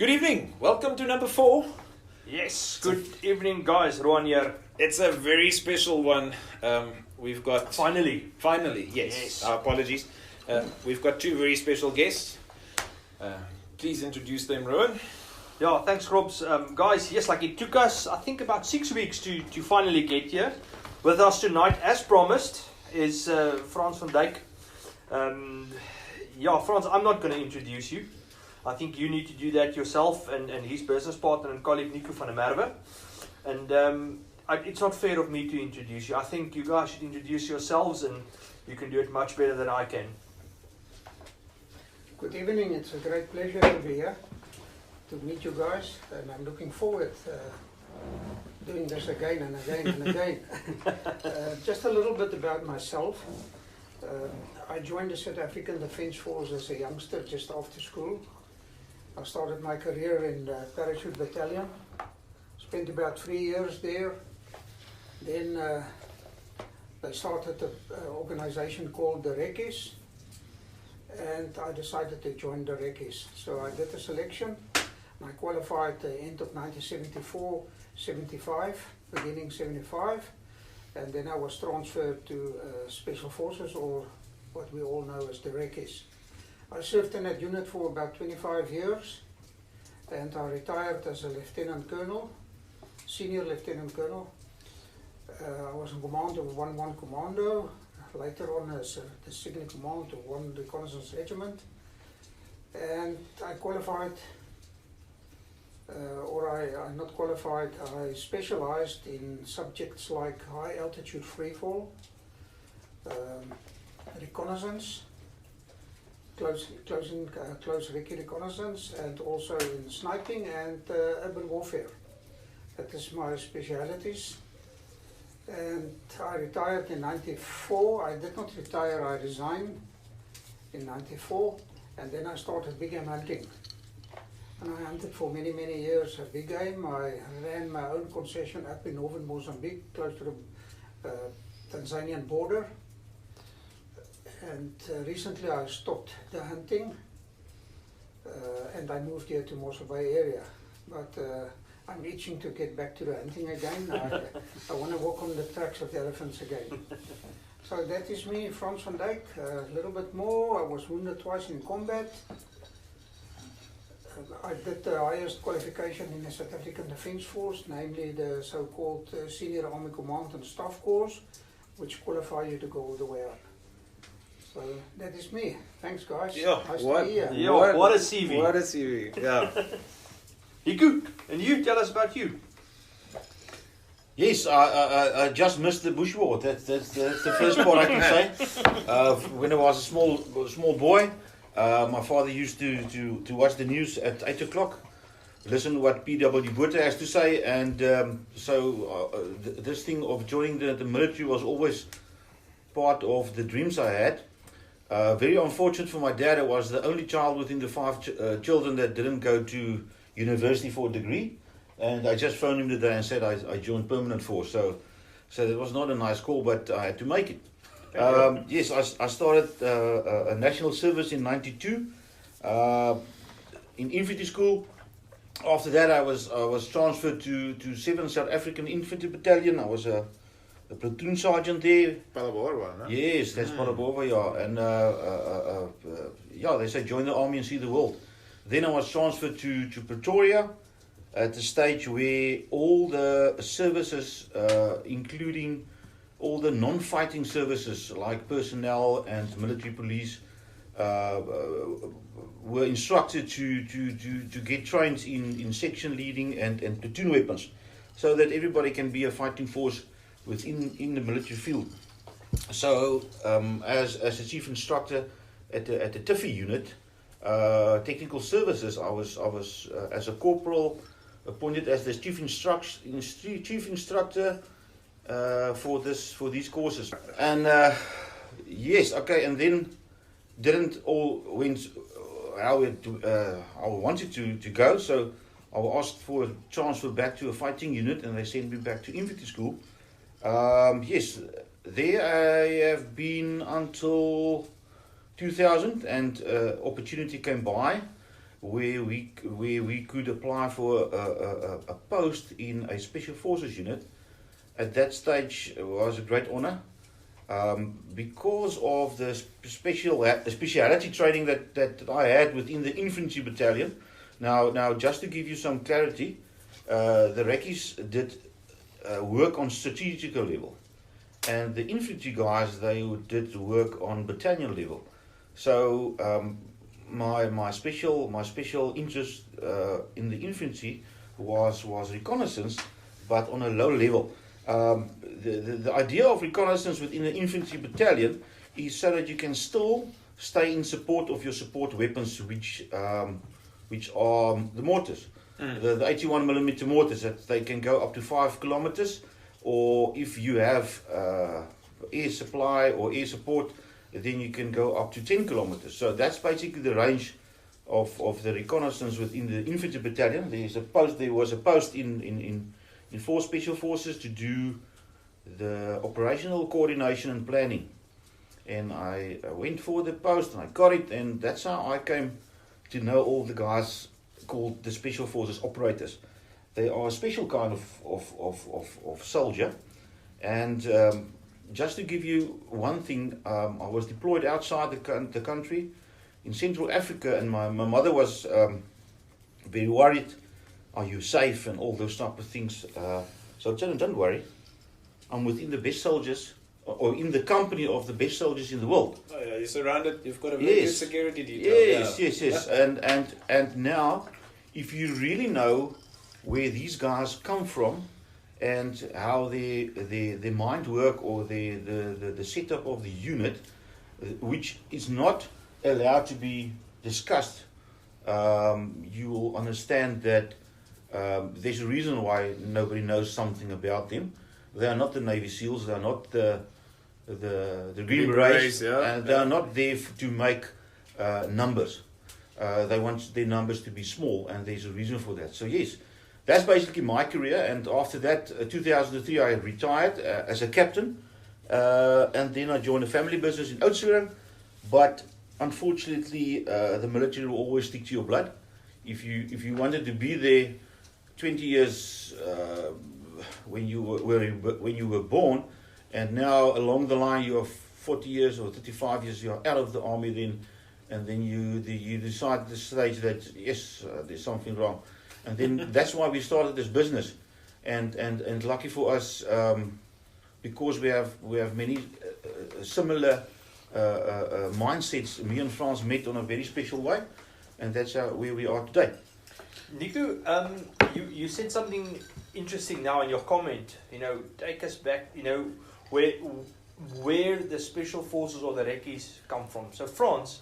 Good evening. Welcome to number 4. Yes, good evening guys, Rowan here. It's a very special one. We've got... Finally, yes. Apologies. We've got 2 very special guests. Please introduce them, Rowan. Yeah, thanks Robs. Guys, yes, like it took us, I think about 6 weeks to finally get here. With us tonight, as promised, is Frans van Dyk. Frans, I'm not going to introduce you. I think you need to do that yourself and his business partner and colleague Nico van der Merwe. And it's not fair of me to introduce you. I think you guys should introduce yourselves and you can do it much better than I can. Good evening, it's a great pleasure to be here, to meet you guys, and I'm looking forward doing this again and again and again. Just a little bit about myself. I joined the South African Defence Force as a youngster just after school. I started my career in the Parachute Battalion, spent about 3 years there. Then they started an organization called the Recce, and I decided to join the Recce. So I did a selection, and I qualified at the end of 1974, 75, beginning 75, and then I was transferred to Special Forces, or what we all know as the Recce. I served in that unit for about 25 years, and I retired as a Lieutenant Colonel, Senior Lieutenant Colonel. I was in command of 1-1 Commando, later on as the Signal Command of 1 Reconnaissance Regiment. And I qualified, I specialized in subjects like high altitude freefall, reconnaissance, close recce reconnaissance, and also in sniping and urban warfare. That is my specialities. And I retired in 94. I did not retire, I resigned in 94, and then I started big game hunting. And I hunted for many, many years a big game. I ran my own concession up in northern Mozambique, close to the Tanzanian border. And recently I stopped the hunting and I moved here to Mossel Bay area. But I'm itching to get back to the hunting again. I want to walk on the tracks of the elephants again. So that is me, Frans van Dyk. A little bit more. I was wounded twice in combat. I did the highest qualification in the South African Defence Force, namely the so-called Senior Army Command and Staff course, which qualify you to go all the way up. So that is me. Thanks, guys. Yeah, nice to be here. Yeah, what a CV. What a CV, yeah. Hiku, and you, tell us about you. Yes, I just missed the bushwalk. That's the first part I can say. When I was a small boy, my father used to watch the news at 8 o'clock, listen to what P.W. Botha has to say, and this thing of joining the military was always part of the dreams I had. Very unfortunate for my dad, I was the only child within the 5 children that didn't go to university for a degree, and I just phoned him today and said I joined permanent force. So it was not a nice call, but I had to make it. Yes, I started a national service in '92 in infantry school. After that, I was transferred to 7th South African Infantry Battalion. I was a platoon sergeant there. Palabora, no? Yes, that's Palabora, yeah. And they say join the army and see the world. Then I was transferred to Pretoria at the stage where all the services, including all the non-fighting services like personnel and military police, were instructed to get trained in section leading and platoon weapons, so that everybody can be a fighting force within the military field. So as a chief instructor at the Tiffy unit, technical services, I was as a corporal appointed as the chief instructor for these courses. And yes, okay, and then didn't all went how I wanted to go, so I was asked for a transfer back to a fighting unit, and they sent me back to infantry school. Yes, there I have been until 2000, and opportunity came by where we could apply for a post in a special forces unit. At that stage, it was a great honor. Because of the speciality training that I had within the infantry battalion. Now, just to give you some clarity, the Recce's did work on strategical level, and the infantry guys, they did work on battalion level. So my special interest in the infantry was reconnaissance, but on a low level. The idea of reconnaissance within the infantry battalion is so that you can still stay in support of your support weapons, which are the mortars, the 81mm mortars, that they can go up to 5 kilometers, or if you have air supply or air support, then you can go up to 10 kilometers. So that's basically the range of the reconnaissance within the infantry battalion. There was a post in 4 special forces to do the operational coordination and planning, and I went for the post and I got it, and that's how I came to know all the guys called the special forces operators. They are a special kind of soldier, and just to give you one thing, I was deployed outside the country in Central Africa, and my mother was very worried. Are you safe and all those type of things? So I told him, don't worry, I'm within the best soldiers, or in the company of the best soldiers in the world. Oh yeah, you're surrounded. You've got a very good security detail. Yes. And now, if you really know where these guys come from and how their mind work, or the setup of the unit, which is not allowed to be discussed, you will understand that there's a reason why nobody knows something about them. They are not the Navy SEALs. They are not the Green Berets, and they are not there to make numbers. They want their numbers to be small, and there's a reason for that. So yes, that's basically my career. And after that, 2003, I retired as a captain, and then I joined a family business in Oudtshoorn. But unfortunately, the military will always stick to your blood. If you wanted to be there 20 years when you were born, and now along the line you are 40 years or 35 years, you are out of the army, then you decide at this stage that yes, there's something wrong, and then that's why we started this business, and lucky for us, because we have many similar mindsets. Me and Frans met on a very special way, and that's where we are today. Nico, you said something interesting now in your comment. Take us back. Where the special forces or the Recce's come from. So, Frans,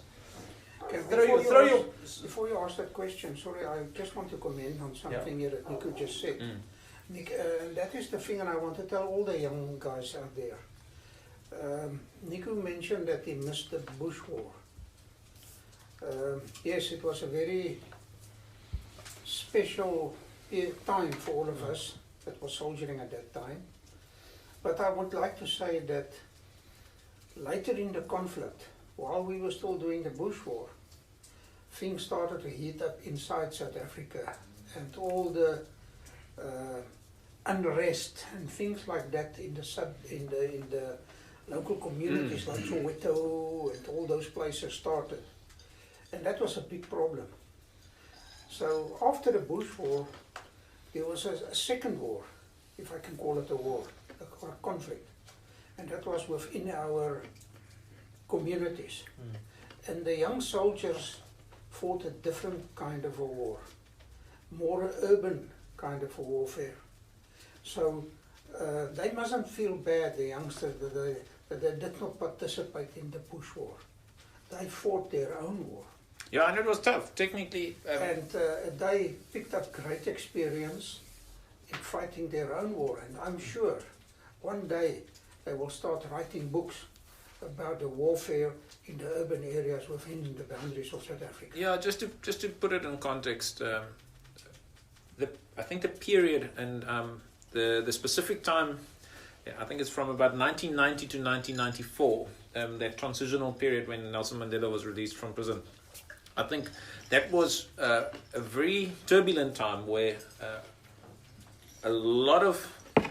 before you ask that question, sorry, I just want to comment on something here that Nico just said. Nick, that is the thing, and I want to tell all the young guys out there. Nico mentioned that he missed the Bush War. Yes, it was a very special time for all of us that was soldiering at that time. But I would like to say that later in the conflict, while we were still doing the Bush War, things started to heat up inside South Africa, and all the unrest and things like that in the local communities like Soweto and all those places started, and that was a big problem. So after the Bush War, there was a second war, if I can call it a war, a conflict, and that was within our communities. And the young soldiers fought a different kind of a war, more urban kind of a warfare. So they mustn't feel bad, the youngsters, that they did not participate in the Bush War. They fought their own war. Yeah, and it was tough, technically. And they picked up great experience in fighting their own war. And I'm sure one day they will start writing books about the warfare in the urban areas within the boundaries of South Africa. Yeah, just to put it in context, I think the period and the specific time, I think it's from about 1990 to 1994, that transitional period when Nelson Mandela was released from prison. I think that was a very turbulent time where a lot of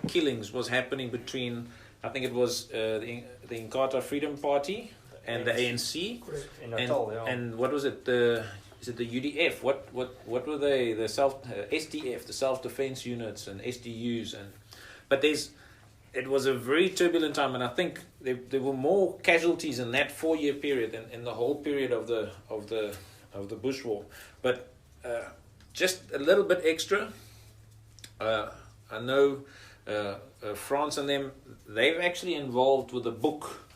killings was happening between, I think it was the Inkatha Freedom Party and the ANC. In Natal, and what was it? Is it the UDF? What were they? The SDF, the self-defense units, and SDUs, but it was a very turbulent time, and I think there were more casualties in that 4-year period than in the whole period of the Bush War. But just a little bit extra. I know France and them, they've actually involved with a book.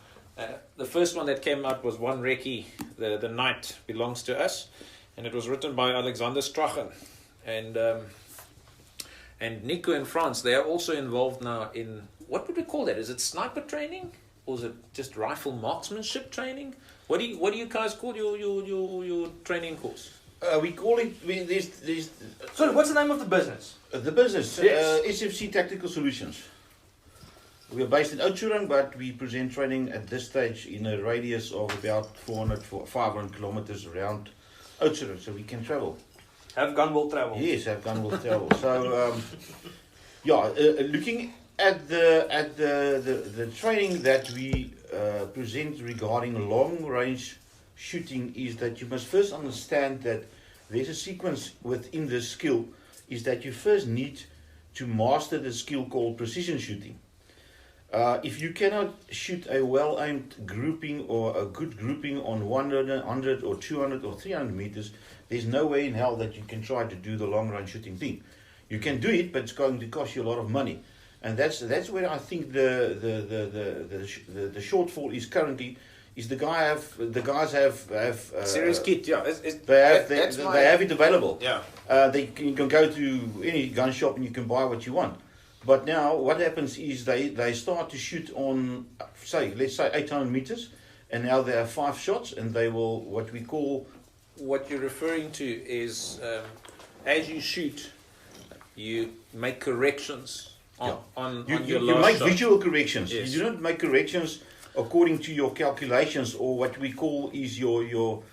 The first one that came out was One Recce, the Night Belongs to Us, and it was written by Alexander Strachen. And Nico and France, they are also involved now in, what would we call that? Is it sniper training? Or is it just rifle marksmanship training? What do you guys call your training course? We call it, Sorry, what's the name of the business? The business, Yes. SFC Tactical Solutions. We are based in Oudtshoorn, but we present training at this stage in a radius of about 500 kilometers around Oudtshoorn, so we can travel. Have gun will travel. Yes, have gun will travel. So, looking at the training that we present regarding long range shooting is that you must first understand that there's a sequence within this skill, is that you first need to master the skill called precision shooting. If you cannot shoot a well-aimed grouping or a good grouping on 100 or 200 or 300 meters, there's no way in hell that you can try to do the long-range shooting thing. You can do it, but it's going to cost you a lot of money. And that's where I think the shortfall is currently. Is the guys have serious kit, yeah. They have it available. Yeah. You can go to any gun shop and you can buy what you want. But now what happens is they start to shoot on, let's say 800 meters, and now they have 5 shots, and they will, what we call... What you're referring to is, as you shoot, you make corrections on your you last make shot. visual corrections. Yes. You do not make corrections according to your calculations or what we call is your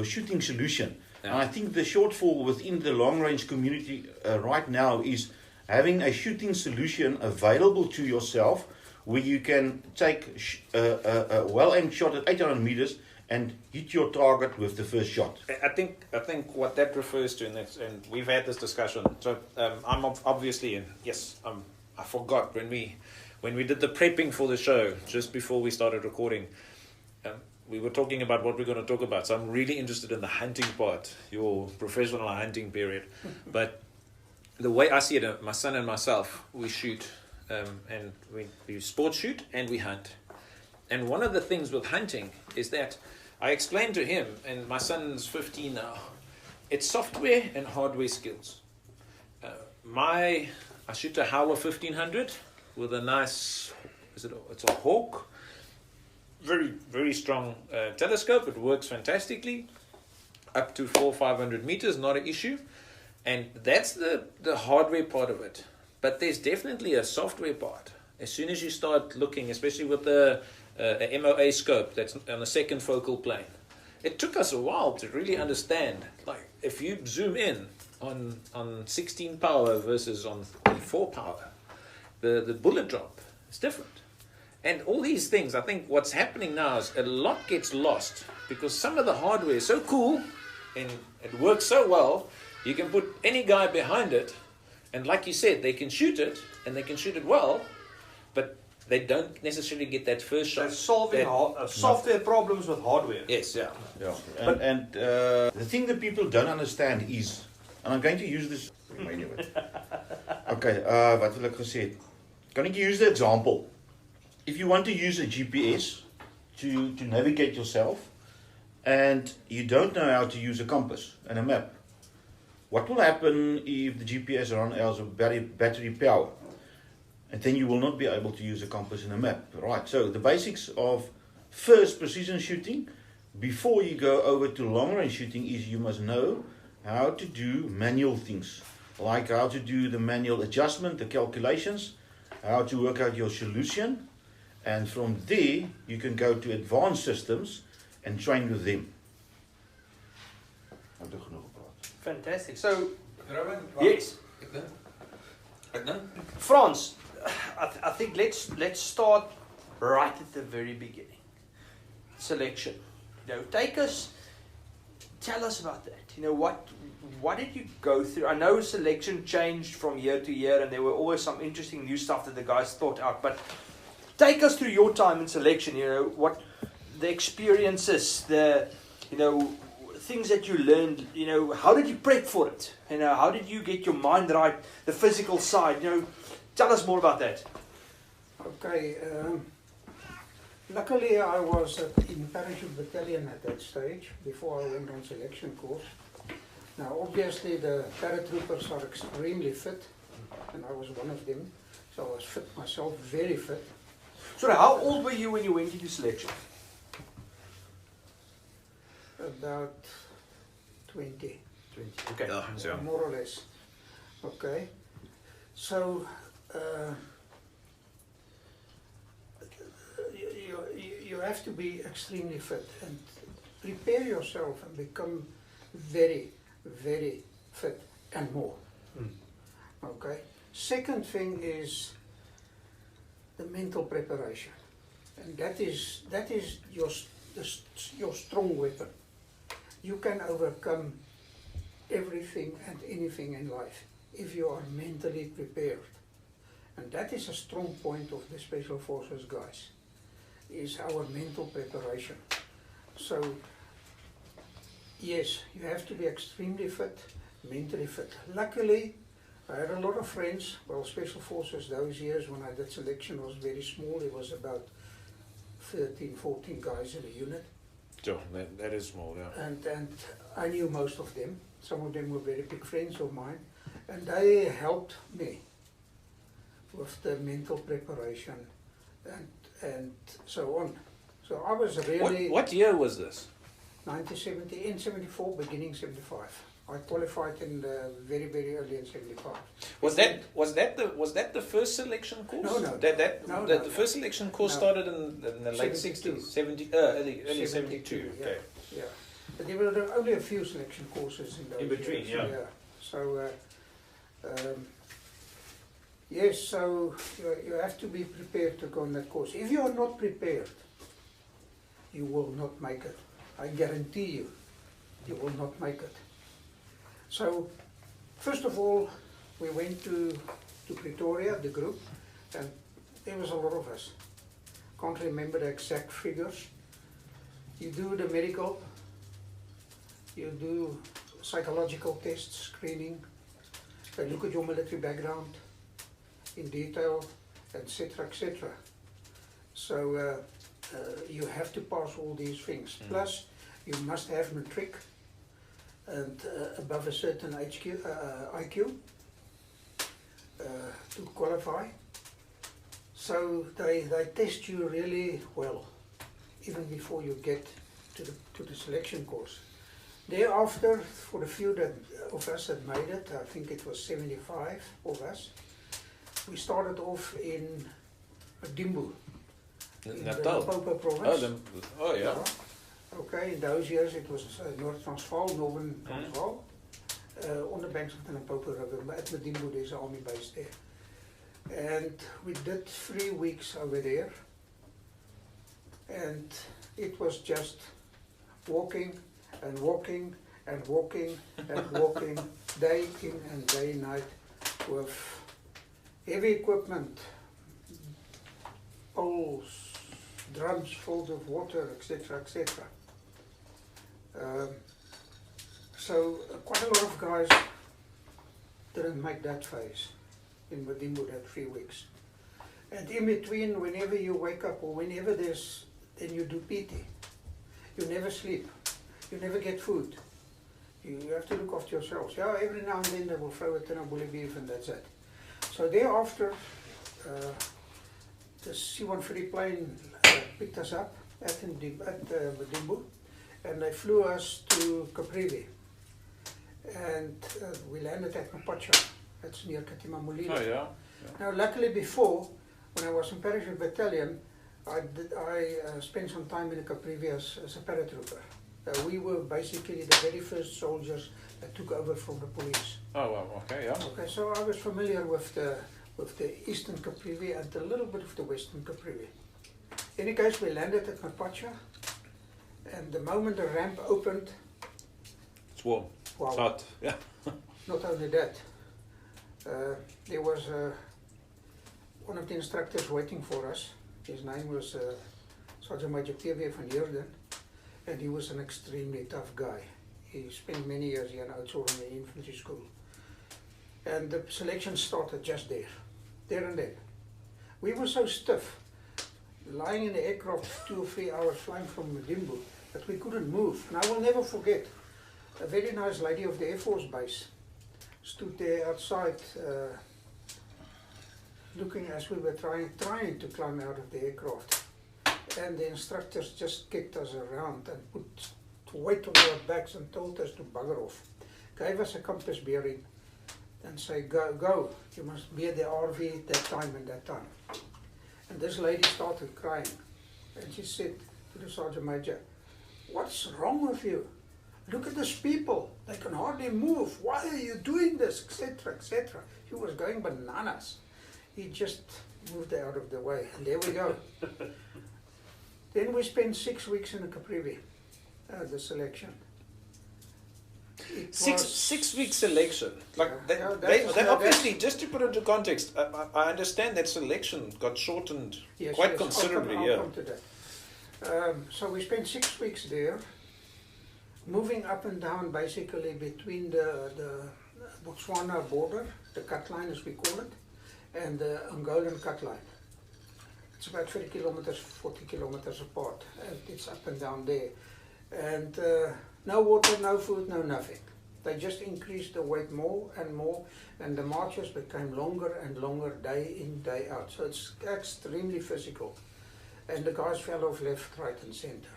shooting solution. Yeah. And I think the shortfall within the long range community right now is having a shooting solution available to yourself where you can take a well-aimed shot at 800 meters and hit your target with the first shot. I think what that refers to, and we've had this discussion. So I'm obviously, and yes, I forgot when we did the prepping for the show just before we started recording. We were talking about what we're going to talk about. So I'm really interested in the hunting part, your professional hunting period. But the way I see it, my son and myself, we shoot, and we sport shoot and we hunt. And one of the things with hunting is that I explained to him, and my son's 15 now, it's software and hardware skills. I shoot a Howler 1500 with a nice, it's a Hawk, very, very strong telescope. It works fantastically, up to 400-500 meters, not an issue. And that's the hardware part of it. But there's definitely a software part. As soon as you start looking, especially with the MOA scope that's on the second focal plane, it took us a while to really understand. Like, if you zoom in on 16 power versus on 4 power, the bullet drop is different. And all these things, I think what's happening now is a lot gets lost because some of the hardware is so cool and it works so well. You can put any guy behind it, and like you said, they can shoot it, and they can shoot it well, but they don't necessarily get that first shot. They're solving software problems with hardware. Yes, yeah. And the thing that people don't understand is, and I'm going to use this anyway. Okay, wat wil ek gesê het? Kan ek use the example? If you want to use a GPS to navigate yourself, and you don't know how to use a compass and a map, what will happen if the GPS runs out of battery power? And then you will not be able to use a compass and a map, right? So the basics of first precision shooting, before you go over to long range shooting, is you must know how to do manual things, like how to do the manual adjustment, the calculations, how to work out your solution, and from there you can go to advanced systems and train with them. Fantastic. So, Rowan, yes, Ek dink Frans, I think let's start right at the very beginning. Selection. Tell us about that. What did you go through? I know selection changed from year to year, and there were always some interesting new stuff that the guys thought out. But take us through your time in selection. What the experiences, things that you learned. How did you prep for it? How did you get your mind right? The physical side. Tell us more about that. Okay. Luckily, I was in Parachute Battalion at that stage before I went on selection course. Now, obviously, the paratroopers are extremely fit, and I was one of them. So I was fit myself, very fit. So, how old were you when you went into selection? About 20. 20. Okay. Yeah. More or less. Okay. So, you have to be extremely fit and prepare yourself and become very, very fit and more. Okay. Second thing is the mental preparation, and that is your strong weapon. You can overcome everything and anything in life if you are mentally prepared, and that is a strong point of the Special Forces guys, is our mental preparation. So yes, you have to be extremely fit, mentally fit. Luckily, I had a lot of friends. Well, Special Forces those years when I did selection was very small. It was about 13, 14 guys in a unit. Sure, that is small, yeah. And I knew most of them. Some of them were very big friends of mine. And they helped me with the mental preparation and so on. So I was really... What year was this? 1970, in 74, beginning 75. I qualified in the very, very early in 75. Was that the first selection course? No. The first selection course started in the late 72. 60s, early 72. Yeah, Okay. yeah. But there were only a few selection courses in those In between, years. yeah. So, yes, so you have to be prepared to go on that course. If you are not prepared, you will not make it. I guarantee you will not make it. So, first of all, we went to Pretoria, the group, and there was a lot of us. Can't remember the exact figures. You do the medical, you do psychological tests, screening, they look at your military background in detail, etc., etc. So you have to pass all these things. Plus, you must have matric and above a certain IQ to qualify. So they test you really well, even before you get to the selection course. Thereafter, for the few of us that made it, I think it was 75 of us, we started off in Dimbu, in the Limpopo province. Oh, yeah. Okay, in those years it was North Transvaal, Northern Transvaal, on the banks of the Limpopo River. At Medimbu there's an army base there. And we did 3 weeks over there. And it was just walking and walking and walking and walking, day in and day night, with heavy equipment, poles, drums full of water, etc., etc. So quite a lot of guys didn't make that phase in Medimbu that 3 weeks. And in between, whenever you wake up or whenever then you do PT. You never sleep. You never get food. You have to look after yourselves. Yeah, every now and then they will throw it in a bully beef and that's it. So thereafter, the C-130 plane picked us up at Medimbu, and they flew us to Caprivi. And we landed at Mapacha, that's near Katima Mulila. Oh, yeah. Now, luckily before, when I was in Parachute Battalion, I spent some time in the Caprivi as a paratrooper, We were basically the very first soldiers that took over from the police. Oh, well, okay, yeah. Okay, so I was familiar with the Eastern Caprivi and a little bit of the Western Caprivi. In any case, we landed at Mapacha, and the moment the ramp opened, It's warm. wow, It's hot. Yeah. not only that, there was one of the instructors waiting for us. His name was Sergeant Major P.W. van Heerden, and he was an extremely tough guy. He spent many years here in Oudtshoorn in the infantry school. And the selection started just there and then. We were so stiff, lying in the aircraft 2 or 3 hours flying from Madimbu, that we couldn't move. And I will never forget, a very nice lady of the Air Force Base stood there outside looking as we were trying to climb out of the aircraft. And the instructors just kicked us around and put weight on our backs and told us to bugger off. Gave us a compass bearing and say, go, you must be at the RV that time and that time. And this lady started crying. And she said to the Sergeant Major, what's wrong with you? Look at these people, they can hardly move. Why are you doing this, etc., etc. He was going bananas. He just moved out of the way, and there we go. Then we spent 6 weeks in the Caprivi, the selection. It was- 6 week selection. Like Yeah, they that's- obviously, just to put it into context, I understand that selection got shortened Yes, quite yes, considerably. I'll Yeah. come to that. So we spent 6 weeks there, moving up and down basically between the Botswana border, the cut line as we call it, and the Angolan cut line. It's about 30 kilometers, 40 kilometers apart, and it's up and down there. And no water, no food, no nothing. They just increased the weight more, and the marches became longer and longer, day in, day out. So it's extremely physical. And the guys fell off left, right, and center.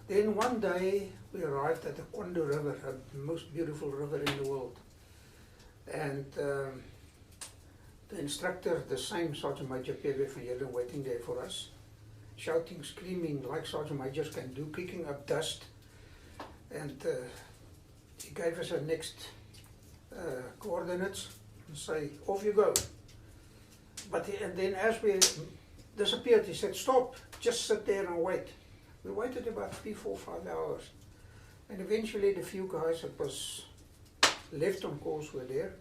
Then one day we arrived at the Kwandu River, the most beautiful river in the world. And the instructor, the same Sergeant Major P.W. van Heerden, waiting there for us, shouting, screaming like Sergeant Majors can do, kicking up dust. And he gave us our next coordinates and say, off you go. And then as we disappeared, he said, stop, just sit there and wait. We waited about 3, 4, 5 hours. And eventually the few guys that was left on course were there.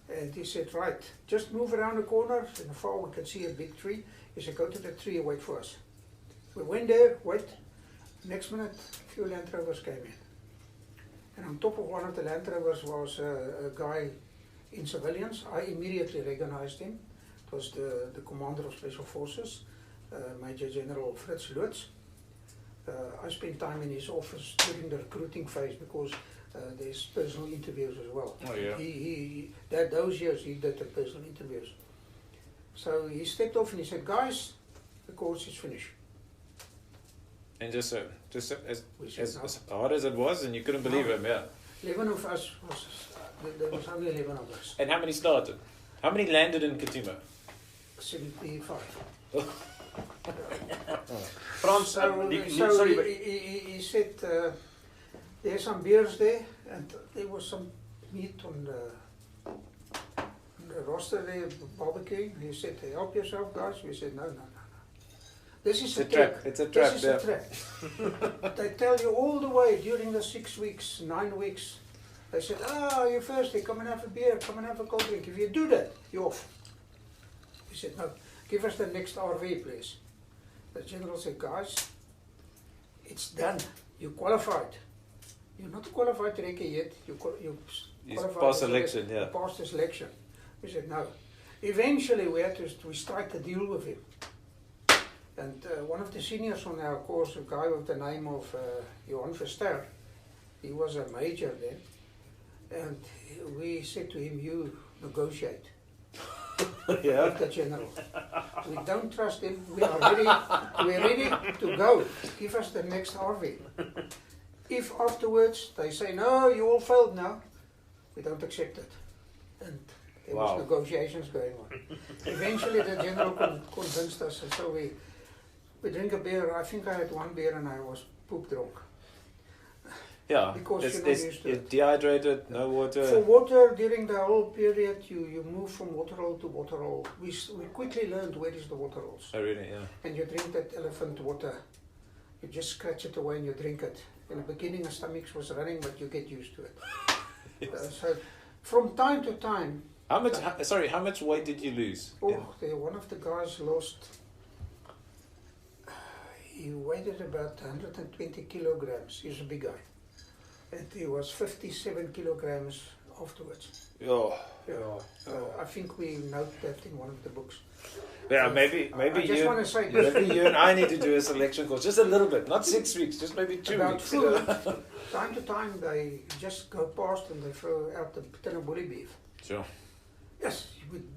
And he said, right, just move around the corner. In the far we can see a big tree. He said, go to the tree and wait for us. We went there, wait. Next minute, a few Land Rovers came in. And on top of one of the Land Rovers was a guy in civilians. I immediately recognized him. It was the commander of Special Forces, Major General Fritz Lutz. I spent time in his office during the recruiting phase because there's personal interviews as well. Oh, yeah. Those years he did the personal interviews. So he stepped off and he said, guys, the course is finished. And just We said, as no. hard as it was, and you couldn't believe him, yeah. 11 of us, there was only 11 of us. And how many started? How many landed in Katima? 75. Frans, sorry, but he said, there's some beers there, and there was some meat on the roster there, barbecuing. He said, help yourself, guys. We said, no. This is a trap. It's a trap. This is a trap. They tell you all the way during the 6 weeks, 9 weeks. They said, you're thirsty, come and have a beer, come and have a cold drink. If you do that, you're off. We said, no, give us the next RV, please. The general said, guys, it's done. You qualified. You're not qualified to Recce yet. You qualified. Passed selection, yeah. You passed the selection. We said, no. Eventually, we strike a deal with him. And one of the seniors on our course, a guy with the name of Johan Verster, he was a major then. And we said to him, you negotiate. Yeah. With the general. We don't trust him. We're ready to go. Give us the next RV. If afterwards they say, no, you all failed now, we don't accept it. And there was negotiations going on. Eventually the general convinced us, and so we drink a beer. I think I had one beer and I was poop drunk. Yeah, Because it's, you're not it's, used to it's it. dehydrated, no water. For water, during the whole period, you move from water hole to water hole. We quickly learned where is the water holes. Oh, really? Yeah. And you drink that elephant water. You just scratch it away and you drink it. In the beginning, the stomach was running, but you get used to it. So, from time to time. How much weight did you lose? One of the guys lost. He weighed about 120 kilograms. He's a big guy. And he was 57 kilograms afterwards. Oh. Yeah. I think we note that in one of the books. Yeah, maybe I just want to say maybe you and I need to do a selection course, just a little bit, not 6 weeks, just maybe 2 about weeks. food. Time to time they just go past and they throw out the tin of bully beef. Sure. Yes,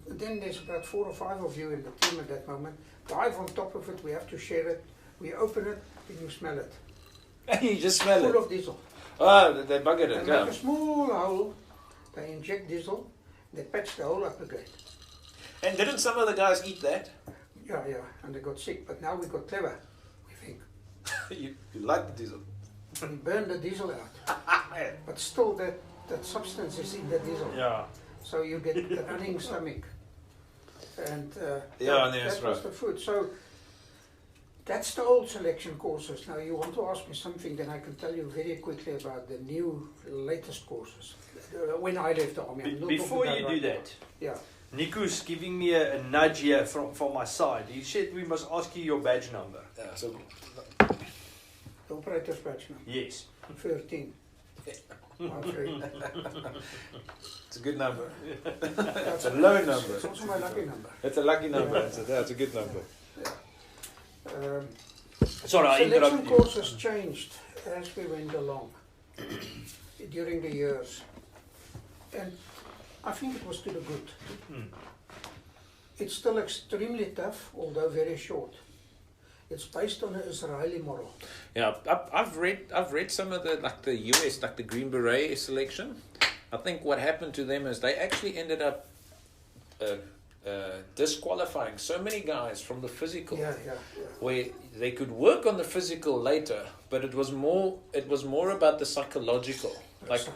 then there's about 4 or 5 of you in the team at that moment. Dive on top of it, we have to share it. We open it, then you smell it. You just smell Full it. of diesel. Oh, they buggered it, They yeah. make a small hole, they inject diesel, they patch the hole up again. And didn't some of the guys eat that? Yeah, and they got sick, but now we got clever, we think. you like the diesel. We burned the diesel out, but still that substance is in the diesel. Yeah. So you get the running stomach. And that's that was right. the food. So that's the old selection courses. Now you want to ask me something, then I can tell you very quickly about the new, latest courses. When I left the army. I'm not Before talking you about do right that, now. Yeah. Nico's giving me a nudge here from my side. He said we must ask you your badge number. Yeah, so The operator's badge number. Yes. 13. My friend. it's a good number. That's a low number. It's also my lucky number. It's a lucky number. Yeah. It's a good number. Sorry, I Selection interrupted you. courses changed as we went along during the years. And I think it was to the good. It's still extremely tough, although very short. It's based on an Israeli model. Yeah, I've read some of the US, like the Green Beret selection. I think what happened to them is they actually ended up disqualifying so many guys from the physical, where they could work on the physical later, but it was more about the psychological. Like,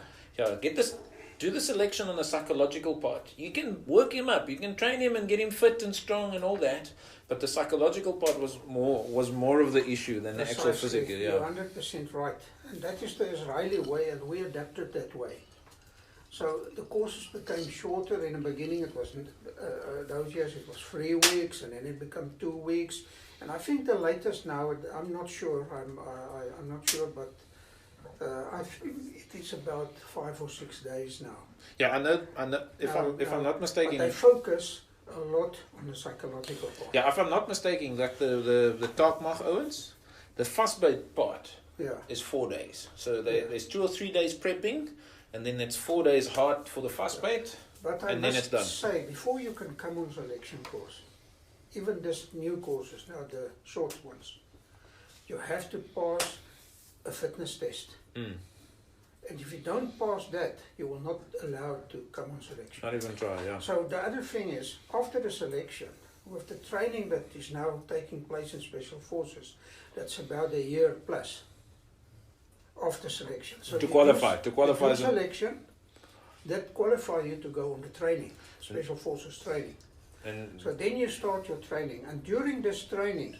do the selection on the psychological part. You can work him up, you can train him and get him fit and strong and all that, but the psychological part was more of the issue than the actual physical. You're 100% right, and that is the Israeli way, and we adapted that way. So the courses became shorter. In the beginning, it wasn't. Those years it was 3 weeks, and then it became 2 weeks. And I think the latest now, I'm not sure. I'm not sure, but I think it is about 5 or 6 days now. Yeah, I know. If I'm not mistaken, but they focus a lot on the psychological part. Yeah, if I'm not mistaken, like the Taakmag Owens, the fastbait part is 4 days. So there's 2 or 3 days prepping, and then it's 4 days hard for the fastbait, and then it's done. But I must say, before you can come on selection course, even this new courses, now the short ones, you have to pass a fitness test. And if you don't pass that, you will not allowed to come on selection. Not even try, yeah. So the other thing is, after the selection, with the training that is now taking place in Special Forces, that's about a year plus after selection. So To qualify as selection, that qualify you to go on the training, Special Forces training. And so then you start your training, and during this training,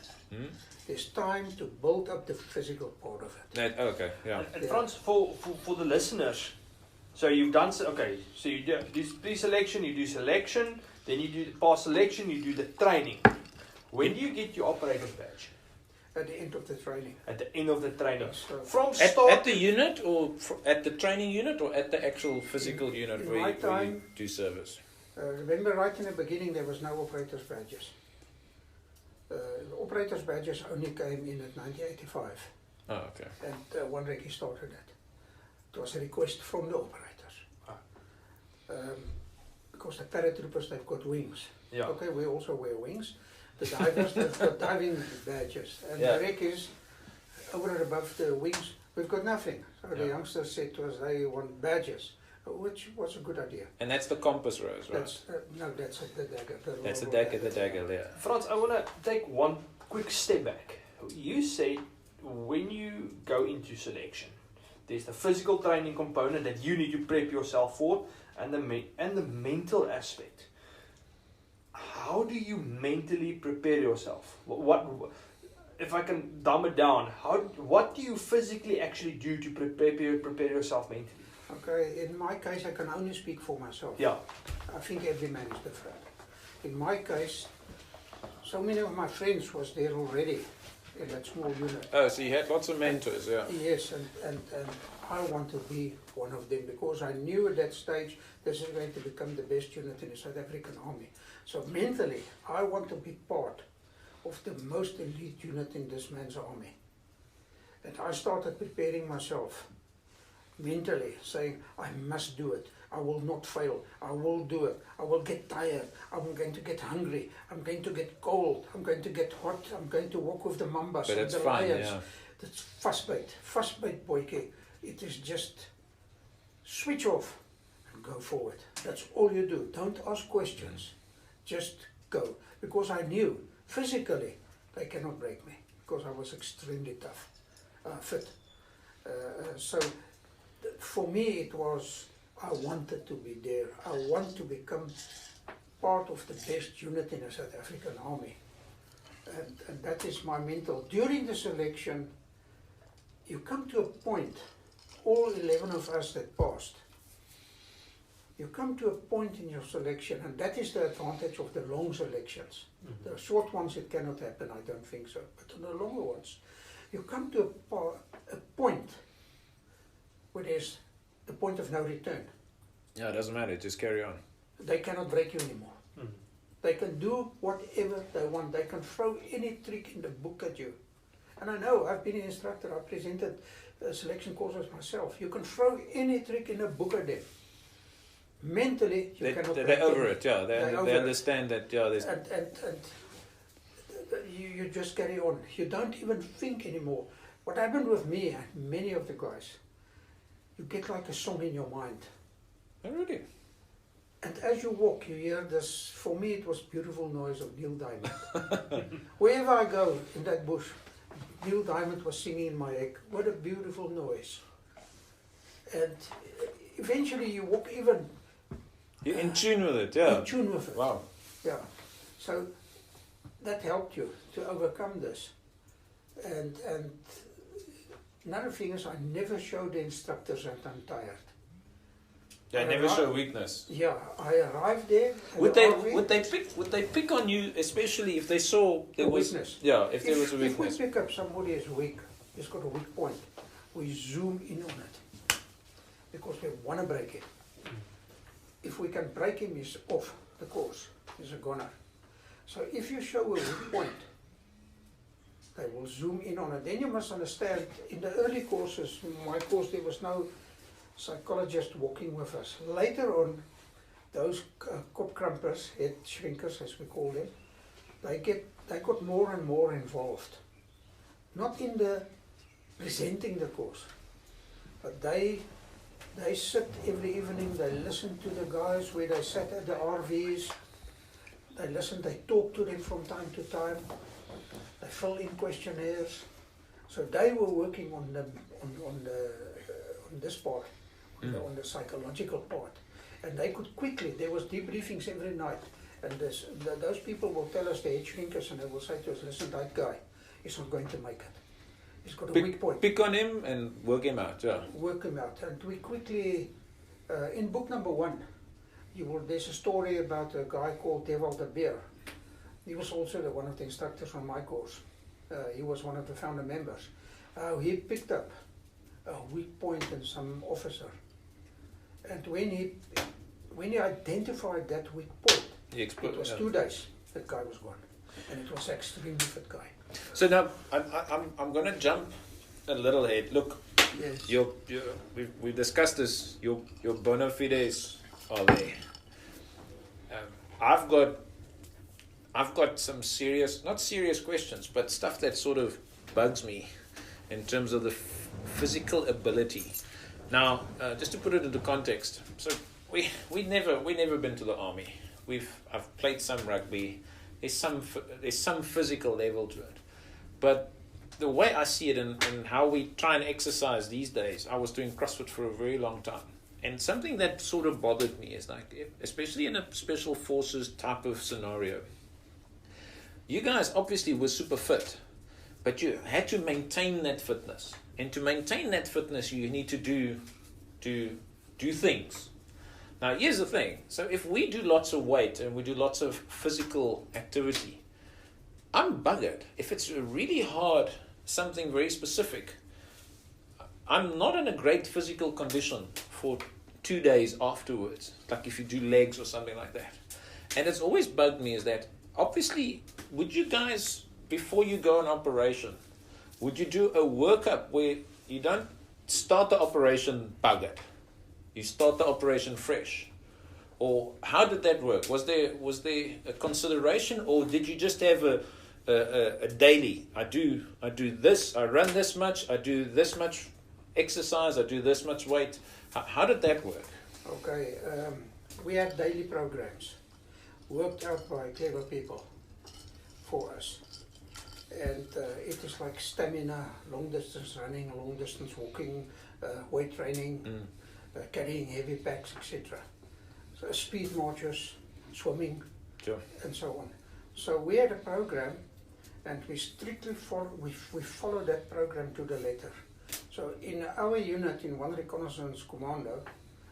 there's time to build up the physical part of it. Okay, yeah. And Frans, for the listeners, so you've done, so you do pre-selection, you do selection, then you do pass selection, you do the training. When do you get your operator's badge? At the end of the training. At the end of the training. So From start at the unit, or at the training unit, or at the actual physical unit where you do service? Remember, right in the beginning, there was no operator's badges. The operator's badges only came in at 1985. Oh, okay. And one recce started that. It was a request from the operators. Because the paratroopers, they've got wings. Yeah. Okay, we also wear wings. The divers, they've got diving badges. And the recce's over and above the wings, we've got nothing. So the youngsters said to us, they want badges, which was a good idea. And that's the compass rose, right? That's, no, that's the dagger. That's the dagger, yeah. Frans, I want to take one quick step back. You said when you go into selection, there's the physical training component that you need to prep yourself for, and the mental aspect. How do you mentally prepare yourself? What if I can dumb it down? What do you physically actually do to prepare yourself mentally? Okay, in my case, I can only speak for myself. Yeah. I think every man is different. In my case, so many of my friends was there already in that small unit. Oh, so you had lots of mentors, yeah. Yes, and I want to be one of them because I knew at that stage this is going to become the best unit in the South African Army. So mentally, I want to be part of the most elite unit in this man's army. And I started preparing myself mentally, saying, I must do it. I will not fail. I will do it. I will get tired. I'm going to get hungry. I'm going to get cold. I'm going to get hot. I'm going to walk with the mambas But and it's the fun, lions. yeah. That's fastbait, boyke. It is just switch off and go forward. That's all you do. Don't ask questions. Just go. Because I knew physically they cannot break me because I was extremely tough, fit. So for me it was, I wanted to be there. I want to become part of the best unit in the South African Army. And that is my mental. During the selection, you come to a point, all 11 of us that passed, you come to a point in your selection, and that is the advantage of the long selections. The short ones, it cannot happen, I don't think so. But on the longer ones, you come to a point where there's the point of no return. Yeah, it doesn't matter, just carry on. They cannot break you anymore. They can do whatever they want. They can throw any trick in the book at you. And I know, I've been an instructor, I've presented selection courses myself. You can throw any trick in a book at them. Mentally, you cannot break They're over them. it, yeah. They understand that, yeah, there's... And you just carry on. You don't even think anymore. What happened with me and many of the guys, you get like a song in your mind. Oh, really? And as you walk, you hear this, for me it was beautiful noise of Neil Diamond. Wherever I go in that bush, Neil Diamond was singing in my ear. What a beautiful noise. And eventually you walk even... You're in tune with it, yeah. In tune with it. Wow. Yeah. So that helped you to overcome this. And another thing is I never show the instructors that I'm tired. They never show weakness. Yeah, I arrived there. Would they pick on you, especially if they saw there was weakness? Yeah, if there was a weakness. If we pick up somebody is weak, he's got a weak point, we zoom in on it because we want to break it. If we can break him, he's off the course. He's a goner. So if you show a weak point, they will zoom in on it. Then you must understand, in the early courses, in my course, there was no psychologist walking with us. Later on, those kop krumpers, head shrinkers as we call them, they got more and more involved. Not in the presenting the course, but they sit every evening, they listen to the guys where they sat at the RVs, they listen, they talk to them from time to time, they fill in questionnaires. So they were working on this part, on the psychological part. And they could quickly, there was debriefings every night, and those people will tell us, the head shrinkers, and they will say to us, listen, that guy is not going to make it. He's got a weak point. Pick on him and work him out, yeah. Work him out. And we quickly, in book number 1, there's a story about a guy called Deval de Beer. He was also one of the instructors on my course. He was one of the founder members. He picked up a weak point in some officer. And when he identified that weak point, it was 2 days that guy was gone. And it was an extremely fit guy. So now, I'm going to jump a little ahead. Look, yes. We've discussed this, your bona fides are there. I've got some serious, not serious questions, but stuff that sort of bugs me in terms of the physical ability. Now, just to put it into context, so we never been to the army. I've played some rugby. There's some physical level to it, but the way I see it and how we try and exercise these days, I was doing CrossFit for a very long time. And something that sort of bothered me is like, especially in a special forces type of scenario, you guys obviously were super fit, but you had to maintain that fitness. And to maintain that fitness, you need to do things. Now, here's the thing. So if we do lots of weight and we do lots of physical activity, I'm buggered. If it's really hard, something very specific, I'm not in a great physical condition for 2 days afterwards, like if you do legs or something like that. And it's always bugged me is that, obviously, would you guys, before you go on operation, would you do a workup where you don't start the operation buggered? You start the operation fresh? Or how did that work? Was there a consideration, or did you just have a daily? I do this, I run this much, I do this much exercise, I do this much weight. How did that work? Okay, we had daily programs worked out by clever people for us. And it is like stamina, long distance running, long distance walking, weight training, carrying heavy packs, etc. So speed marches, swimming, Sure. and so on. So we had a program, and we strictly followed that program to the letter. So in our unit, in 1 Reconnaissance Commando,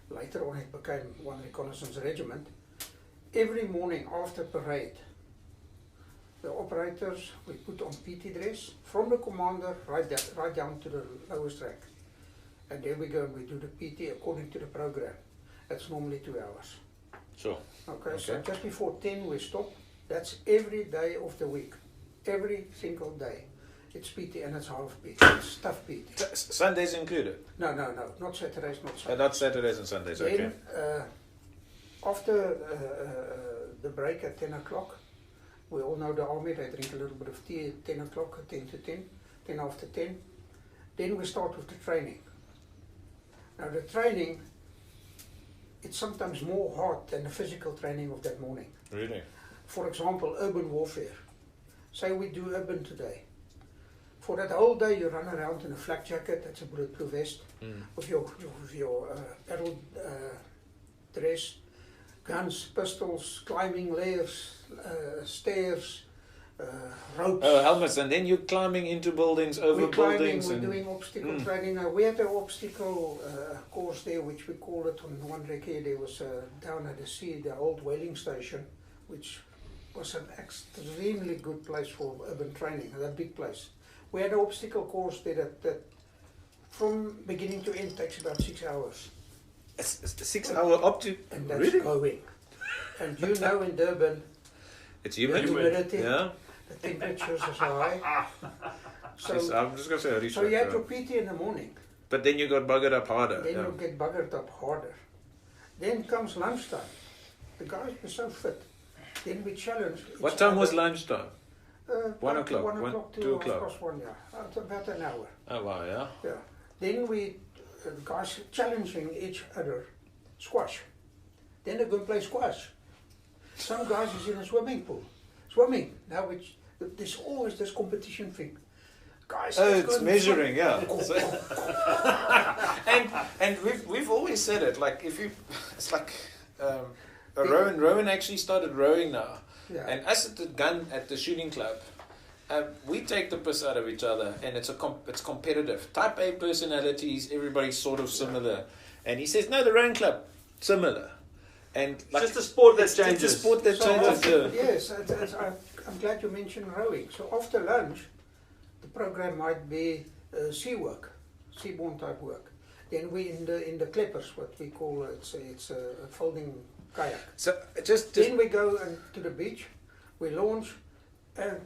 later on it became 1 Reconnaissance Regiment, every morning after parade, the operators, we put on PT dress, from the commander right down to the lowest rank. And there we go, and we do the PT according to the program. That's normally 2 hours. Sure. Okay, so just before 10 we stop. That's every day of the week. Every single day. It's PT and it's half PT. It's tough PT. Sundays included? No, not Saturdays, not Sundays. Not Saturdays and Sundays, okay. Then, after the break at 10 o'clock, we all know the army, they drink a little bit of tea at 10 o'clock, 10 to 10, 10 after 10. Then we start with the training. Now the training, it's sometimes more hard than the physical training of that morning. Really? For example, urban warfare. Say we do urban today. For that whole day you run around in a flak jacket, that's a bulletproof vest, with your battle dress, guns, pistols, climbing layers, stairs, ropes. Oh, helmets, and then you're climbing into buildings, over buildings. We're doing obstacle training. We had an obstacle course there, which we called it on one Recce. There was down at the sea, the old whaling station, which was an extremely good place for urban training, a big place. We had an obstacle course there that from beginning to end takes about 6 hours. It's 6 hour up to... And that's really? going. And you know in Durban, It's the humid. humidity, Yeah. the temperatures are high. So, Yes, I'm just going to say so you had your PT in the morning. But then you got buggered up harder. Then yeah. you get buggered up harder. Then comes lunchtime. The guys were so fit. Then we challenge. What time was lunchtime? 1 o'clock, 1 o'clock to 2 o'clock. 1:30, yeah. About an hour. Oh, wow, yeah. Yeah. Then we, the guys challenging each other, squash. Then they go and play squash. Some guys is in a swimming pool, swimming. Now there's always this competition thing. Guys, Oh, let's go it's and measuring, swim. yeah. and we've always said it, like if you, it's like Rowan actually started rowing now. Yeah. And us at the gun at the shooting club, we take the piss out of each other, and it's competitive. Type A personalities, everybody's sort of similar. And he says, no, the rowing club, similar. And like, Just a sport that it's changes. a sport that So changes. after, yes, I'm glad you mentioned rowing. So after lunch, the program might be sea work, seaborne type work. Then we in the clippers, what we call it's a folding kayak. So just Then we go to the beach, we launch, and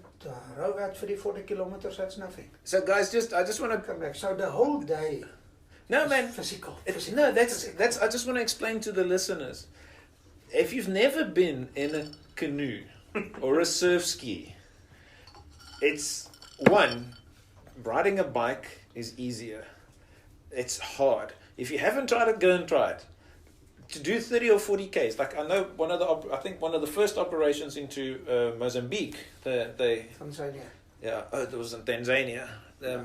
row out 40 kilometers. That's nothing. so guys, I just want to Come back. So the whole day. no is man. Physical. No, that's. I just want to explain to the listeners. If you've never been in a canoe or a surf ski, it's riding a bike is easier. It's hard. If you haven't tried it, go and try it. To do 30 or 40 Ks, like I know one of the first operations into Mozambique, Tanzania. it was in Tanzania.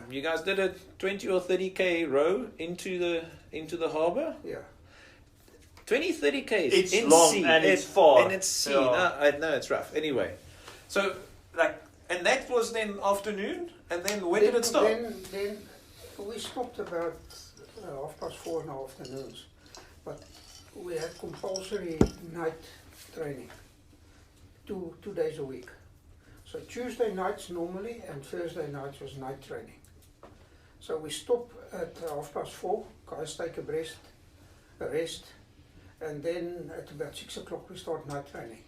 You guys did a 20 or 30k row into the harbour. Yeah. 20, 30k is It's in long sea, and it's far. and it's sea. Yeah. No, it's rough. Anyway, so like, and that was then afternoon, and then when did it stop? Then we stopped about 4:30 in the afternoons, but we had compulsory night training, two days a week. So Tuesday nights normally and Thursday nights was night training. So we stop at 4:30, guys take a rest, and then at about 6 o'clock we start night training.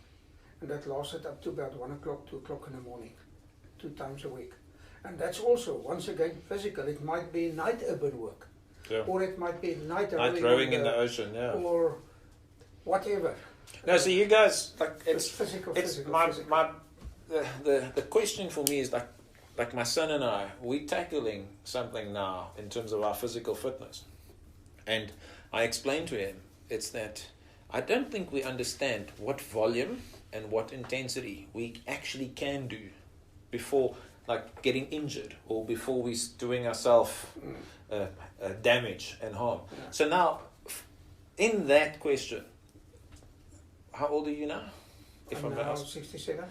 And that lasted up to about 1 o'clock, 2 o'clock in the morning, 2 times a week. And that's also, once again, physical. It might be night urban work, Yeah. or it might be night Rowing in the ocean, yeah. or whatever. No, so you guys, like, It's physical. The question for me is like my son and I, we're tackling something now in terms of our physical fitness. And I explained to him, it's that I don't think we understand what volume and what intensity we actually can do before like getting injured or before we're doing ourselves damage and harm. Yeah. So now, in that question, how old are you now? I'm now 67.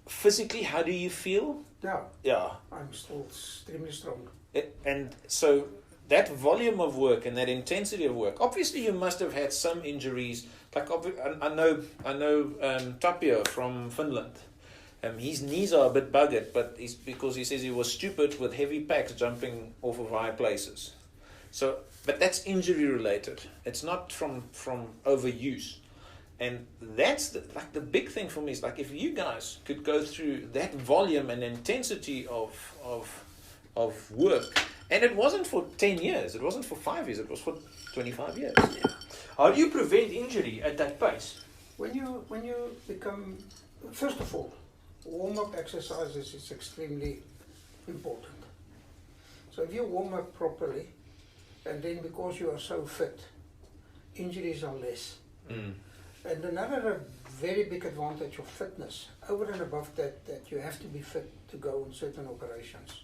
Physically, how do you feel? Yeah, Yeah. I'm still extremely strong. And so that volume of work and that intensity of work, obviously you must have had some injuries. Like I know Tapio from Finland. His knees are a bit buggered, but it's because he says he was stupid with heavy packs jumping off of high places. So, but that's injury related. It's not from overuse. And that's the big thing for me is like if you guys could go through that volume and intensity of work, and it wasn't for 10 years, it wasn't for 5 years, it was for 25 years. How do you prevent injury at that pace? When you become, first of all, warm-up exercises is extremely important. So if you warm up properly, and then because you are so fit, injuries are less. Mm. And another very big advantage of fitness, over and above that you have to be fit to go on certain operations,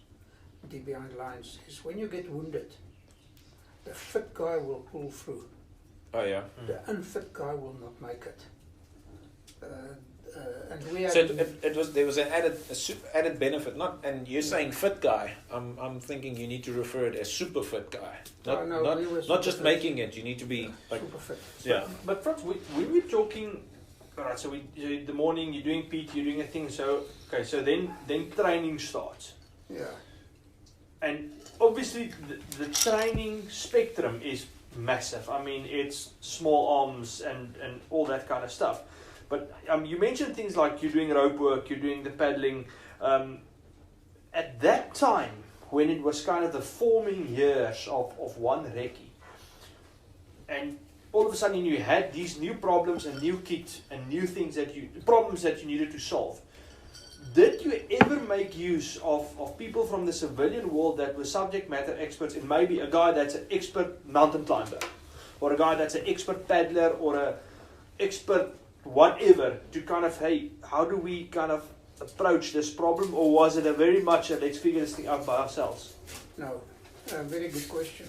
deep behind lines, is when you get wounded, the fit guy will pull through. Oh yeah. The unfit guy will not make it. And we had So there was an added benefit. Not, and you're saying fit guy. I'm thinking you need to refer it as super fit guy. Not just making it. You need to be like super fit. yeah. But Frans, when we're talking, alright, so in the morning you're doing PT, you're doing a thing. So okay, so then training starts. Yeah. And obviously the training spectrum is massive. I mean, it's small arms and all that kind of stuff. But you mentioned things like you're doing rope work, you're doing the paddling. At that time, when it was kind of the forming years of one recce, and all of a sudden you had these new problems and new kit and new things problems that you needed to solve. Did you ever make use of people from the civilian world that were subject matter experts in maybe a guy that's an expert mountain climber, or a guy that's an expert paddler, or a expert whatever, to kind of, hey, how do we kind of approach this problem, or was it a very much a let's figure this thing out by ourselves? No, a very good question,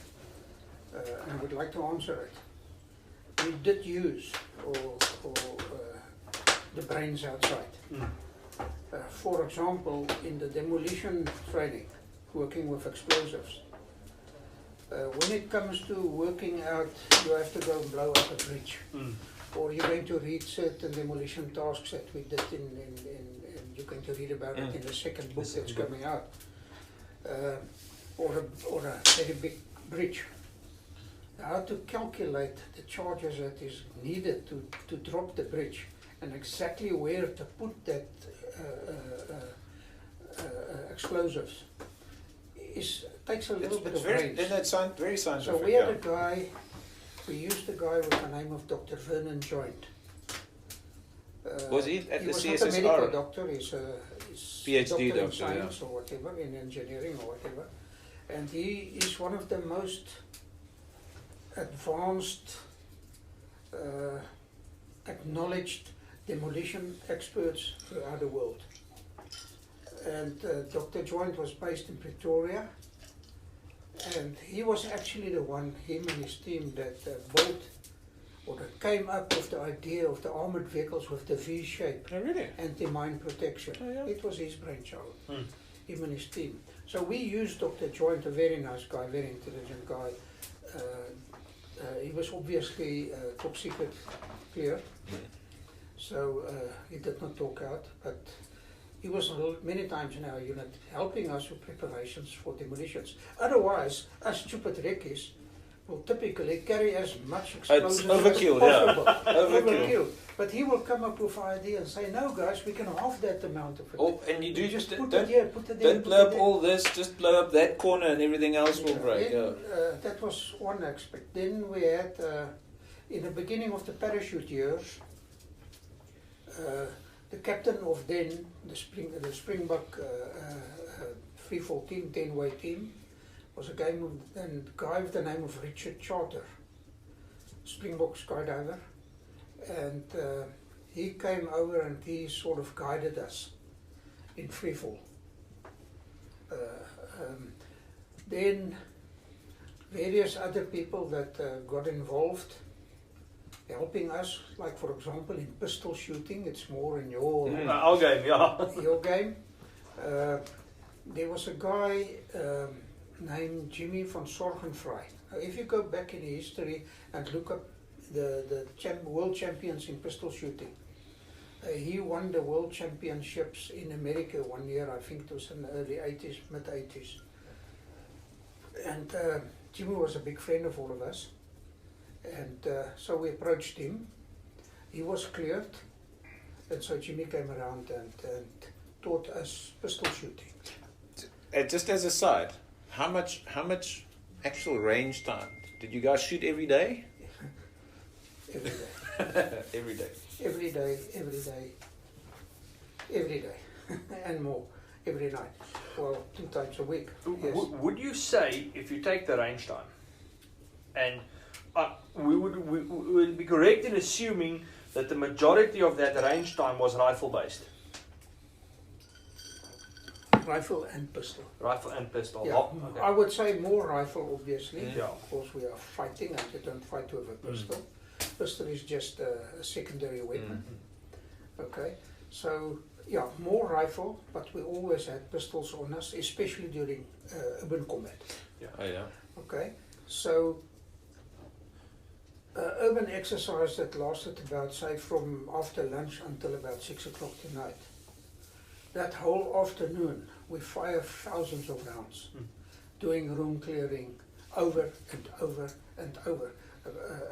and I would like to answer it. We did use the brains outside. Mm. For example, in the demolition training, working with explosives, when it comes to working out, you have to go and blow up a bridge. Mm. Or you're going to read certain demolition tasks that we did you're going to read about it in the second book that's coming out. Or a very big bridge. How to calculate the charges that is needed to drop the bridge, and exactly where to put that explosives takes a little bit of brains. Very scientific. So we had a guy. We used a guy with the name of Dr. Vernon Joint. Was he at the was CSSR? not a medical doctor, he's PhD doctor in doctor, science or whatever, in engineering or whatever. And he is one of the most advanced, acknowledged demolition experts throughout the world. and Dr. Joint was based in Pretoria, and he was actually the one, him and his team, that built or that came up with the idea of the armored vehicles with the V-shape Oh, really? anti-mine protection. Oh, yeah. It was his brainchild, him and his team. So we used Dr. Joint, a very nice guy, very intelligent guy. He was obviously top secret clear, so he did not talk out, but he was many times in our unit helping us with preparations for demolitions. Otherwise, us stupid reckies will typically carry as much explosives overkill, as possible. yeah. Overkill. But he will come up with an idea and say, no guys, we can halve that amount of it. Oh, and you do just put don't, it here, put it there. don't put blow it up there. all this, just blow up that corner and everything else will break. Then, Yeah. that was one aspect. Then we had, in the beginning of the parachute years, the captain of then, the Springbok free-fall team, 10-way team, was a guy with the name of Richard Charter, Springbok skydiver, and he came over and he sort of guided us in freefall. Then various other people that got involved, helping us, like for example in pistol shooting, it's more in your Our game, yeah. your game. There was a guy named Jimmy van Sorgenfrey. Now, if you go back in history and look up the world champions in pistol shooting, he won the world championships in America one year, I think it was in the early 80s, mid 80s. And Jimmy was a big friend of all of us. And so we approached him. He was cleared. And so Jimmy came around and taught us pistol shooting. Just as a side, how much actual range time did you guys shoot every day? Every day. Every day. Every day, every day, every day, and more, every night. Well, 2 times a week. Yes. Would you say, if you take the range time, and we would be correct in assuming that the majority of that range time was rifle based? Rifle and pistol. Rifle and pistol. Yeah. Oh, okay. I would say more rifle, obviously. Yeah. Of course, we are fighting, and you don't fight with a pistol. Pistol is just a secondary weapon. Okay, so yeah, more rifle, but we always had pistols on us, especially during urban combat. Yeah. Oh yeah. Okay, so urban exercise that lasted about, say, from after lunch until about 6 o'clock tonight. That whole afternoon, we fired thousands of rounds, doing room clearing over and over and over.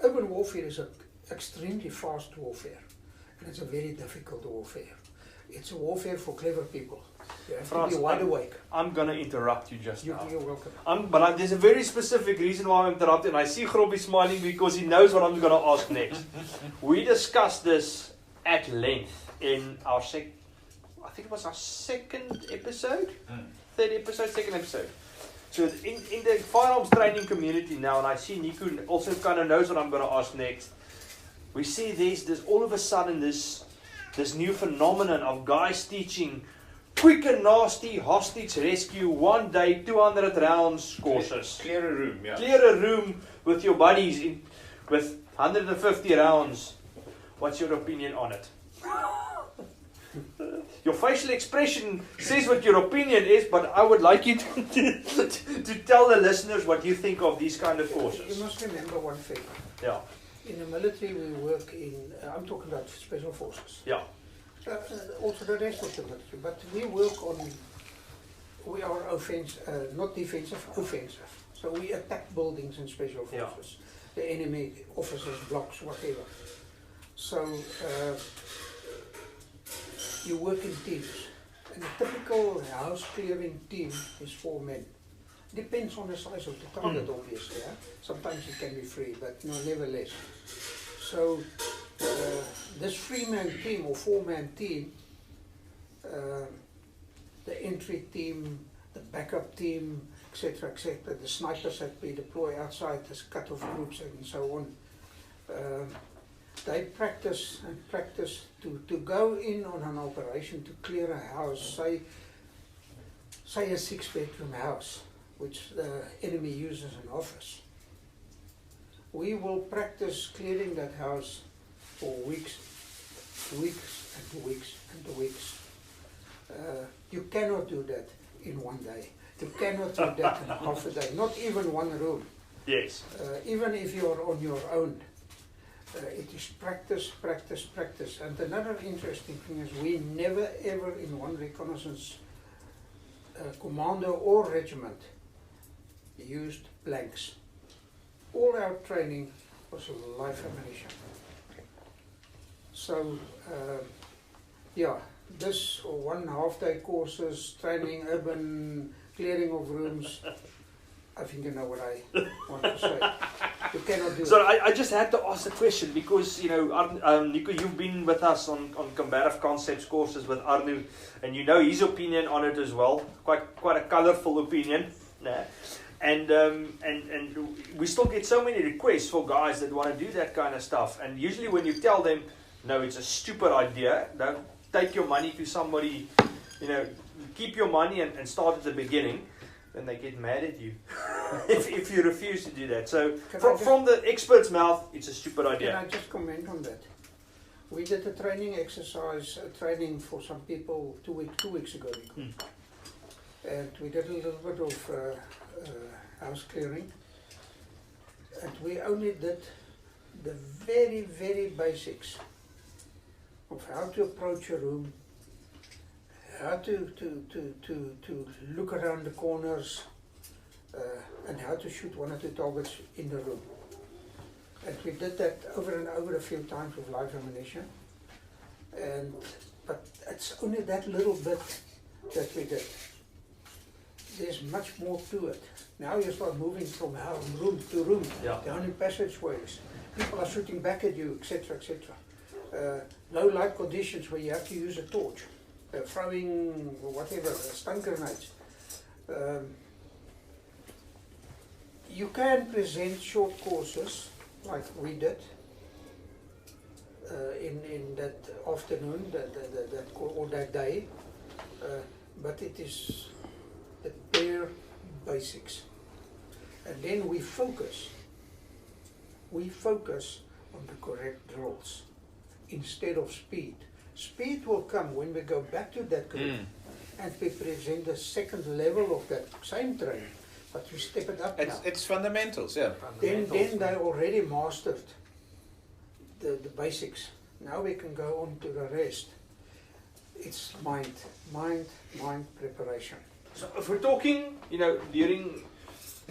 Urban warfare is an extremely fast warfare, and it's a very difficult warfare. It's a warfare for clever people. You have Frans, to be wide awake. I'm going to interrupt you just now. You're welcome. But there's a very specific reason why I'm interrupting, and I see Grobby smiling because he knows what I'm going to ask next. We discussed this at length in our I think it was our second episode? Third episode, second episode. So in the firearms training community now, and I see Nico also kind of knows what I'm going to ask next, we see there's all of a sudden this new phenomenon of guys teaching quick and nasty hostage rescue, 1 day, 200 rounds courses. Clear a room, yeah. Clear a room with your buddies with 150 rounds. What's your opinion on it? Your facial expression says what your opinion is, but I would like you to tell the listeners what you think of these kind of courses. You must remember one thing. Yeah, In the military, we work in, I'm talking about special forces. yeah, Also the rest of the military, but we are not defensive, offensive. So we attack buildings in special Yeah. forces. The enemy officers, blocks, whatever. So you work in teams. And a typical house clearing team is 4 men. Depends on the size of the target, obviously. Yeah? Sometimes it can be 3, but no, nevertheless. So this 3-man team or 4-man team, the entry team, the backup team, etc., the snipers that we deploy outside, this cut-off groups and so on, they practice and practice to go in on an operation to clear a house, say say a 6-bedroom house, which the enemy uses as an office. We will practice clearing that house for weeks and weeks and weeks. You cannot do that in one day. You cannot do that in half a day, not even one room. Yes. Even if you're on your own. It is practice, practice, practice. And another interesting thing is we never ever in one reconnaissance commando or regiment used blanks. All our training was live ammunition. So, yeah, this 1.5 day courses, training, urban, clearing of rooms, I think you know what I want to say. You cannot do So it. I just had to ask the question because, you know, Nico, you've been with us on combative concepts courses with Arnu, and you know his opinion on it as well. Quite a colourful opinion. Nah. And we still get so many requests for guys that want to do that kind of stuff. And usually when you tell them, no, it's a stupid idea, don't take your money to somebody, you know, keep your money and start at the beginning, then they get mad at you if you refuse to do that. So from the expert's mouth, it's a stupid idea. Can I just comment on that? We did a training exercise, training for some people two weeks ago. And we did a little bit of house clearing. And we only did the very, very basics of how to approach a room, how to look around the corners, and how to shoot one or two targets in the room. And we did that over and over a few times with live ammunition. But it's only that little bit that we did. There's much more to it. Now you start moving from room to room, down in passageways. People are shooting back at you, etc., etc. Low light conditions where you have to use a torch. Throwing whatever, stun grenades. You can present short courses like we did in that afternoon, or that day, but it is the bare basics. And then we focus on the correct drills instead of speed. Speed will come when we go back to that group and we present the second level of that same training, but we step it up now. It's fundamentals, yeah. Then they already mastered the basics. Now we can go on to the rest. It's mind preparation. So if we're talking, you know, during,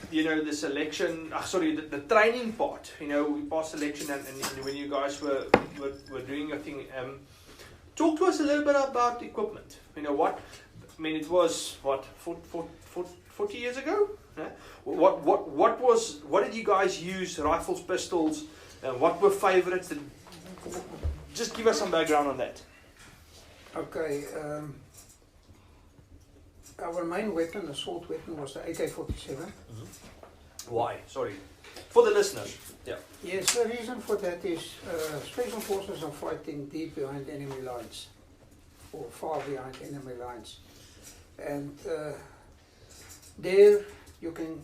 you know, the selection, the training part, you know, we passed selection and when you guys were doing your thing, talk to us a little bit about equipment. You know what? I mean, it was what 40 years ago. Yeah? What did you guys use? Rifles, pistols, and what were favorites? And just give us some background on that. Okay. Our main weapon, assault weapon, was the AK-47. Why? Sorry, for the listeners. Yeah. Yes, the reason for that is special forces are fighting deep behind enemy lines, or far behind enemy lines, and there you can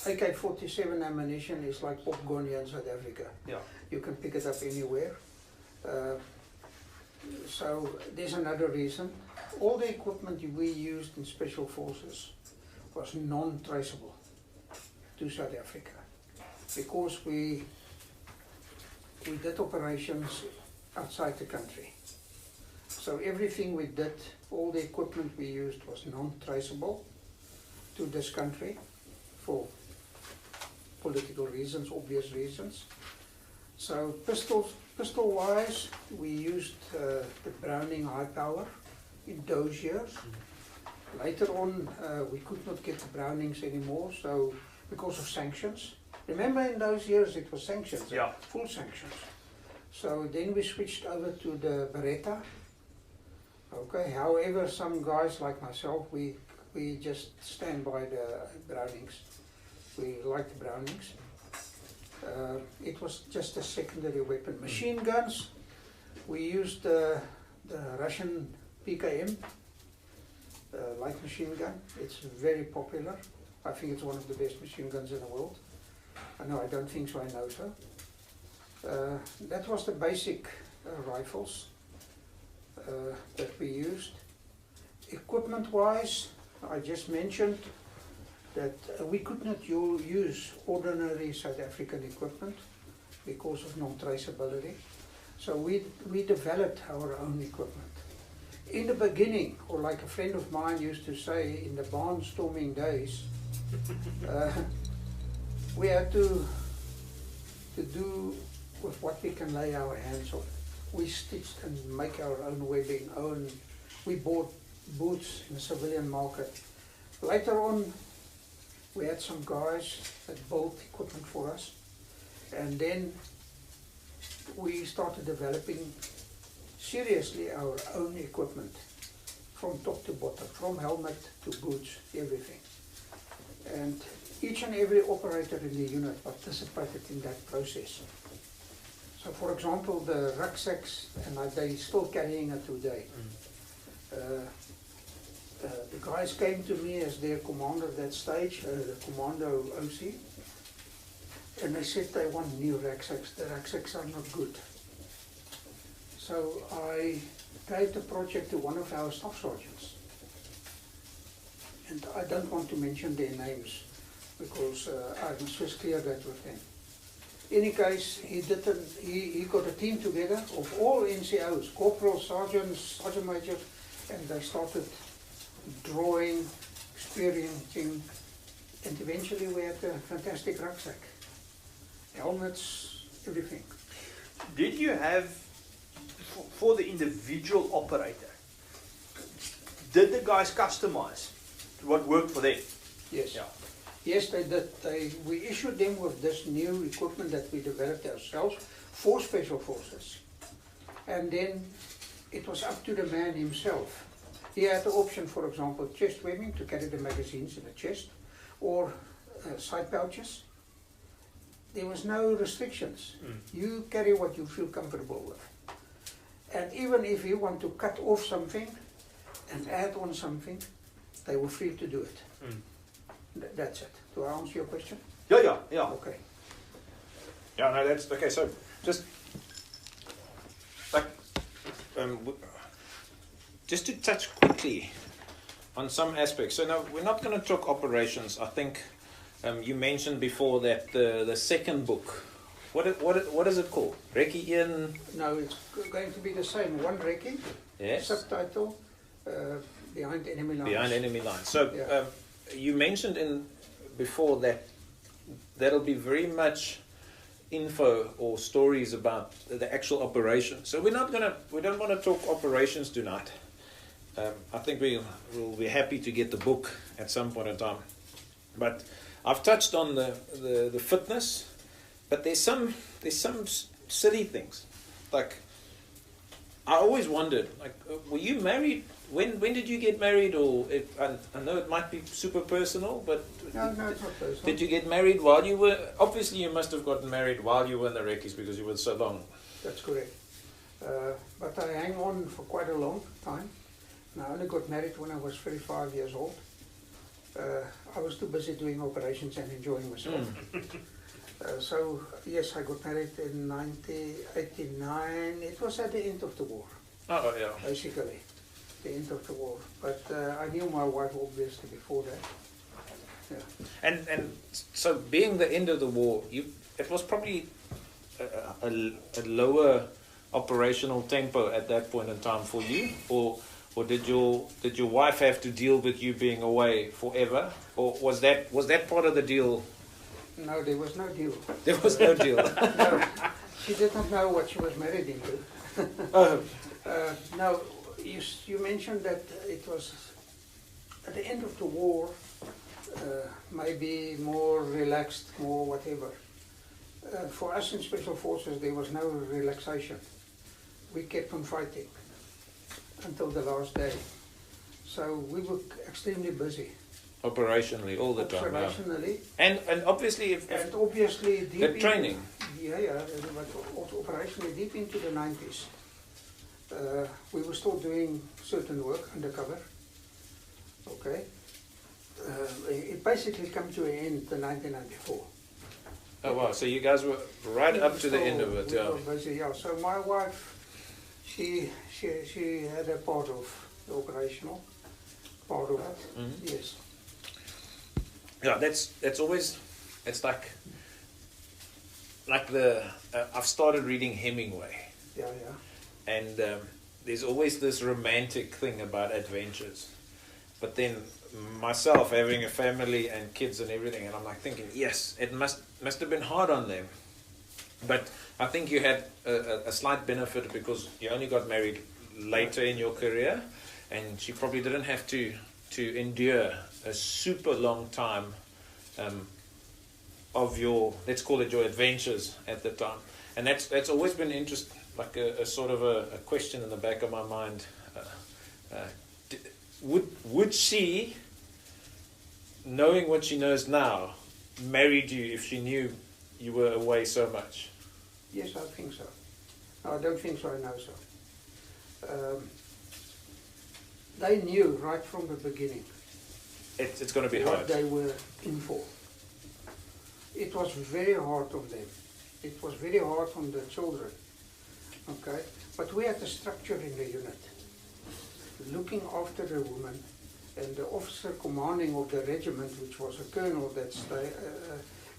AK-47 ammunition is like popcorn here in South Africa. Yeah. You can pick it up anywhere. So there's another reason. All the equipment we used in special forces was non-traceable to South Africa because we did operations outside the country. So everything we did, all the equipment we used was non-traceable to this country for political reasons, obvious reasons. So pistol-wise, we used the Browning high power in those years. Later on, we could not get the Brownings anymore, so because of sanctions. Remember in those years it was sanctions, full sanctions. So then we switched over to the Beretta. Okay, however, some guys like myself, we just stand by the Brownings. We like the Brownings. It was just a secondary weapon. Machine guns, we used the Russian PKM, light machine gun. It's very popular. I think it's one of the best machine guns in the world. No, I don't think so, I know so. That was the basic rifles that we used. Equipment-wise, I just mentioned that we could not use ordinary South African equipment because of non-traceability. So we developed our own equipment. In the beginning, or like a friend of mine used to say, in the barnstorming days, we had to do with what we can lay our hands on. We stitched and make our own webbing, we bought boots in the civilian market. Later on, we had some guys that built equipment for us, and then we started developing seriously our own equipment from top to bottom, from helmet to boots, everything. And each and every operator in the unit participated in that process. So for example, the rucksacks, and they're still carrying it today. The guys came to me as their commander at that stage, the commando OC, and they said they want new rucksacks. The rucksacks are not good. So I gave the project to one of our staff sergeants. And I don't want to mention their names because I must just clear that with them. In any case, he got a team together of all NCOs, corporals, sergeants, sergeant majors, and they started drawing, experiencing, and eventually we had a fantastic rucksack. Helmets, everything. Did you have, for the individual operator, did the guys customize what worked for them? Yes. Yeah. Yes, they did. We issued them with this new equipment that we developed ourselves for Special Forces. And then it was up to the man himself. He had the option, for example, chest webbing to carry the magazines in the chest, or side pouches. There was no restrictions. You carry what you feel comfortable with. And even if you want to cut off something and add on something, they were free to do it. That's it. Do I answer your question? Yeah. Okay. Yeah, no, that's okay. So just like just to touch quickly on some aspects. So now we're not going to talk operations. I think you mentioned before that the second book. What is it called? Recce in? No, it's going to be the same. One Recce. Yes. Subtitle: Behind Enemy Lines. Behind Enemy Lines. So Yeah. you mentioned before that that'll be very much info or stories about the actual operation. So we don't want to talk operations tonight. I think we'll be happy to get the book at some point in time. But I've touched on the fitness, but there's some silly things. Like I always wondered, like, were you married? When did you get married? Or I know it might be super personal, but No, it's not personal. did you get married while you were? Obviously, you must have gotten married while you were in the Recces because you were so long. That's correct. But I hang on for quite a long time. And I only got married when I was 35 years old. I was too busy doing operations and enjoying myself. So, yes, I got married in 1989. It was at the end of the war, Oh yeah. basically. The end of the war. But I knew my wife obviously before that. Yeah. And so being the end of the war, it was probably a lower operational tempo at that point in time for you, or did your wife have to deal with you being away forever, or was that part of the deal? No, there was no deal. There was no deal. No, she did not know what she was married into. Oh. No, you mentioned that it was at the end of the war, maybe more relaxed, more whatever. For us in Special Forces, there was no relaxation. We kept on fighting until the last day. So we were extremely busy. Operationally, all the time. Yeah. Operationally. And obviously, And obviously deep the training. But also operationally deep into the 90s. We were still doing certain work undercover. Okay. It basically came to an end in 1994. Oh wow! So you guys were right up to the end of it, We yeah. were busy, yeah. So my wife, she had a part of the operational part of it. Mhm. Yes. Yeah, that's always, it's like the I've started reading Hemingway, Yeah, yeah. and there's always this romantic thing about adventures, but then myself having a family and kids and everything, and I'm like thinking, yes, it must have been hard on them, but I think you had a slight benefit because you only got married later in your career, and she probably didn't have to endure a super long time of your, let's call it your adventures at the time. And that's always been interest, like a sort of a question in the back of my mind. Would she, knowing what she knows now, married you if she knew you were away so much? Yes, I think so. No, I don't think so, I know so. They knew right from the beginning It's going to be what hard. they were in for. It was very hard on them. It was very hard on the children. Okay? But we had a structure in the unit. Looking after the woman, and the officer commanding of the regiment, which was a colonel,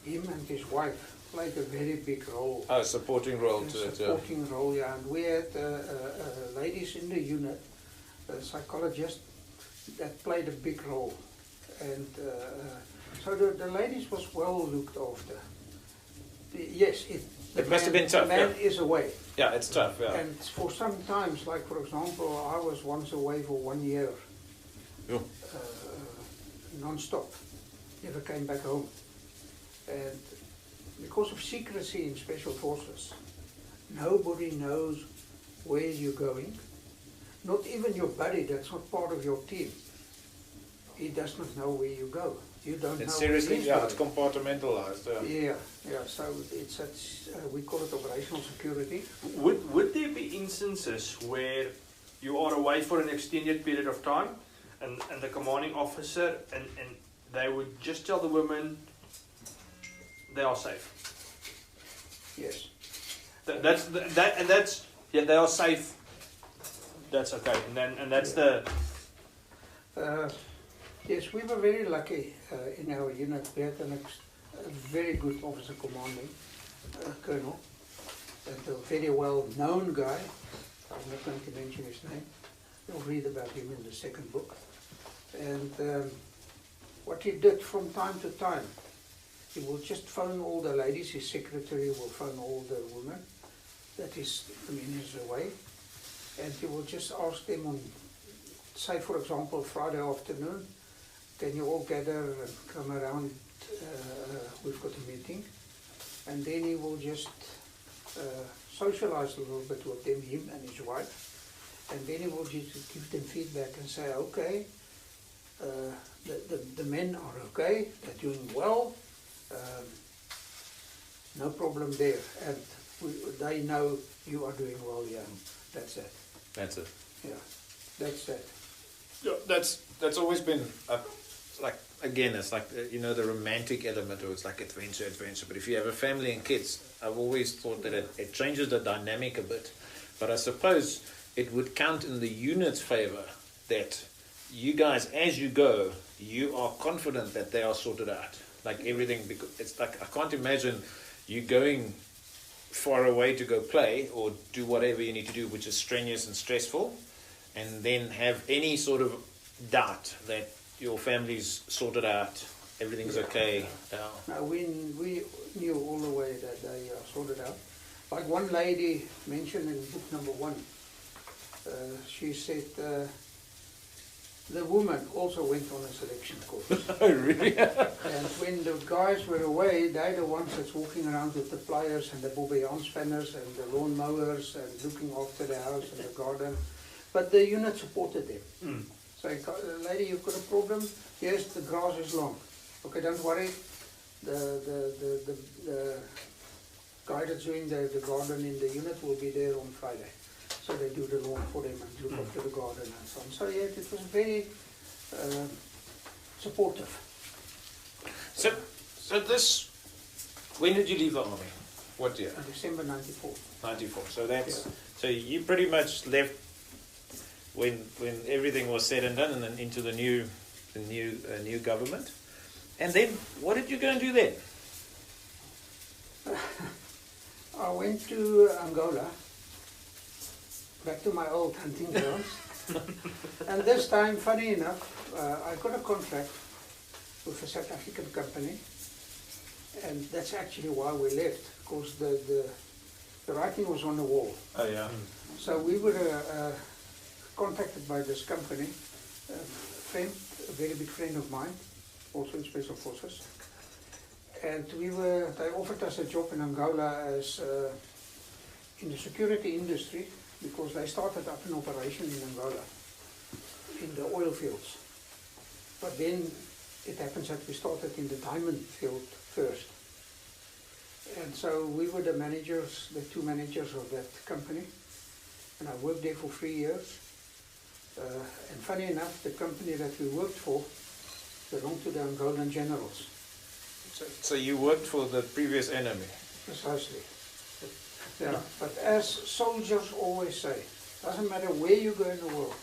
him and his wife played a very big role. Oh, supporting role to it, yeah. Supporting role, yeah. And we had ladies in the unit, psychologists, that played a big role. And so the ladies was well looked after. Yes, It must have been tough, the man yeah. is away. Yeah, it's tough, yeah. And for some times, like for example, I was once away for 1 year, Yeah. non-stop, never came back home. And because of secrecy in special forces, nobody knows where you're going. Not even your buddy that's not part of your team. He does not know where you go. You don't know Seriously, where he's yeah, it's going. compartmentalized. Yeah. Yeah. So it's we call it operational security. Would there be instances where you are away for an extended period of time and the commanding officer and they would just tell the women they are safe? Yes. That's they are safe. That's okay. And that's the Yes, we were very lucky in our unit. We had a very good officer commanding, colonel, and a very well-known guy. I'm not going to mention his name. You'll read about him in the second book. And what he did from time to time, he will just phone all the ladies, his secretary will phone all the women that is away, and he will just ask them on, say for example, Friday afternoon, can you all gather and come around, we've got a meeting, and then he will just socialize a little bit with them, him and his wife, and then he will just give them feedback and say, okay, the men are okay, they're doing well, no problem there, and they know you are doing well, yeah, that's it. That's it. Yeah, that's it. Yeah, that's always been like, again, it's like the romantic element, or it's like adventure. But if you have a family and kids, I've always thought that it changes the dynamic a bit. But I suppose it would count in the unit's favor that you guys, as you go, you are confident that they are sorted out. Like everything, because it's like I can't imagine you going far away to go play or do whatever you need to do, which is strenuous and stressful, and then have any sort of doubt that your family's sorted out, everything's okay. Now we knew all the way that they are sorted out. Like one lady mentioned in book number 1, she said the woman also went on a selection course. Oh, really? And when the guys were away, they're the ones that's walking around with the pliers and the bobbejaan spanners and the lawn mowers and looking after the house and the garden. But the unit supported them. Mm. So, lady, you've got a problem? Yes, the grass is long. Okay, don't worry. The guy that's doing the garden in the unit will be there on Friday. So they do the lawn for them and look after the garden and so on. So yeah, it was very, supportive. So this, when did you leave the army? What year? In December 94. 94. So that's Yeah. so you pretty much left when everything was said and done, and then into the new government. And then what did you go and do then? I went to Angola, back to my old hunting grounds. And this time, funny enough, I got a contract with a South African company, and that's actually why we left, because the writing was on the wall. Oh yeah. So we were contacted by this company, a very big friend of mine, also in Special Forces. And they offered us a job in Angola as in the security industry, because they started up an operation in Angola, in the oil fields. But then it happens that we started in the diamond field first. And so we were the two managers of that company. And I worked there for 3 years. And funny enough, the company that we worked for belonged to the Angolan generals. So you worked for the previous enemy. Precisely. Yeah, but as soldiers always say, doesn't matter where you go in the world,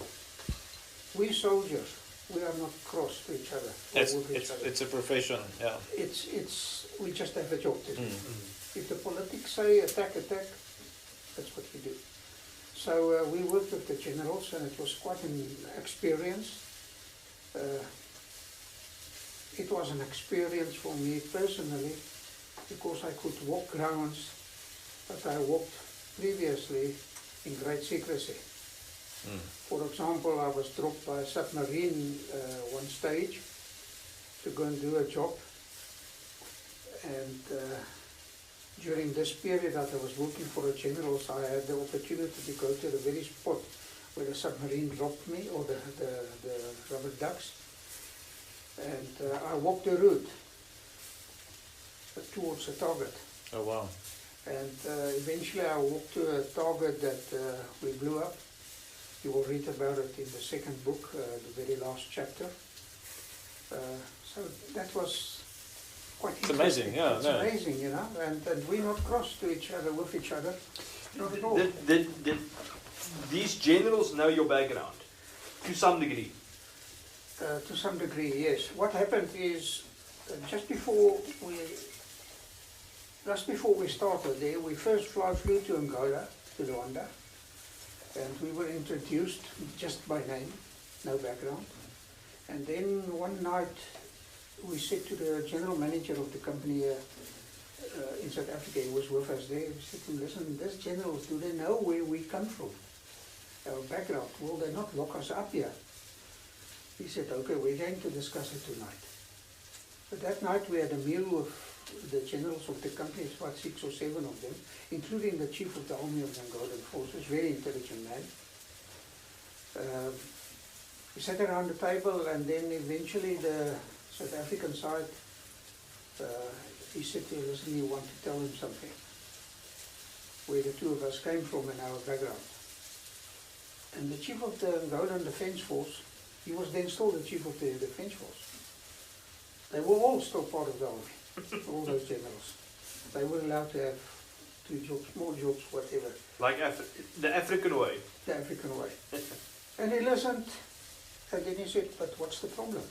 we soldiers, we are not cross to each other. It's a profession, yeah. We just have a job to do. Mm. If the politics say attack, that's what we do. So we worked with the generals, and it was quite an experience. It was an experience for me personally, because I could walk grounds that I walked previously in great secrecy. Mm. For example, I was dropped by a submarine one stage to go and do a job. And during this period that I was working for the generals, I had the opportunity to go to the very spot where the submarine dropped me, or the rubber ducks. And I walked the route towards a target. Oh wow. And eventually I walked to a target that we blew up. You will read about it in the second book, the very last chapter. So that was quite interesting. Amazing, yeah. It's amazing, you know, and we're not cross to each other, with each other, not at all. Did these generals know your background to some degree? To some degree, yes. What happened is, just before we started there, we first flew to Angola, to Luanda, and we were introduced just by name, no background. And then one night we said to the general manager of the company in South Africa, he was with us there, we said to him, listen, these generals, do they know where we come from? Our background, will they not lock us up here? He said, okay, we're going to discuss it tonight. But that night we had a meal with the generals of the company, it's about 6 or 7 of them, including the chief of the Army of the Angolan Forces, very intelligent man. We sat around the table, and then eventually the South African side, he said to us, listen, you want to tell him something, where the two of us came from and our background. And the chief of the Angolan Defence Force, he was then still the chief of the Defence Force. They were all still part of the army, all those generals. They were allowed to have 2 jobs, more jobs, whatever. Like the African way? The African way. And he listened, and then he said, but what's the problem?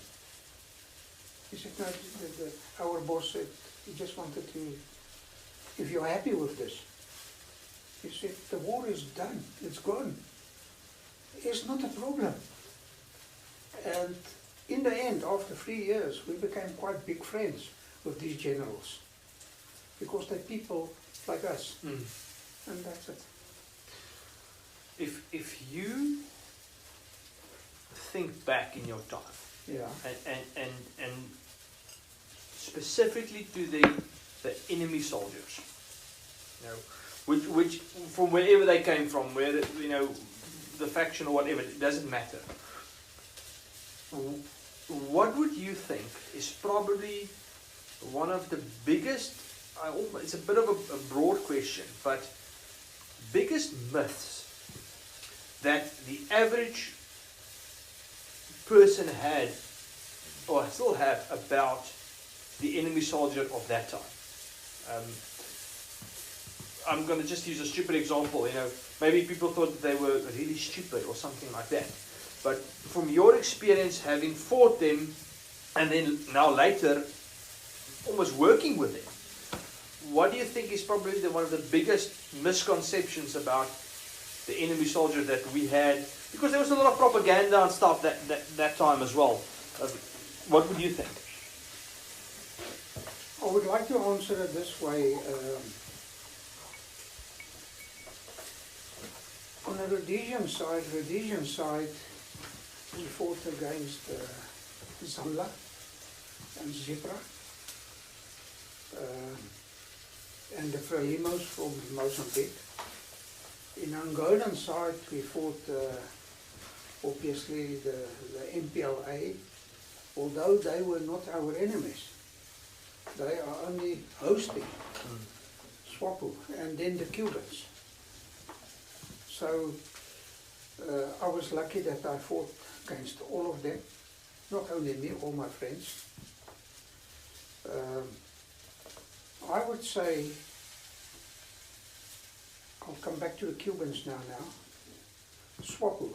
He said, no, our boss said, he just wanted to, if you're happy with this. He said, the war is done, it's gone. It's not a problem. And in the end, after 3 years, we became quite big friends with these generals, because they're people like us, and that's it. If you think back in your time, Yeah. and specifically to the enemy soldiers, you know, which from wherever they came from, where the faction or whatever, it doesn't matter. What would you think is probably one of the biggest, it's a bit of a broad question, but biggest myths that the average person had, or still have, about the enemy soldier of that time? I'm going to just use a stupid example. Maybe people thought that they were really stupid or something like that. But from your experience having fought them, and then now later almost working with them, what do you think is probably one of the biggest misconceptions about the enemy soldier that we had? Because there was a lot of propaganda and stuff that time as well. What would you think? I would like to answer it this way. On the Rhodesian side, we fought against Zambia and Zebra, and the Frelimos from Mozambique. In Angolan side, we fought obviously the MPLA, although they were not our enemies. They are only hosting SWAPO, and then the Cubans. So I was lucky that I fought against all of them, not only me, all my friends. I would say, I'll come back to the Cubans now. SWAPO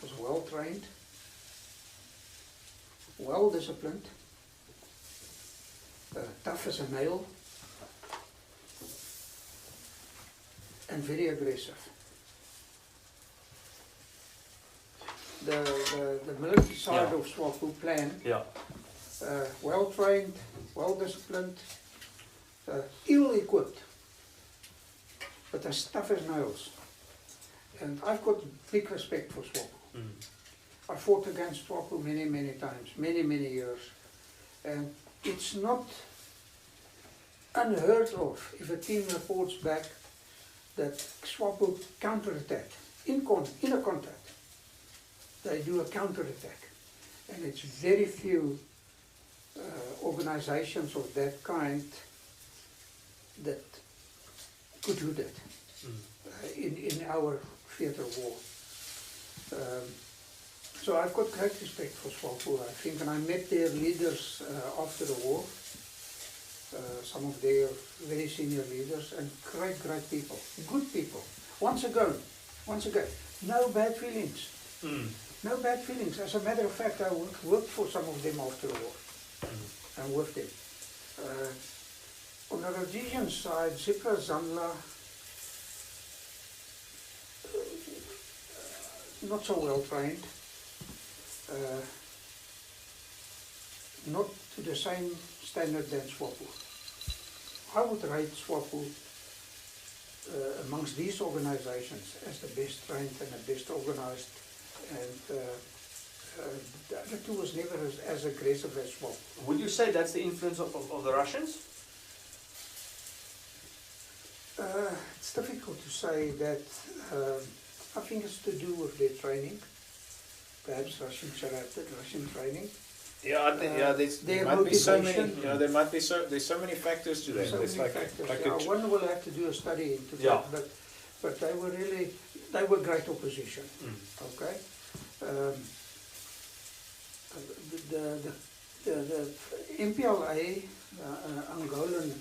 was well trained, well disciplined, tough as a nail, and very aggressive. The military side of SWAPO plan, well trained, well disciplined, ill-equipped, but as tough as nails. And I've got big respect for SWAPO. I fought against SWAPO many times, many years. And it's not unheard of if a team reports back that SWAPO counterattack in a contact. They do a counterattack, and it's very few organizations of that kind that could do that in our theatre of war. So I've got great respect for SWAPO, I think, and I met their leaders after the war. Some of their very senior leaders, and great people, good people. Once again, no bad feelings. No bad feelings. As a matter of fact, I worked for some of them after the war, and with them. On the Rhodesian side, Zipra, Zambia, not so well trained. Not to the same standard than SWAPO. I would rate SWAPO amongst these organizations as the best trained and the best organized, and the other two was never as aggressive as SWAPO. Would you say that's the influence of the Russians? It's difficult to say that. I think it's to do with their training. Perhaps Russian training. Yeah, I think there might be so many. There's so many factors to that. So many factors. One will have to do a study into that, but they were great opposition. Okay. The MPLA, Angolan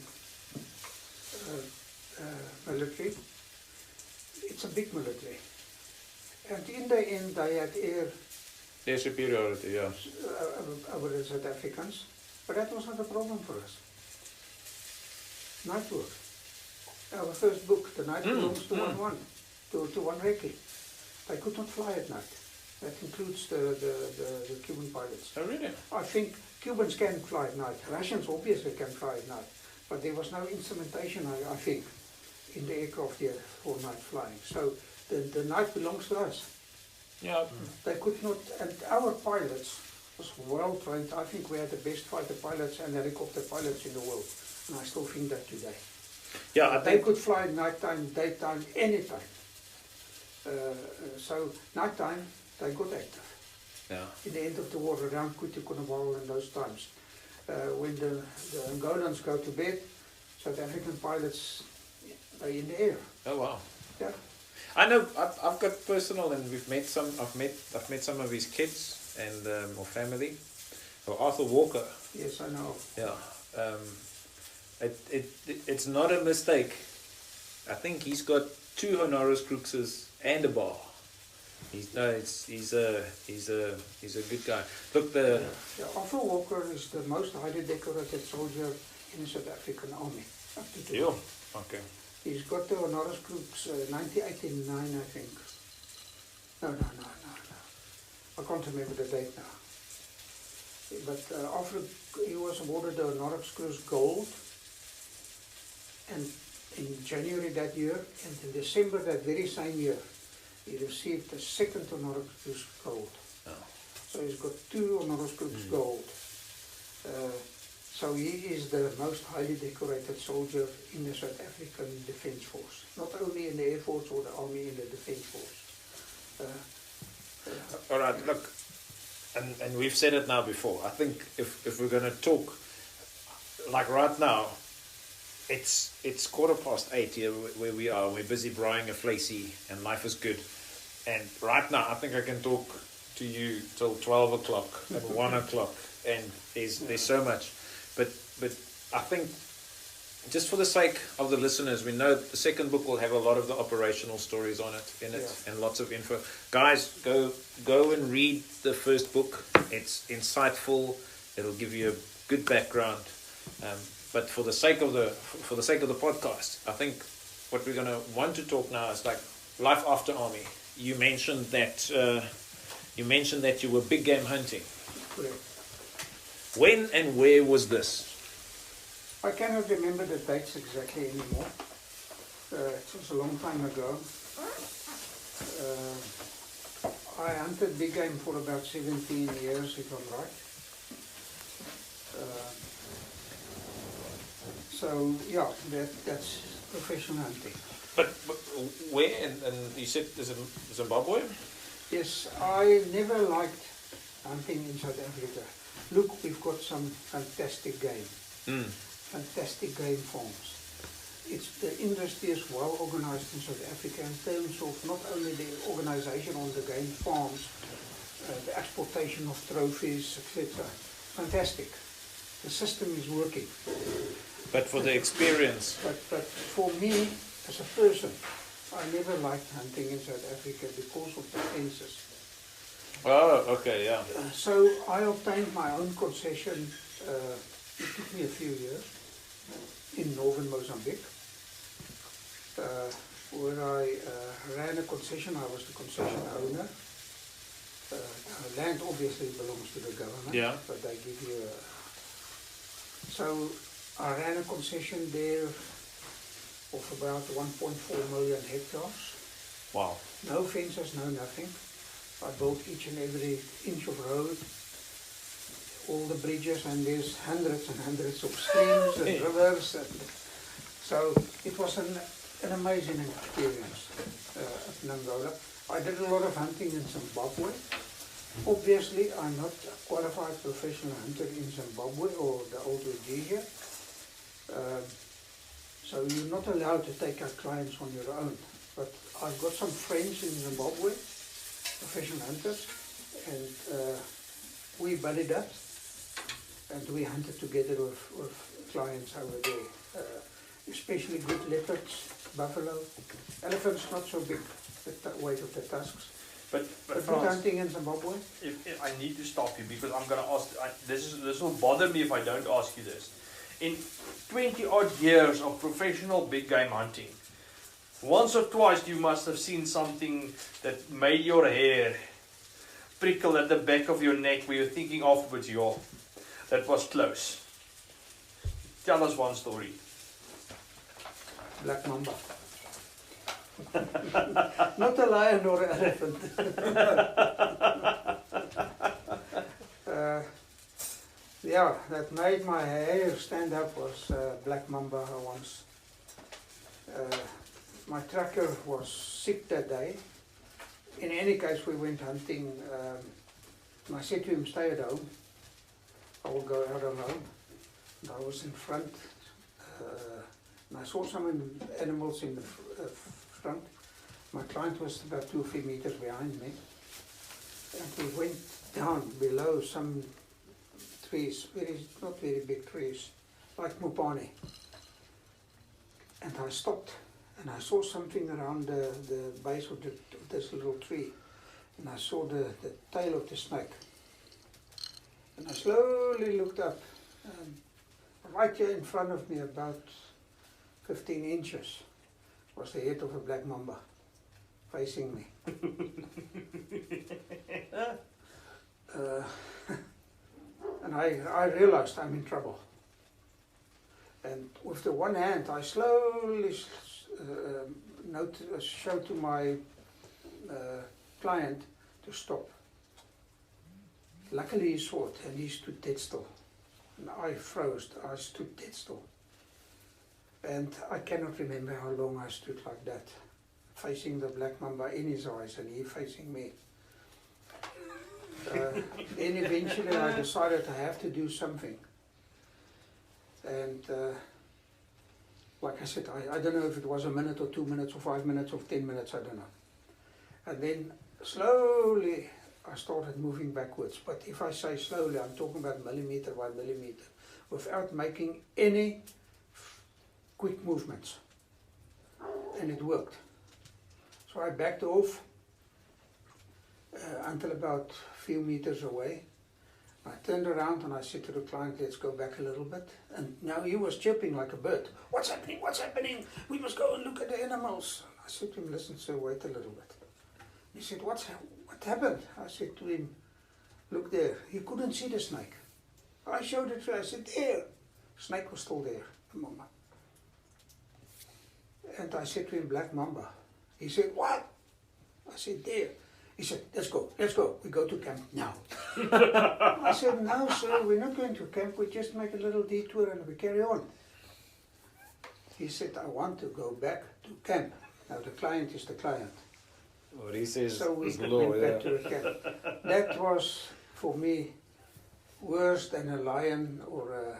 military, it's a big military, and in the end they had their superiority, over the South Africans, but that was not a problem for us. Night work. Our first book, The Night Belongs to one Recce. They could not fly at night. That includes the Cuban pilots. Oh, really? I think Cubans can fly at night. Russians obviously can fly at night, but there was no instrumentation, I think, in the aircraft here for night flying. So the night belongs to us. Yeah. They could not, and our pilots was well trained. I think we had the best fighter pilots and helicopter pilots in the world, and I still think that today. Yeah, They could fly nighttime, daytime, anytime. So nighttime, they got active. Yeah. In the end of the war, around Kutikonaval and those times, when the Angolans go to bed, South African pilots, they're in the air. Oh wow. Yeah. I know I've got personal, and we've met some. I've met some of his kids and or family. Or Arthur Walker. Yes, I know. Yeah. It's not a mistake. I think he's got 2 Honoris Cruxes and a bar. He's a good guy. Look, Arthur Walker is the most highly decorated soldier in the South African Army up to today. yeah. Okay. He's got the Honoris Crux 1989, I think. No. I can't remember the date now. But after he was awarded the Honoris Crux Gold, and in January that year, and in December that very same year, he received the second Honoris Crux Gold. Oh. So he's got 2 Honoris Crux Gold. So he is the most highly decorated soldier in the South African Defence Force. Not only in the Air Force or the Army, in the Defence Force. All right. Look, and we've said it now before. I think if we're going to talk, like right now, it's 8:15 here where we are. We're busy brying a flacey, and life is good. And right now, I think I can talk to you till 12 o'clock and 1 o'clock, and there's so much. But I think, just for the sake of the listeners, we know the second book will have a lot of the operational stories on it, and lots of info. Guys, go and read the first book. It's insightful. It'll give you a good background. But for the sake of the podcast, I think what we're going to want to talk now is like life after army. You mentioned that you were big game hunting. Correct. When and where was this? I cannot remember the dates exactly anymore. It was a long time ago. I hunted big game for about 17 years, if I'm right. So yeah, that's professional hunting. But where? And you said Zimbabwe? Yes, I never liked hunting in South Africa. Look, we've got some fantastic game. Fantastic game farms. The industry is well organized in South Africa in terms of not only the organization on the game farms, the exportation of trophies, etc. Fantastic. The system is working. But for the experience. But for me, as a person, I never liked hunting in South Africa because of the fences. Oh, okay, yeah. So I obtained my own concession. It took me a few years in northern Mozambique, where I ran a concession. I was the concession owner. Land obviously belongs to the government, yeah. But they give you a... So I ran a concession there of about 1.4 million hectares. Wow. No fences, no nothing. I built each and every inch of road, all the bridges, and there's hundreds and hundreds of streams and rivers. And so it was an amazing experience in Angola. I did a lot of hunting in Zimbabwe. Obviously, I'm not a qualified professional hunter in Zimbabwe or the old Rhodesia. So you're not allowed to take out clients on your own. But I've got some friends in Zimbabwe, professional hunters, and we buddied up and we hunted together with clients over there. Especially good leopards, buffalo, elephants not so big, the weight of the tusks. But Good Frans, hunting in Zimbabwe? if I need to stop you because I'm going to ask, this will bother me if I don't ask you this. In 20 odd years of professional big game hunting, once or twice you must have seen something that made your hair prickle at the back of your neck where you're thinking afterwards, yo, that was close. Tell us one story. Black mamba. Not a lion or an elephant. Yeah, that made my hair stand up was black mamba once. My tracker was sick that day. In any case, we went hunting. And I said to him, stay at home. I will go out alone. And I was in front. And I saw some animals in the front. My client was about 2 or 3 meters behind me. And we went down below some trees, not very big trees, like Mupane. And I stopped and I saw something around the base of this little tree. And I saw the tail of the snake. And I slowly looked up, and right here in front of me, about 15 inches, was the head of a black mamba facing me. And I realized I'm in trouble. And with the one hand, I slowly showed to my client to stop. Luckily he saw it and he stood dead still. And I froze, I stood dead still. And I cannot remember how long I stood like that, facing the black mamba in his eyes and he facing me. Then eventually I decided I have to do something. And like I said, I don't know if it was a minute or 2 minutes or 5 minutes or 10 minutes, I don't know. And then slowly I started moving backwards. But if I say slowly, I'm talking about millimeter by millimeter, without making any quick movements. And it worked. So I backed off until about a few meters away. I turned around and I said to the client, let's go back a little bit. And now he was chirping like a bird. What's happening? What's happening? We must go and look at the animals. I said to him, listen, sir, wait a little bit. He said, what happened? I said to him, look there. He couldn't see the snake. I showed it to him. I said, there. Snake was still there, the mamba. And I said to him, black mamba. He said, what? I said, there. He said, let's go. We go to camp now. I said, no, sir, we're not going to camp. We just make a little detour and we carry on. He said, I want to go back to camp. Now, the client is the client. What he says So we is the law, went back to the camp. That was, for me, worse than a lion or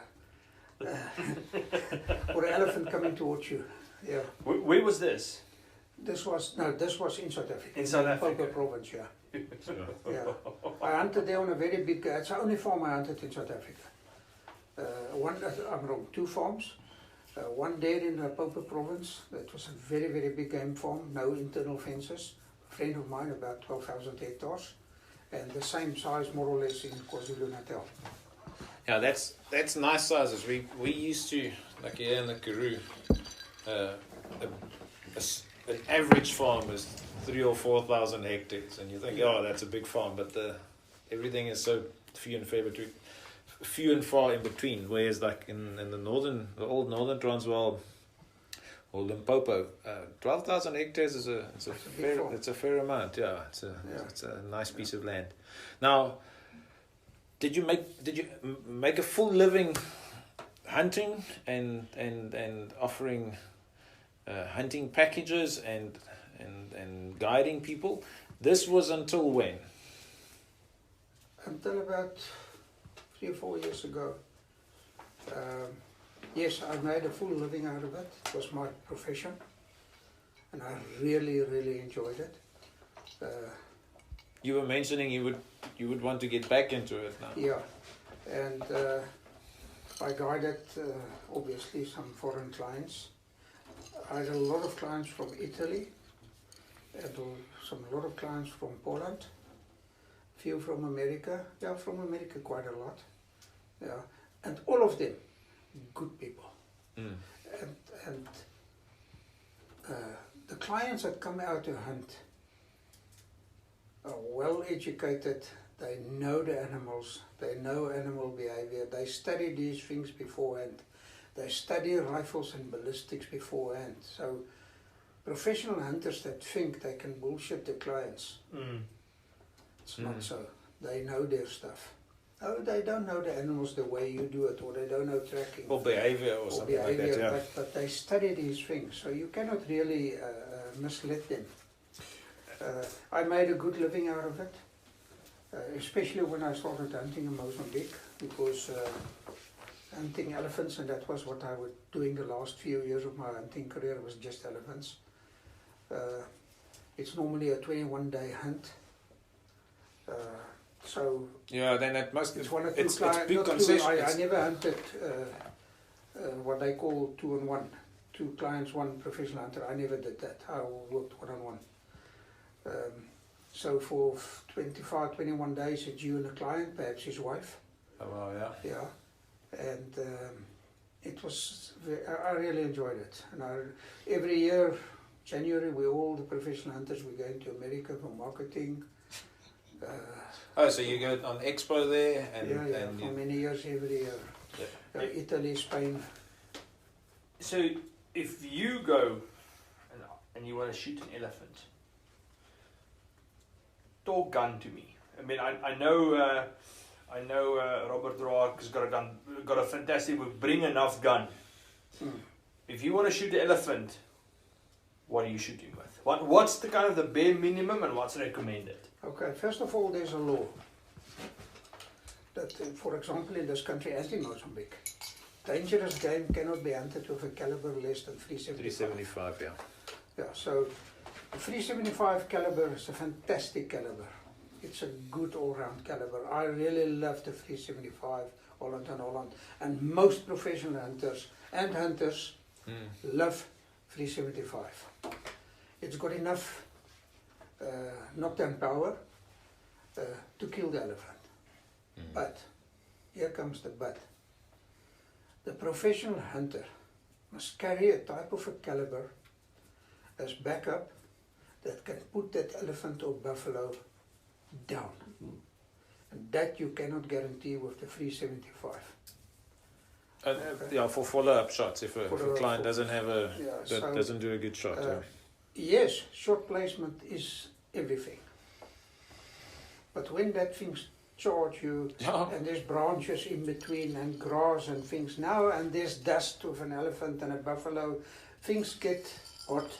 or an elephant coming towards you. Yeah. Where was this? This was in South Africa. In South Africa. Poker province, yeah. Yeah. I hunted there on a very big, it's the only farm I hunted in South Africa. 2 farms. One there in the Poker province, that was a very, very big game farm, no internal fences. A friend of mine, about 12,000 hectares. And the same size, more or less, in KwaZulu-Natal. Yeah, that's nice sizes. We used to, like here in the Karoo, an average farm is 3,000 or 4,000 hectares, and you think, oh, that's a big farm, but everything is so few and far in between. Whereas, like in the old northern Transvaal or Limpopo, 12,000 hectares is a fair amount. Yeah, it's a nice piece of land. Now, did you make a full living hunting and offering hunting packages and guiding people? This was until when? Until about 3 or 4 years ago. Yes, I made a full living out of it. It was my profession, and I really, really enjoyed it. You were mentioning you would want to get back into it now. Yeah, and I guided obviously some foreign clients. I had a lot of clients from Italy, and a lot of clients from Poland, a few from America. Yeah, from America quite a lot. Yeah, and all of them good people. Mm. And the clients that come out to hunt are well educated. They know the animals. They know animal behavior. They study these things beforehand. They study rifles and ballistics beforehand. So professional hunters that think they can bullshit the clients, it's not so. They know their stuff. Oh, they don't know the animals the way you do it, or they don't know tracking. Or behavior or something like that, yeah. But they study these things, so you cannot really mislead them. I made a good living out of it, especially when I started hunting in Mozambique, because hunting elephants, and that was what I was doing the last few years of my hunting career, was just elephants. It's normally a 21-day hunt. So Yeah, then it must. it's one or two It's clients. big concession. I never hunted what they call 2-on-1. 2 clients, 1 professional hunter. I never did that. I worked 1-on-1. So for 25, 21 days, it's you and a client, perhaps his wife. Oh, well, yeah. Yeah, and it was. I really enjoyed it. And every year, January, we all the professional hunters. We're going to America for marketing. Oh, so you go on expo there, and and for many years, every year. Yeah. Italy, Spain. So if you go and you want to shoot an elephant, talk gun to me. I mean, I know Robert Roark has got a fantastic book, Bring Enough Gun. If you want to shoot an elephant, what are you shooting with? What's the kind of the bare minimum and what's recommended? Okay, first of all, there's a law that, for example, in this country, as in Mozambique, dangerous game cannot be hunted with a caliber less than 375. 375, yeah. Yeah, so the 375 caliber is a fantastic caliber. It's a good all-round caliber. I really love the 375 Holland and Holland, and most professional hunters and hunters love 375. It's got enough knockdown power to kill the elephant. But, here comes the but. The professional hunter must carry a type of a caliber as backup that can put that elephant or buffalo down. And that you cannot guarantee with the 375. And yeah, for follow-up shots, if a client doesn't have doesn't do a good shot. Yes, shot placement is everything. But when that thing's charge you, and there's branches in between and grass and things now, and there's dust of an elephant and a buffalo, things get hot.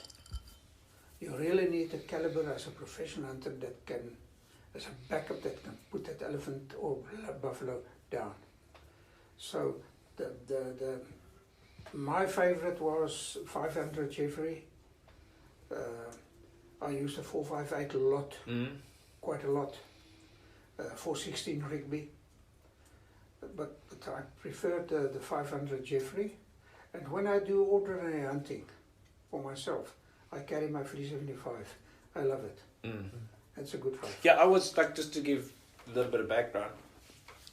You really need a caliber as a professional hunter that can, as a backup, that can put that elephant or buffalo down. So my favorite was 500 Jeffrey. I used a 458 a lot, quite a lot. 416 Rigby, but I preferred the 500 Jeffrey. And when I do ordinary hunting for myself, I carry my 375. I love it. It's a good fight. Yeah, I was like, just to give a little bit of background.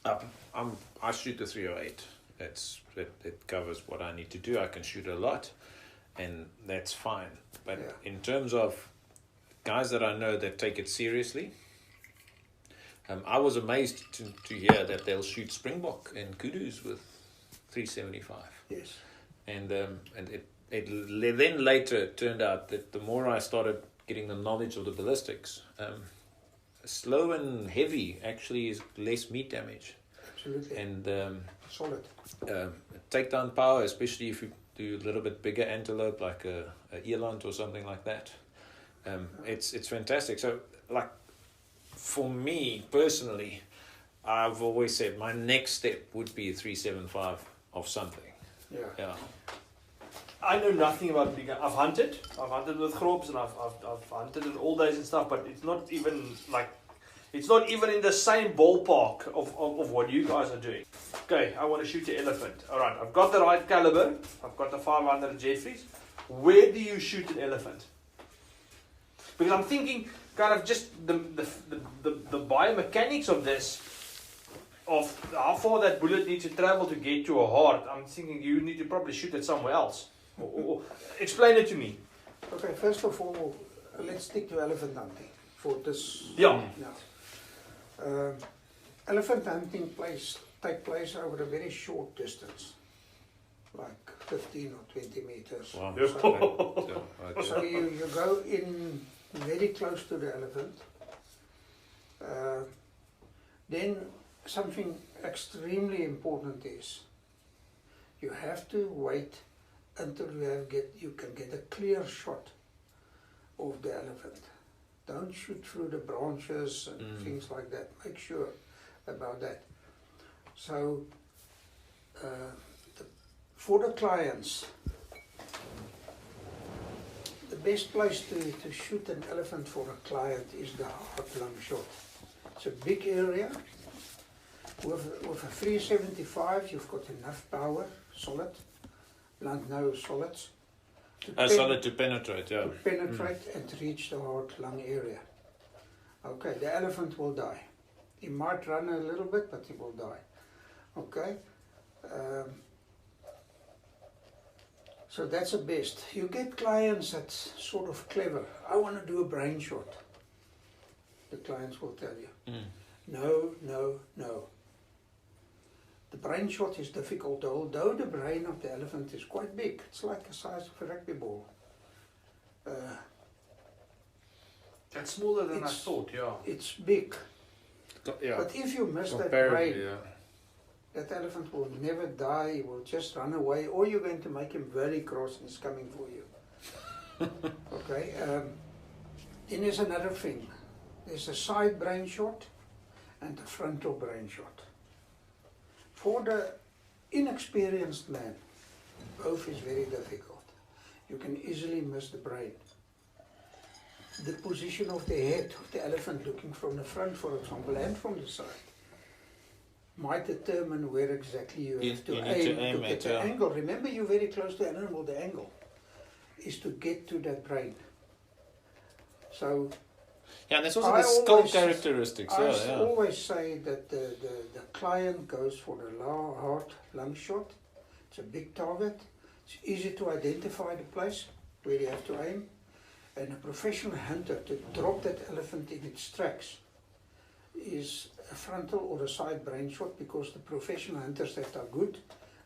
I shoot the 308. It covers what I need to do. I can shoot a lot, and that's fine. But in terms of guys that I know that take it seriously, I was amazed to hear that they'll shoot springbok and kudus with 375. Yes. And then later it turned out that the more I started getting the knowledge of the ballistics, slow and heavy actually is less meat damage. Absolutely. And solid. Takedown power, especially if you do a little bit bigger antelope like a eland or something like that. It's fantastic. So like, for me personally, I've always said my next step would be a 375 of something. Yeah. I know nothing about big. I've hunted with groups, and I've hunted in all days and stuff. But it's not even in the same ballpark of what you guys are doing. Okay, I want to shoot the elephant. All right, I've got the right caliber. I've got the 500 Jeffreys. Where do you shoot an elephant? Because I'm thinking, kind of just the biomechanics of this, of how far that bullet needs to travel to get to a heart. I'm thinking you need to probably shoot it somewhere else. Or explain it to me. Okay, first of all, let's stick to elephant hunting for this. Yeah. Now, elephant hunting take place over a very short distance, like 15 or 20 meters. Wow. So you go in very close to the elephant. Then something extremely important is you have to wait until you can get a clear shot of the elephant. Don't shoot through the branches and things like that. Make sure about that. So for the clients, the best place to shoot an elephant for a client is the hard lung shot. It's a big area. With a 375, you've got enough power, solid, blunt nose solids. Solid to penetrate, yeah. To penetrate and reach the hard lung area. Okay, the elephant will die. He might run a little bit, but he will die. Okay. So that's the best. You get clients that's sort of clever. I want to do a brain shot. The clients will tell you. No, no, no. The brain shot is difficult, although the brain of the elephant is quite big. It's like the size of a rugby ball. That's smaller than I thought, yeah. It's big. Yeah. But if you miss that Comparably, brain, yeah. that elephant will never die, he will just run away, or you're going to make him very cross and he's coming for you. Okay, then there's another thing. There's a side brain shot and a frontal brain shot. For the inexperienced man, both is very difficult. You can easily miss the brain. The position of the head of the elephant looking from the front, for example, and from the side, might determine where exactly you have to aim to get the angle. Remember, you're very close to the animal. The angle is to get to that brain. So, yeah, and there's also the skull characteristics. I always say that the client goes for the hard lung shot. It's a big target. It's easy to identify the place where you have to aim. And a professional hunter to drop that elephant in its tracks is a frontal or a side brain shot, because the professional hunters that are good,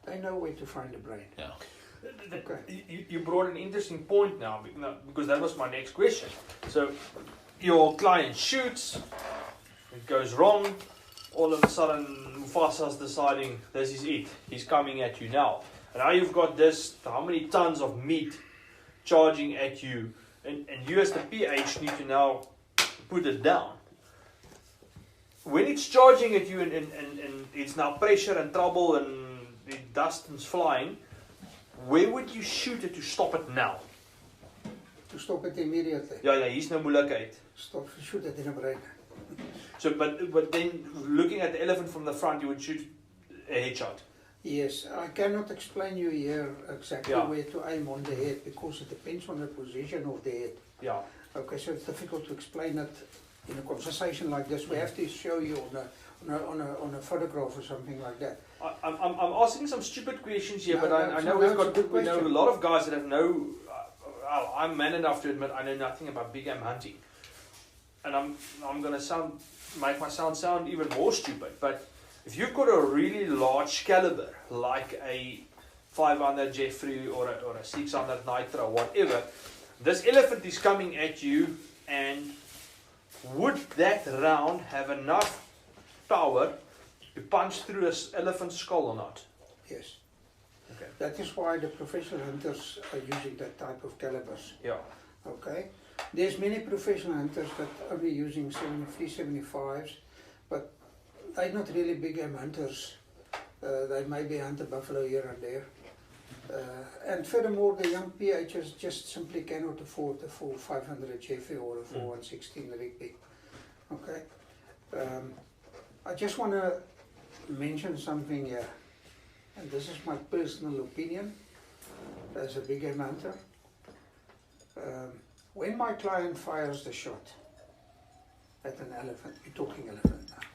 they know where to find the brain. Yeah. Okay. You brought an interesting point now, because that was my next question. So your client shoots, it goes wrong, all of a sudden Mufasa's deciding this is it, he's coming at you now. And now you've got this, how many tons of meat charging at you, and you as the PH need to now put it down. When it's charging at you and it's now pressure and trouble and the dust is flying, where would you shoot it to stop it now? To stop it immediately. Ja, hier's nou moeilikheid. Stop, shoot it in the brain. So, but then looking at the elephant from the front, you would shoot a headshot. Yes, I cannot explain you here exactly where to aim on the head, because it depends on the position of the head. Yeah. Okay, so it's difficult to explain it in a conversation like this. We have to show you on a photograph or something like that. I'm asking some stupid questions here, No, but I know we know a lot of guys that have no. I'm man enough to admit I know nothing about big game hunting, and I'm gonna make myself sound even more stupid. But if you've got a really large caliber, like a 500 Jeffrey or a 600 Nitro, whatever, this elephant is coming at you, and would that round have enough power to punch through an elephant's skull or not? Yes. Okay. That is why the professional hunters are using that type of calibers. Yeah. Okay. There's many professional hunters that are only using 375s, but they're not really big game hunters. They maybe hunt a buffalo here and there. And furthermore, the young PHs just simply cannot afford a full 500 Jeffrey or a full 116 Rigby. Okay. I just want to mention something here, and this is my personal opinion as a big game hunter. When my client fires the shot at an elephant, we're talking elephant now,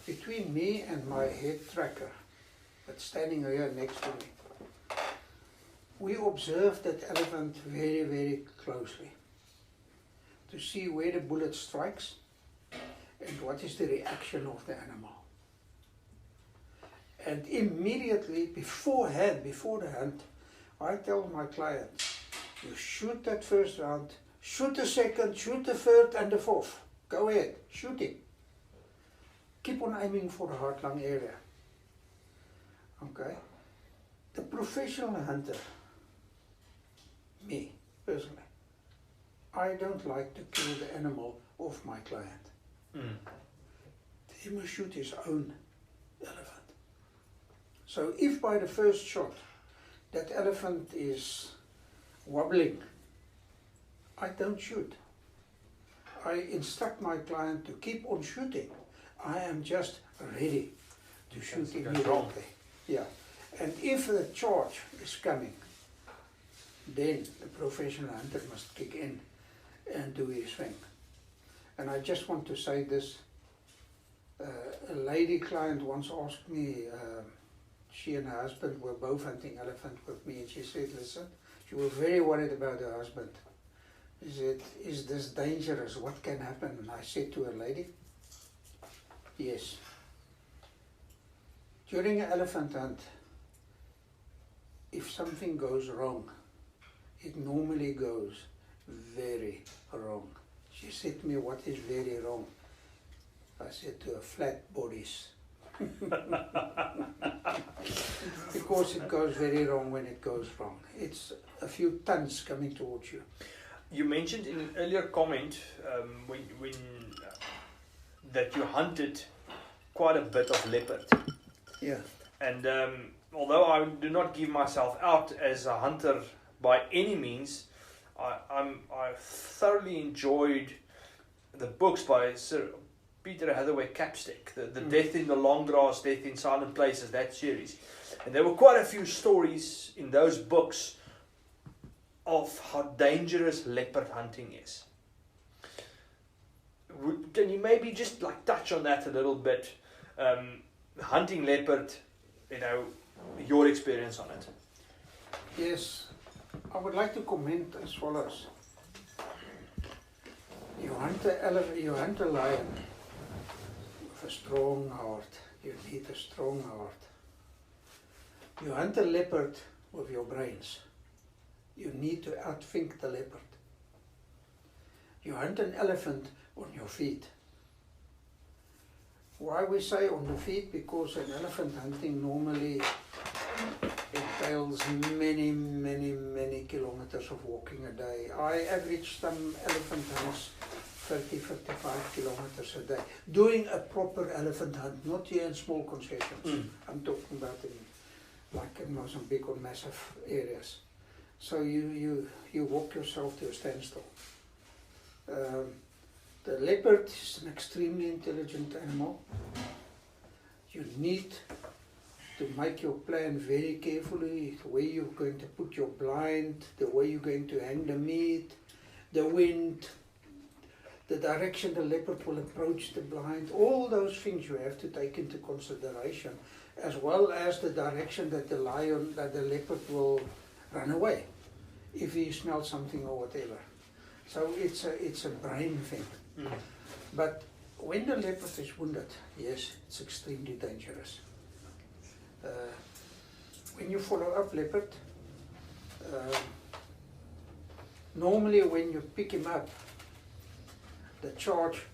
between me and my head tracker that's standing here next to me, we observe that elephant very, very closely to see where the bullet strikes and what is the reaction of the animal. And immediately beforehand, before the hunt, I tell my client, you shoot that first round, shoot the second, shoot the third and the fourth. Go ahead, shoot it. Keep on aiming for the heart lung area. Okay? The professional hunter, me personally, I don't like to kill the animal of my client. He must shoot his own elephant. So if by the first shot that elephant is wobbling I don't shoot. I instruct my client to keep on shooting. I am just ready to shoot immediately. Yeah. And if the charge is coming, then the professional hunter must kick in and do his thing. And I just want to say this. A lady client once asked me, she and her husband were both hunting elephant with me, and she said, listen, she was very worried about her husband. She said, is this dangerous? What can happen? And I said to her, lady, yes. During an elephant hunt, if something goes wrong, it normally goes very wrong. She said to me, what is very wrong? I said to her, flat bodies. Because it goes very wrong when it goes wrong. It's a few tons coming towards you. You mentioned in an earlier comment when that you hunted quite a bit of leopard. Yeah. And although I do not give myself out as a hunter by any means, I thoroughly enjoyed the books by Sir Peter Hathaway Capstick, the Death in the Long Grass, Death in Silent Places, that series. And there were quite a few stories in those books of how dangerous leopard hunting is. Can you maybe just like touch on that a little bit? Hunting leopard, you know, your experience on it. Yes, I would like to comment as follows. You hunt a lion with a strong heart. You need a strong heart. You hunt a leopard with your brains. You need to outthink the leopard. You hunt an elephant on your feet. Why we say on the feet? Because an elephant hunting normally entails many kilometers of walking a day. I average some elephant hunts 30-55 kilometers a day. Doing a proper elephant hunt, not here in small concessions. I'm talking about in Mozambique or massive areas. So you walk yourself to a standstill. The leopard is an extremely intelligent animal. You need to make your plan very carefully, the way you're going to put your blind, the way you're going to hang the meat, the wind, the direction the leopard will approach the blind. All those things you have to take into consideration, as well as the direction that the leopard will run away if he smells something or whatever. So it's a brain thing. But when the leopard is wounded, yes, it's extremely dangerous. When you follow up leopard, normally when you pick him up, the charge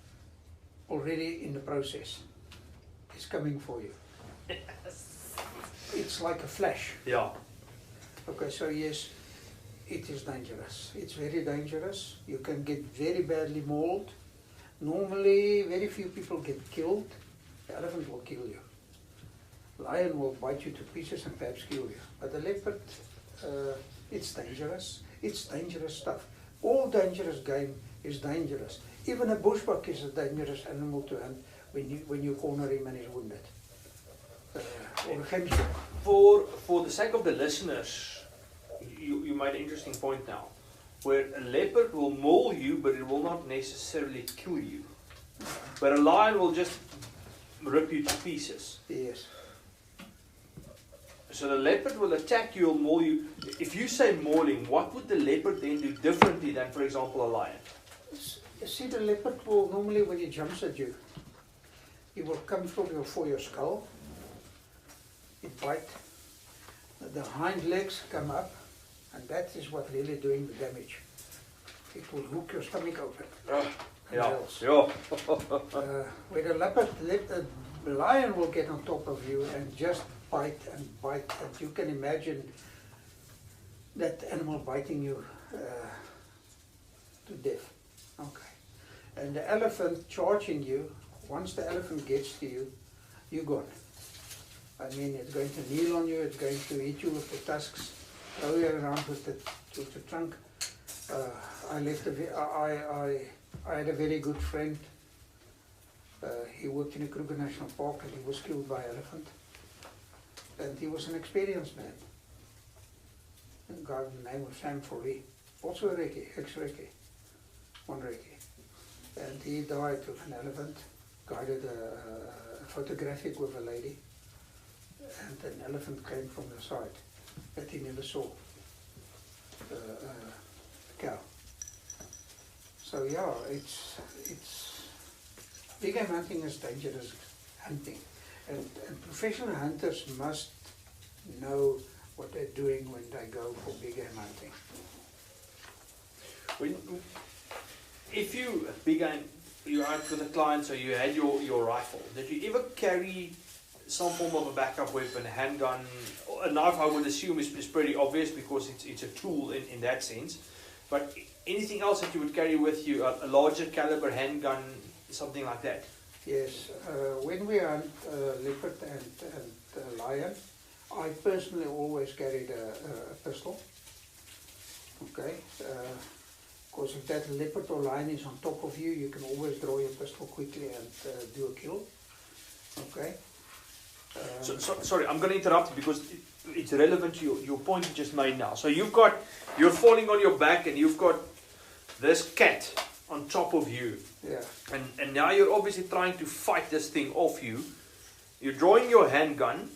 already in the process is coming for you. Yes. It's like a flash. Yeah. Okay, so yes, it is dangerous. It's very dangerous. You can get very badly mauled. Normally, very few people get killed. The elephant will kill you. Lion will bite you to pieces and perhaps kill you. But the leopard, it's dangerous. It's dangerous stuff. All dangerous game is dangerous. Even a bushbuck is a dangerous animal to hunt when you corner him and he's wounded. Or a gameshock. For the sake of the listeners, you made an interesting point now, where a leopard will maul you, but it will not necessarily kill you. But a lion will just rip you to pieces. Yes. So the leopard will attack you or maul you. If you say mauling, what would the leopard then do differently than, for example, a lion? You see, the leopard will normally, when he jumps at you, he will come for your skull. He bite. The hind legs come up, and that is what really doing the damage. It will hook your stomach open. Where the leopard, the lion will get on top of you and just bite and bite, and you can imagine that animal biting you to death. Okay. And the elephant charging you, once the elephant gets to you, you're gone. I mean, it's going to kneel on you, it's going to hit you with the tusks, throw you around with the trunk, I left. I had a very good friend. He worked in a Kruger National Park and he was killed by elephant. And he was an experienced man. A guy with the name of Sam Foley, also a recce, ex-recce, one recce. And he died of an elephant, guided a photographic with a lady. And an elephant came from the side that he never saw. A cow. So yeah, it's big game hunting is dangerous hunting, and professional hunters must know what they're doing when they go for big game hunting. If you big game, you're out with a client, so you had your rifle. Did you ever carry some form of a backup weapon, a handgun, a knife? I would assume is pretty obvious because it's a tool in that sense. But anything else that you would carry with you, a larger caliber handgun, something like that? Yes, when we hunt leopard and lion, I personally always carried a pistol. Okay, because if that leopard or lion is on top of you, you can always draw your pistol quickly and do a kill. Okay. Sorry, I'm going to interrupt you because it's relevant to your point you just made now. So you're falling on your back and you've got this cat on top of you. Yeah. And now you're obviously trying to fight this thing off you. You're drawing your handgun.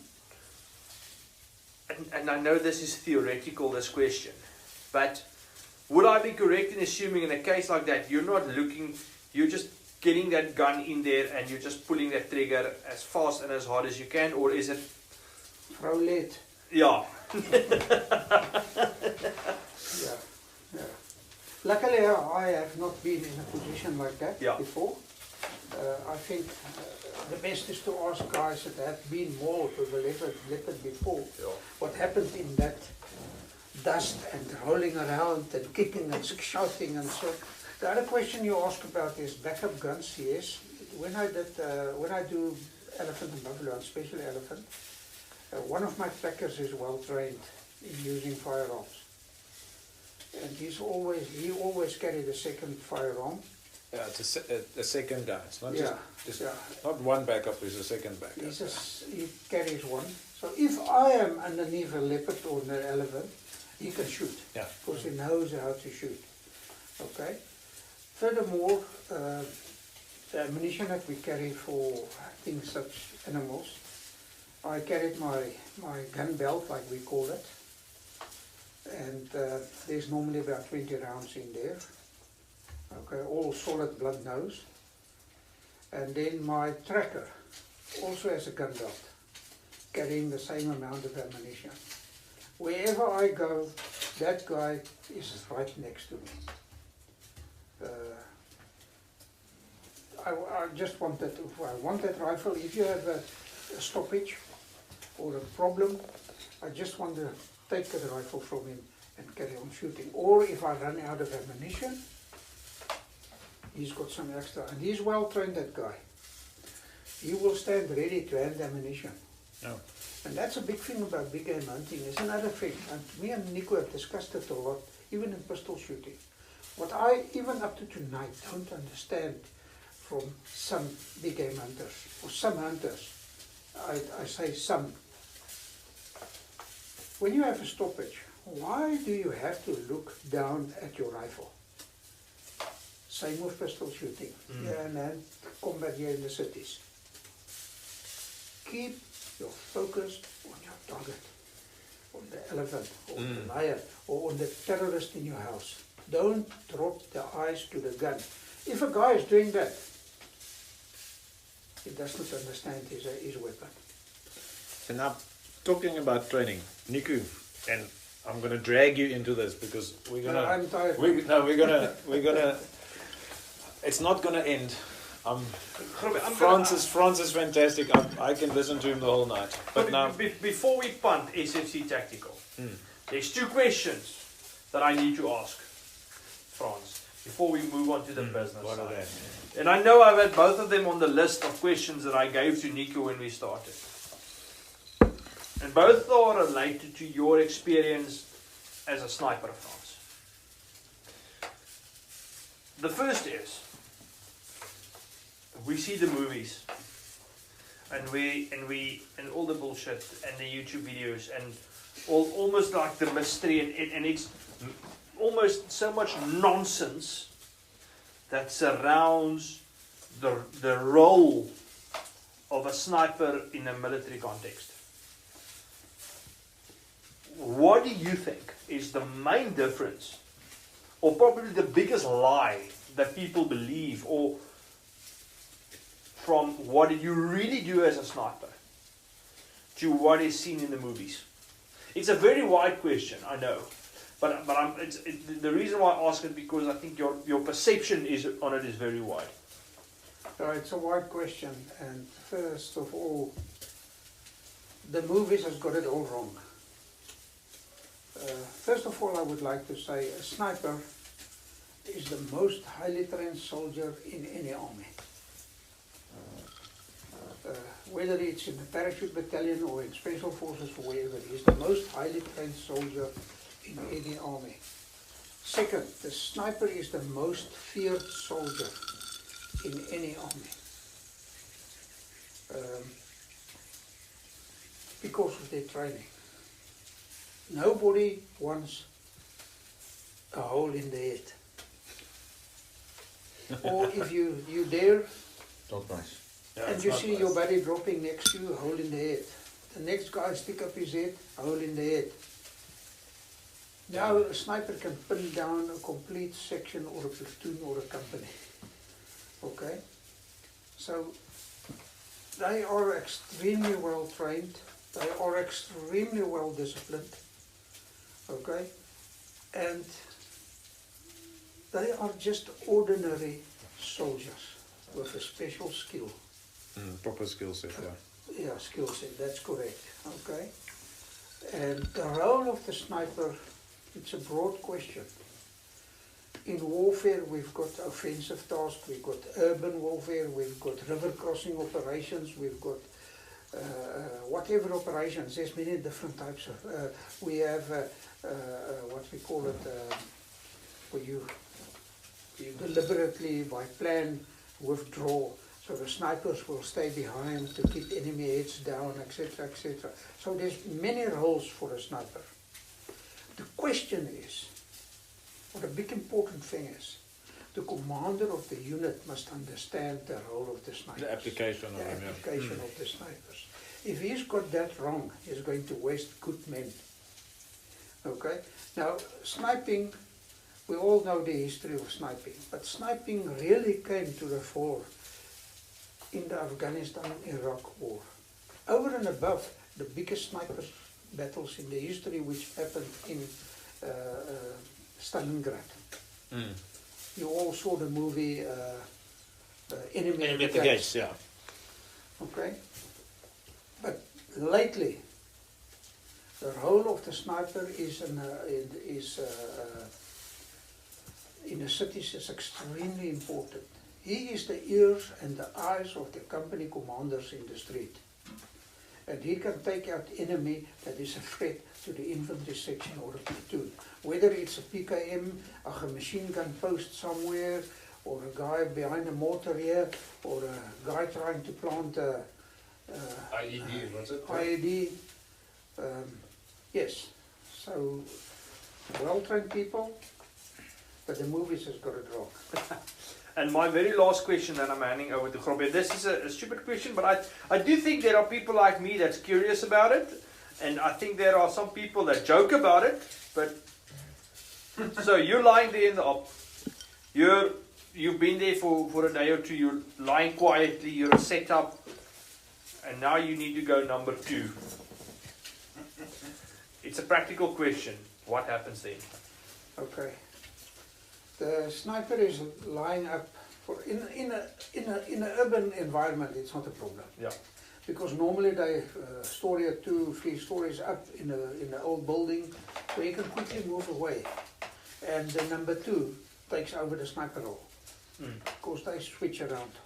And I know this is theoretical, this question. But would I be correct in assuming in a case like that, you're not looking, you're just getting that gun in there and you're just pulling that trigger as fast and as hard as you can, or is it? Roulette. Yeah. Yeah. Luckily, I have not been in a position like that before. I think the best is to ask guys that have been mauled with a leopard before. Yeah. What happened in that dust and rolling around and kicking and shouting and so. The other question you ask about is backup guns. Yes, when I do elephant and buffalo, and especially elephant, one of my trackers is well trained in using firearms, and he always carried a second firearm. Yeah, it's a second guy. It's not just yeah. not one backup. It's a second backup. He carries one. So if I am underneath a leopard or an elephant, he can shoot. Yeah. Because he knows how to shoot. Okay. Furthermore, the ammunition that we carry for hunting such animals, I carried my gun belt, like we call it, and there's normally about 20 rounds in there. Okay, all solid blood nose. And then my tracker also has a gun belt, carrying the same amount of ammunition. Wherever I go, that guy is right next to me. I just want that. If I want that rifle, if you have a stoppage or a problem, I just want to take the rifle from him and carry on shooting. Or if I run out of ammunition, he's got some extra, and he's well trained, that guy. He will stand ready to hand ammunition. Oh. And that's a big thing about big game hunting. It's another thing, and me and Nico have discussed it a lot, even in pistol shooting. What I, even up to tonight, don't understand from some big game hunters, or some hunters, I say some. When you have a stoppage, why do you have to look down at your rifle? Same with pistol shooting, and then combat here in the cities. Keep your focus on your target, on the elephant, or the lion, or on the terrorist in your house. Don't drop the eyes to the gun. If a guy is doing that, he does not understand his weapon. So now, talking about training, Niku, and I'm gonna drag you into this because we're gonna. No, I'm tired. We're gonna. It's not gonna end. Frans is fantastic. I can listen to him the whole night. But now, before we punt SFC Tactical, there's two questions that I need to ask Frans before we move on to the business what are side. they? And I know I've had both of them on the list of questions that I gave to Nico when we started. And both are related to your experience as a sniper, Frans. The first is, we see the movies, and all the bullshit and the YouTube videos and almost like the mystery and it's almost so much nonsense that surrounds the role of a sniper in a military context. What do you think is the main difference, or probably the biggest lie that people believe, or from what you really do as a sniper to what is seen in the movies? It's a very wide question, I know, but the reason why I ask it because I think your perception on it is very wide. It's a wide question, and first of all, the movies has got it all wrong. First of all, I would like to say a sniper is the most highly trained soldier in any army. Whether it's in the parachute battalion or in special forces or wherever, he's the most highly trained soldier in any army. Second, the sniper is the most feared soldier in any army. Because of their training. Nobody wants a hole in the head. Or if you dare, Not nice. and you see your buddy dropping next to you, a hole in the head. The next guy stick up his head, a hole in the head. Now a sniper can pin down a complete section or a platoon or a company. Okay? So they are extremely well trained, they are extremely well disciplined. Okay? And they are just ordinary soldiers with a special skill. Proper skill set, yeah. Yeah, skill set, that's correct. Okay. And the role of the sniper, it's a broad question. In warfare, we've got offensive tasks, we've got urban warfare, we've got river crossing operations, we've got whatever operations. There's many different types of. We have what we call it, where you deliberately, by plan, withdraw. So the snipers will stay behind to keep enemy heads down, etc., etc. So there's many roles for a sniper. The question is, or the big important thing is, the commander of the unit must understand the role of the snipers. The application of them, yeah. The application of the snipers. If he's got that wrong, he's going to waste good men. Okay? Now, sniping, we all know the history of sniping, but sniping really came to the fore in the Afghanistan-Iraq war. Over and above the biggest sniper battles in the history which happened in Stalingrad. You all saw the movie Enemy at the Gates. Yeah. Okay? But lately, the role of the sniper is in the cities is extremely important. He is the ears and the eyes of the company commanders in the street. And he can take out enemy that is a threat to the infantry section or a platoon. Whether it's a PKM, a machine gun post somewhere, or a guy behind a mortar here, or a guy trying to plant a IED, what's it? IED. Yes. So, well-trained people, but the movies has got it wrong. And my very last question that I'm handing over to Grobie, this is a stupid question, but I do think there are people like me that's curious about it, and I think there are some people that joke about it, but so you're lying there in the op, you've been there for a day or two, you're lying quietly, you're set up, and now you need to go number 2. It's a practical question. What happens then? Okay. The sniper is lying up for in an urban environment. It's not a problem. Yeah. Because normally they story or 2, 3 stories up in an old building, so you can quickly move away. And the number 2 takes over the sniper role. Of course, they switch around,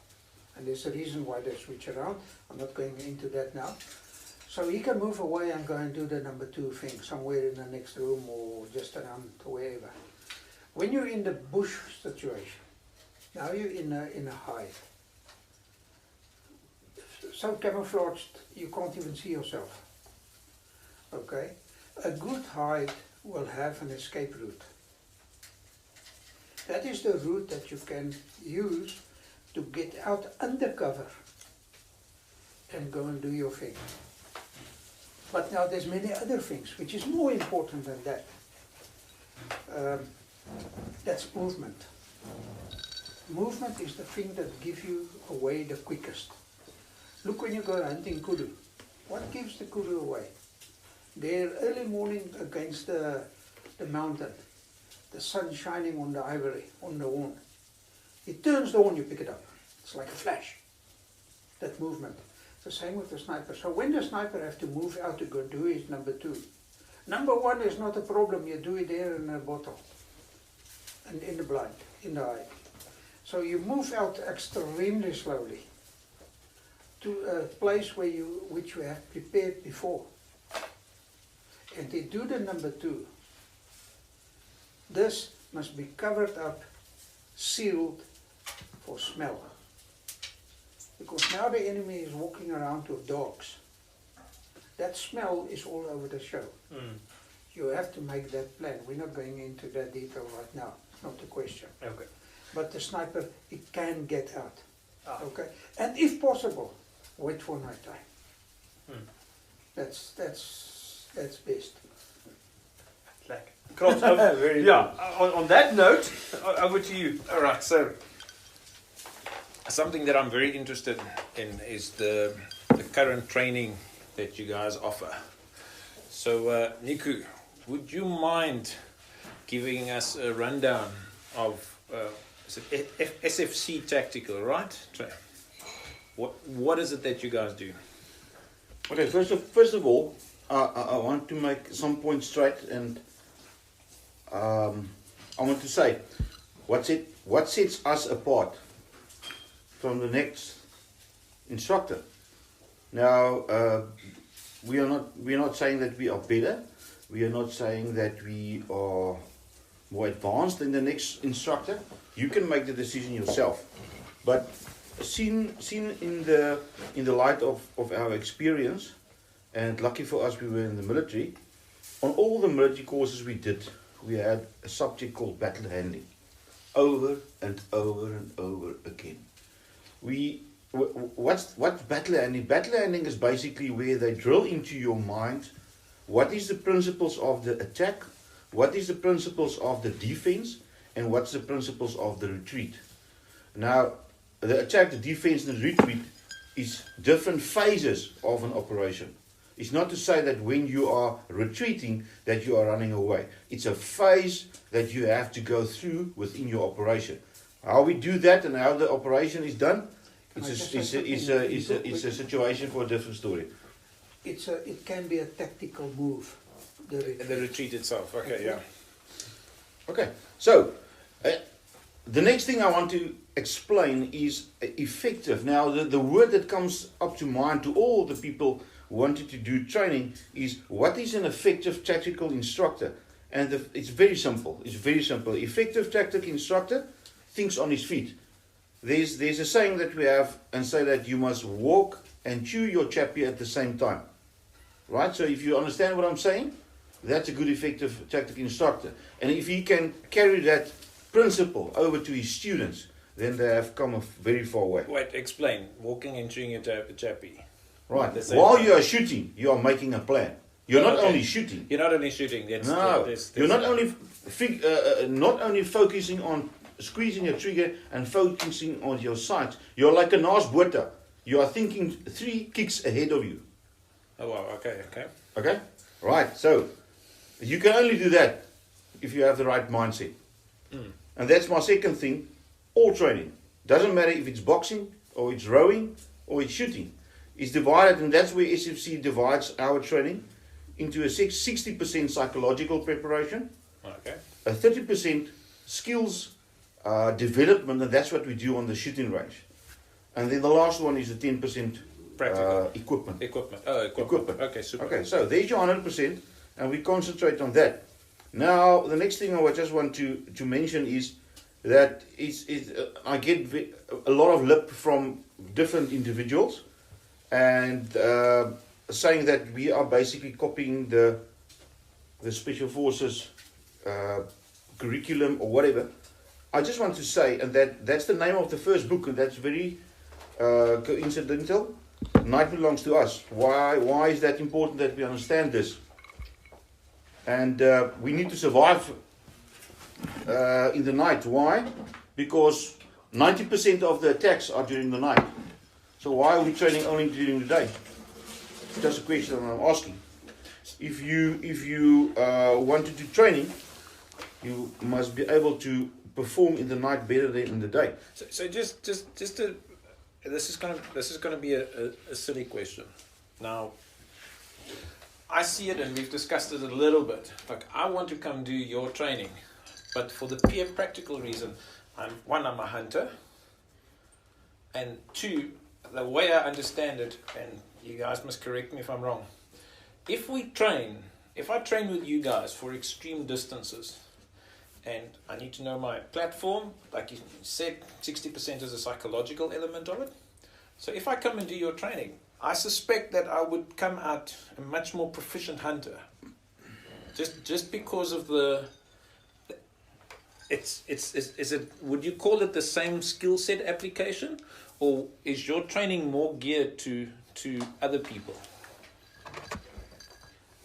and there's a reason why they switch around. I'm not going into that now. So he can move away and go and do the number 2 thing somewhere in the next room or just around wherever. When you're in the bush situation, Now you're in a hide. So camouflaged you can't even see yourself. Okay? A good hide will have an escape route. That is the route that you can use to get out undercover and go and do your thing. But now there's many other things which is more important than that. That's movement. Movement is the thing that gives you away the quickest. Look when you go hunting kudu. What gives the kudu away? They're early morning against the mountain. The sun shining on the ivory, on the horn. It turns the horn, you pick it up. It's like a flash. That movement. It's the same with the sniper. So when the sniper has to move out to go do his number 2. Number 1 is not a problem. You do it there in a bottle. And in the blind, in the eye. So you move out extremely slowly to a place which you have prepared before. And they do the number 2. This must be covered up, sealed for smell. Because now the enemy is walking around with dogs. That smell is all over the show. You have to make that plan. We're not going into that detail right now. It's not the question. Okay. But the sniper, it can get out. Okay? And if possible, wait for night time. That's best. Like, on that note, over to you. All right, so something that I'm very interested in is the current training that you guys offer. So, Niku, would you mind giving us a rundown of SFC Tactical, right? What is it that you guys do? Okay, first of all, I want to make some points straight, and I want to say what sets us apart from the next instructor. Now, we are not saying that we are better. We are not saying that we are more advanced than the next instructor. You can make the decision yourself. But seen in the light of our experience, and lucky for us we were in the military, on all the military courses we did, we had a subject called battle handling. Over and over and over again. What's battle handling? Battle handling is basically where they drill into your mind what is the principles of the attack, what is the principles of the defense, and what's the principles of the retreat. Now, the attack, the defense, and the retreat is different phases of an operation. It's not to say that when you are retreating that you are running away. It's a phase that you have to go through within your operation. How we do that and how the operation is done, it's a situation for a different story. It can be a tactical move. The retreat itself. Okay, yeah. Okay, so the next thing I want to explain is effective. Now, the word that comes up to mind to all the people who wanted to do training is, what is an effective tactical instructor? And it's very simple. It's very simple. Effective tactical instructor thinks on his feet. There's a saying that we have and say that you must walk and chew your chappie at the same time. Right? So if you understand what I'm saying, that's a good effective tactical instructor. And if he can carry that principle over to his students, then they have come a very far way. Wait, explain. Walking and chewing your chappie. Right. While you are shooting, you are making a plan. You're not only shooting. You're not only shooting. You're not only focusing on squeezing a trigger and focusing on your sights. You're like a naasboter. You are thinking 3 kicks ahead of you. Oh wow. Okay. Okay. Right. So you can only do that if you have the right mindset. And that's my second thing. All training, doesn't matter if it's boxing or it's rowing or it's shooting, is divided, and that's where SFC divides our training into a 60% psychological preparation, Okay. a 30% skills development, and that's what we do on the shooting range, and then the last one is a 10% Practical. equipment. Equipment. Okay, super. Okay, so there's your 100%, and we concentrate on that. Now, the next thing I just want to mention is that I get a lot of lip from different individuals, and saying that we are basically copying the Special Forces curriculum or whatever. I just want to say, and that's the name of the first book, and that's very coincidental. Night belongs to us. Why is that important that we understand this? And we need to survive in the night. Why? Because 90% of the attacks are during the night. So why are we training only during the day? That's a question I'm asking. If you want to do training, you must be able to perform in the night better than in the day. So just to, this is going to be a silly question. Now, I see it, and we've discussed it a little bit. Like, I want to come do your training, but for the pure practical reason, I'm a hunter, and two, the way I understand it, and you guys must correct me if I'm wrong. If I train with you guys for extreme distances, and I need to know my platform, like you said, 60% is a psychological element of it. So if I come and do your training, I suspect that I would come out a much more proficient hunter. Just because of would you call it the same skill set application, or is your training more geared to other people?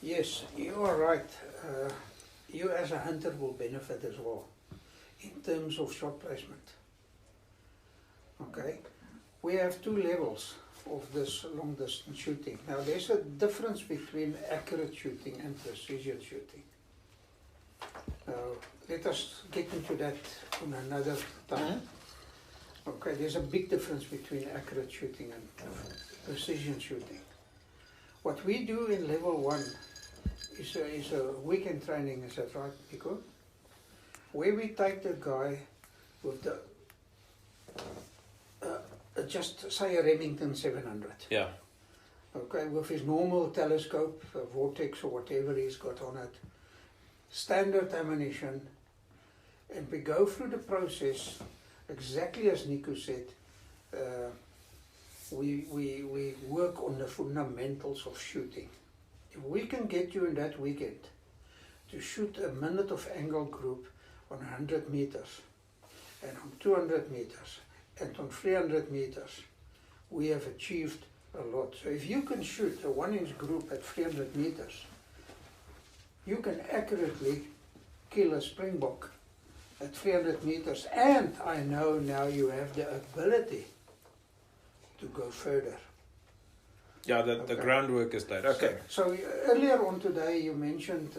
Yes, you are right. You as a hunter will benefit as well in terms of shot placement. Okay, we have two levels of this long distance shooting. Now there's a difference between accurate shooting and precision shooting. Let us get into that on another time. Okay, there's a big difference between accurate shooting and precision shooting. What we do in level 1 is a weekend training, is that right, Nico? Where we take the guy with the just say a Remington 700. Yeah. Okay, with his normal telescope, vortex or whatever he's got on it, standard ammunition, and we go through the process exactly as Nico said. We work on the fundamentals of shooting. If we can get you in that weekend to shoot a minute of angle group on 100 meters and on 200 meters and on 300 meters, we have achieved a lot. So if you can shoot a 1-inch group at 300 meters, you can accurately kill a springbok at 300 meters, and I know now you have the ability to go further. Yeah, the groundwork is laid. Okay. So earlier on today you mentioned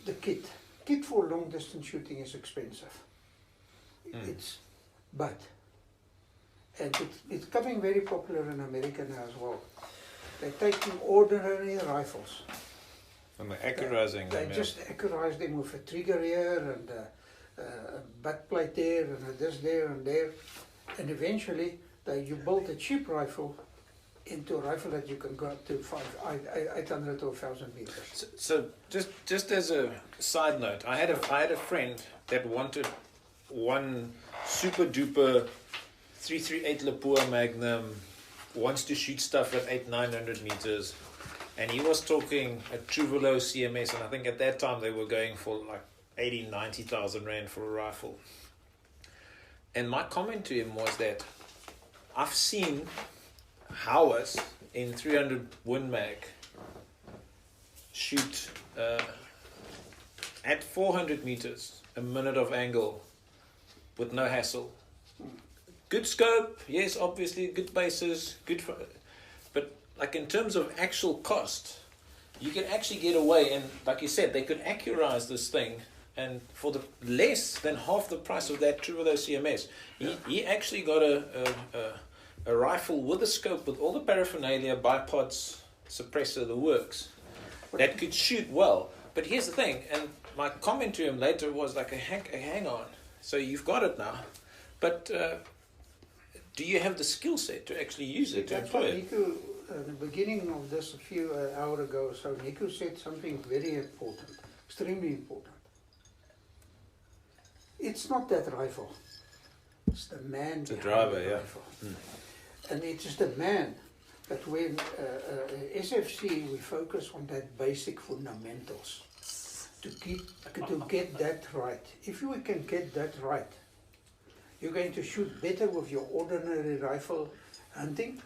the kit. Kit for long distance shooting is expensive. It's becoming very popular in America now as well. They're taking ordinary rifles. And they're accurizing them. They just accurize them with a trigger here and a butt plate there and this there and there. And eventually you build a cheap rifle into a rifle that you can go up to 800 or 1,000 meters. So just as a side note, I had a friend that wanted one super duper 338 Lapua Magnum, wants to shoot stuff at 800-900 meters, and he was talking a Truvelo CMS, and I think at that time they were going for like 80,000-90,000 rand for a rifle. And my comment to him was that I've seen Howers in 300 Win Mag shoot at 400 meters, a minute of angle with no hassle. Good scope, yes, obviously, good bases, but like in terms of actual cost, you can actually get away, and like you said, they could accurize this thing, and for the less than half the price of that Truvelo CMS, he actually got a rifle with a scope with all the paraphernalia, bipods, suppressor, the works, that could shoot well. But here's the thing, and my comment to him later was like, hang on, so you've got it now, but do you have the skill set to actually use it, to employ it? Nico, the beginning of this a few hours ago, so Nico said something very important, extremely important. it's not that rifle. It's the man The behind driver, the yeah. rifle. And it is the man. But when SFC, we focus on that basic fundamentals to get that right. If you can get that right, you're going to shoot better with your ordinary rifle hunting,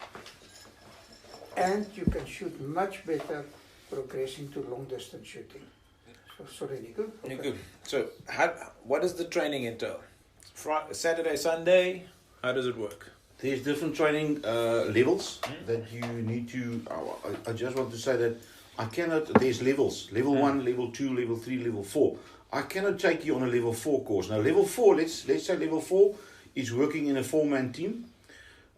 and you can shoot much better progressing to long distance shooting. So, sorry, Nico. You're good. So, what does the training entail? Saturday, Sunday, how does it work? There's different training levels that you need to. I just want to say that I cannot. There's levels: level 1, level 2, level 3, level 4. I cannot take you on a level 4 course. Now, level 4. Let's say level 4 is working in a 4-man team.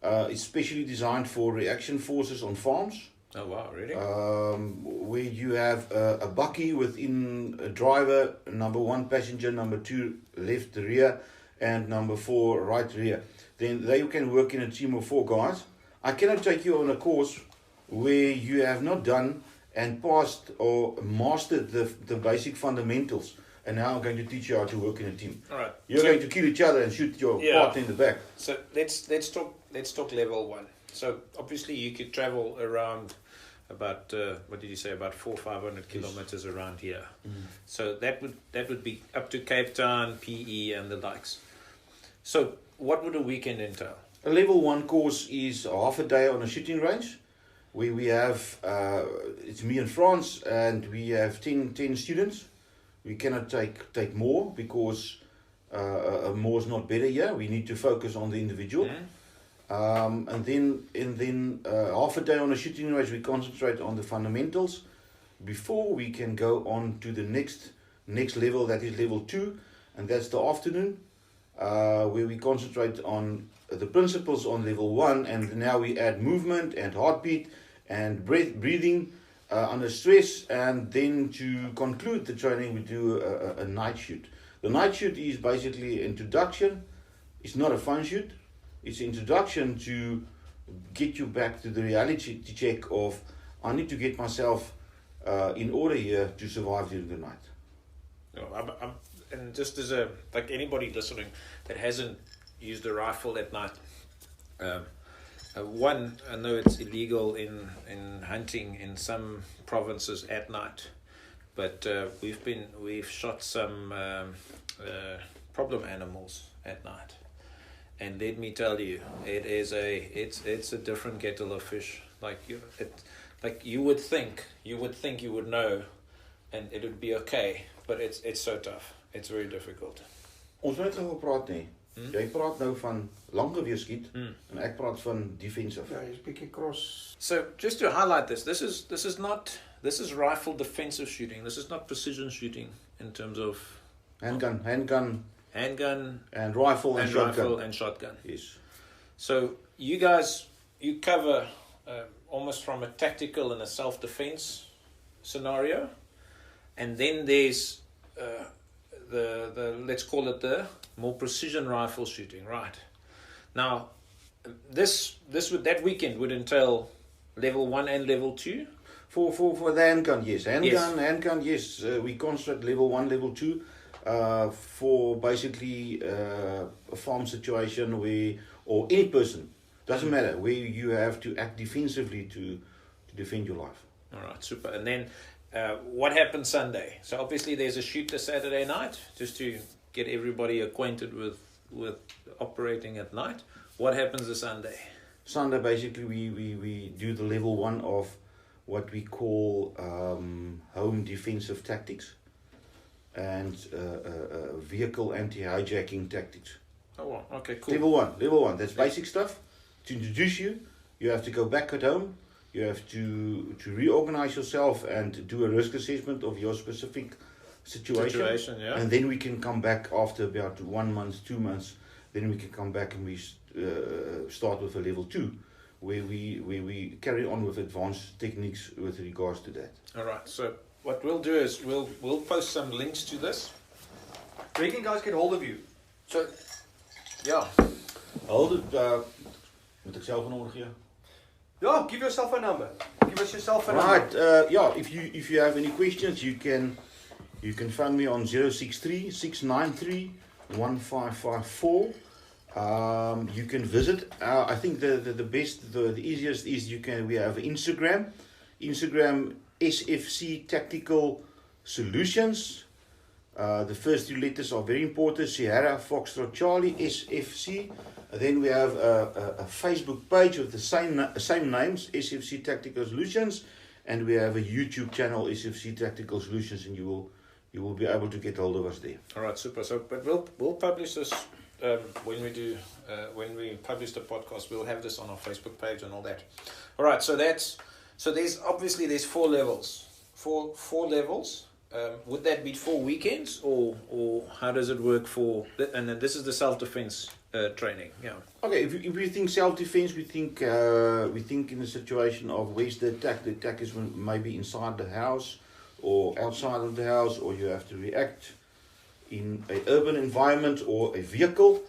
It's specially designed for reaction forces on farms. Oh wow, really? Where you have a bakkie within a driver, number 1 passenger, number 2 left rear, and number 4 right rear. Then they can work in a team of 4 guys. I cannot take you on a course where you have not done and passed or mastered the basic fundamentals. And now I'm going to teach you how to work in a team. All right. You're going to kill each other and shoot your partner in the back. So let's talk level 1. So obviously you could travel around about what did you say, about 400-500 kilometers around here. So that would be up to Cape Town, PE, and the likes. So what would a weekend entail? A level 1 course is half a day on a shooting range. We have it's me and Frans, and we have 10 students. We cannot take more because more is not better here. We need to focus on the individual. And then half a day on a shooting range, we concentrate on the fundamentals before we can go on to the next level, that is level 2, and that's the afternoon, where we concentrate on the principles on level 1, and now we add movement and heartbeat and breathing under stress, and then to conclude the training we do a night shoot. The night shoot is basically introduction. It's not a fun shoot. It's introduction to get you back to the reality check of I need to get myself in order here to survive during the night. And just as like anybody listening that hasn't used a rifle at night, one, I know it's illegal in hunting in some provinces at night, but we've shot some problem animals at night, and let me tell you, it's a different kettle of fish. You would think you would know, and it would be okay, but it's so tough. It's very difficult. Ons moet net gepraat nie. Jy praat nou van langgeweer skiet en ek praat van defensive. Yeah, he's picking cross. So just to highlight this is rifle defensive shooting. This is not precision shooting in terms of Handgun, and rifle and shotgun. rifle and shotgun. Yes. So you guys, you cover almost from a tactical and a self-defense scenario, and then there's the let's call it the more precision rifle shooting, right? Now, that weekend would entail level 1 and level 2. For the handgun, yes. Handgun, Yes. yes. We construct level 1, level 2 for basically a farm situation or any person, doesn't matter, where you have to act defensively to defend your life. All right, super. And then what happens Sunday? So obviously there's a shoot this Saturday night, just to get everybody acquainted with operating at night. What happens this Sunday? Sunday, basically, we do the level 1 of what we call home defensive tactics and vehicle anti-hijacking tactics. Oh, wow. Okay, cool. Level 1. That's basic stuff. To introduce you, you have to go back at home. You have to reorganize yourself and do a risk assessment of your specific situation. Yeah. And then we can come back after about 1 month, 2 months. Then we can come back and we start with a level 2, where we carry on with advanced techniques with regards to that. All right. So what we'll do is we'll post some links to this. Where can guys get hold of you? So, yeah. Hold it. Moet ek self 'n nommer gee? Yeah, give yourself a number. Give us yourself a number. Right. Yeah. If you have any questions, you can phone me on 063 693 1554. You can visit. I think the best, the easiest is we have Instagram. Instagram SFC Tactical Solutions. The first 2 letters are very important. Sierra Foxtrot Charlie SFC. Then we have a Facebook page with the same names, SFC Tactical Solutions, and we have a YouTube channel, SFC Tactical Solutions, and you will be able to get hold of us there. All right, super. So, but we'll publish this when we publish the podcast. We'll have this on our Facebook page and all that. All right, so there's 4 levels. Four levels. Would that be 4 weekends, or how does it work for? And then this is the self-defense training. Yeah. Okay. If we think self-defense, we think in the situation of where's the attack. The attack is maybe inside the house or outside of the house, or you have to react in an urban environment or a vehicle.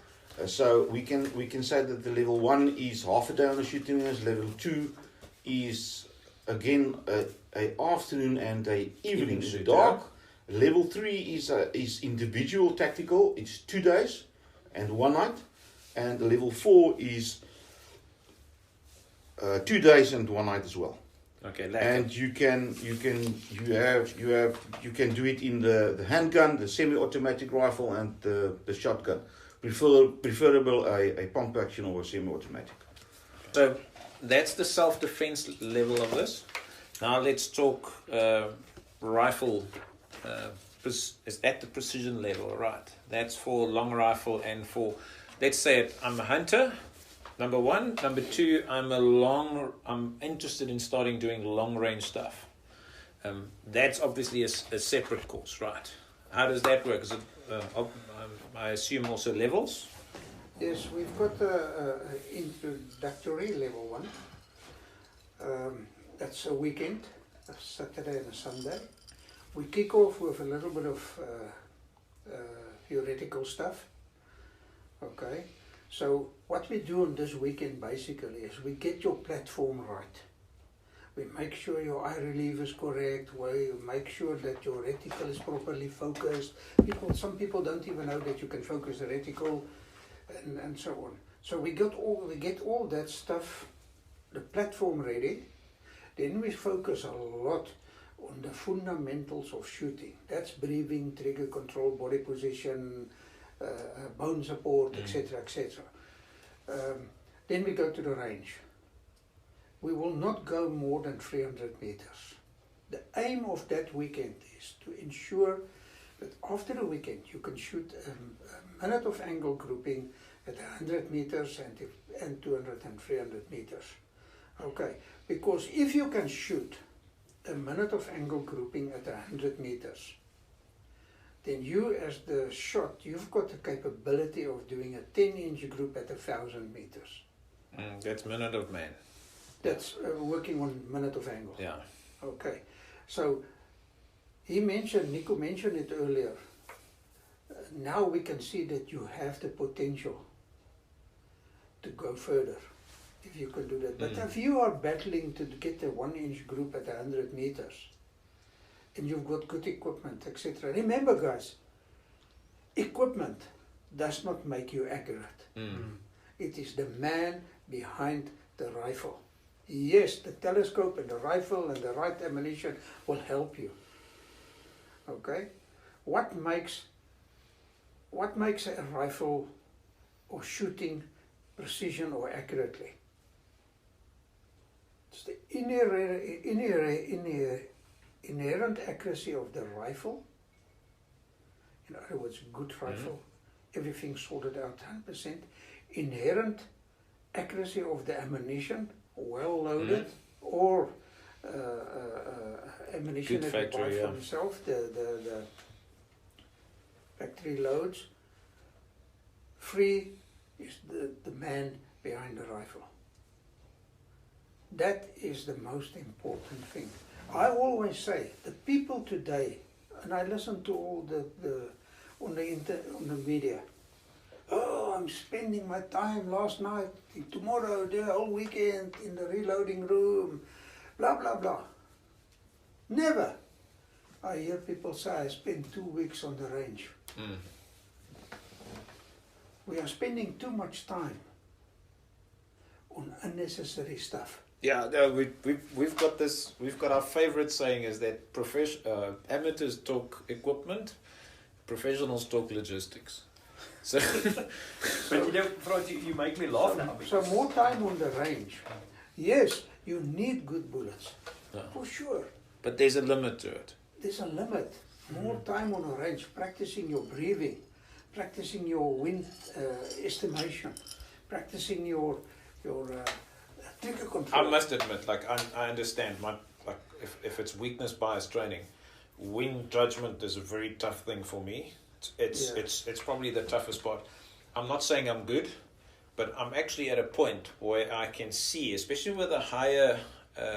So we can say that the level 1 is half a day on the shooting range. Level 2 is again a afternoon and a evening in the dark. Level 3 is individual tactical. It's 2 days and 1 night, and level 4 is 2 days and 1 night as well. Okay. And you can do it in the handgun, the semi-automatic rifle, and the shotgun. Preferable a pump action or a semi-automatic. So that's the self-defense level of this. Now let's talk rifle. Is at the precision level, right? That's for long rifle and for, let's say I'm a hunter, number 1. Number 2, I'm interested in starting doing long range stuff. That's obviously a separate course, right? How does that work? Is it, I assume also levels? Yes, we've got an introductory level 1. That's a weekend, a Saturday and a Sunday. We kick off with a little bit of theoretical stuff. Okay, so what we do on this weekend basically is we get your platform right. We make sure your eye relief is correct. We make sure that your reticle is properly focused. Some people don't even know that you can focus the reticle, and so on. So we get all that stuff, the platform ready. Then we focus a lot on the fundamentals of shooting. That's breathing, trigger control, body position, bone support, etc., etc. Then we go to the range. We will not go more than 300 meters. The aim of that weekend is to ensure that after the weekend you can shoot a minute of angle grouping at 100 meters and 200 and 300 meters. Okay, because if you can shoot a minute of angle grouping at 100 meters, then you as the shot, you've got the capability of doing a 10-inch group at 1,000 meters. That's minute of man. That's working on minute of angle. Yeah. Okay, so Nico mentioned it earlier. Now we can see that you have the potential to go further if you can do that. But if you are battling to get a 1-inch group at 100 meters and you've got good equipment, etc. Remember guys, equipment does not make you accurate. It is the man behind the rifle. Yes, the telescope and the rifle and the right ammunition will help you. Okay? What makes a rifle or shooting precision or accurately? It's the inherent accuracy of the rifle. In other words, good rifle, everything sorted out 100%. Inherent accuracy of the ammunition, well loaded, or ammunition Good that you factory, buy for himself, the factory loads. 3 is the man behind the rifle. That is the most important thing. I always say, the people today, and I listen to all on the media, oh, I'm spending my time last night, tomorrow, the whole weekend in the reloading room, blah, blah, blah. Never. I hear people say, I spent 2 weeks on the range. we are spending too much time on unnecessary stuff. Yeah, we've got this. We've got our favorite saying is that amateurs talk equipment, professionals talk logistics. So, But you know, Frans, you make me laugh now. So more time on the range. Yes, you need good bullets, Yeah. for sure. but there's a limit to it. There's a limit. More time on a range, practicing your breathing, practicing your wind estimation, practicing your trigger control. I must admit, like I understand, if it's weakness bias training, wind judgment is a very tough thing for me. It's probably the toughest part. I'm not saying I'm good, but I'm actually at a point where I can see, especially with a higher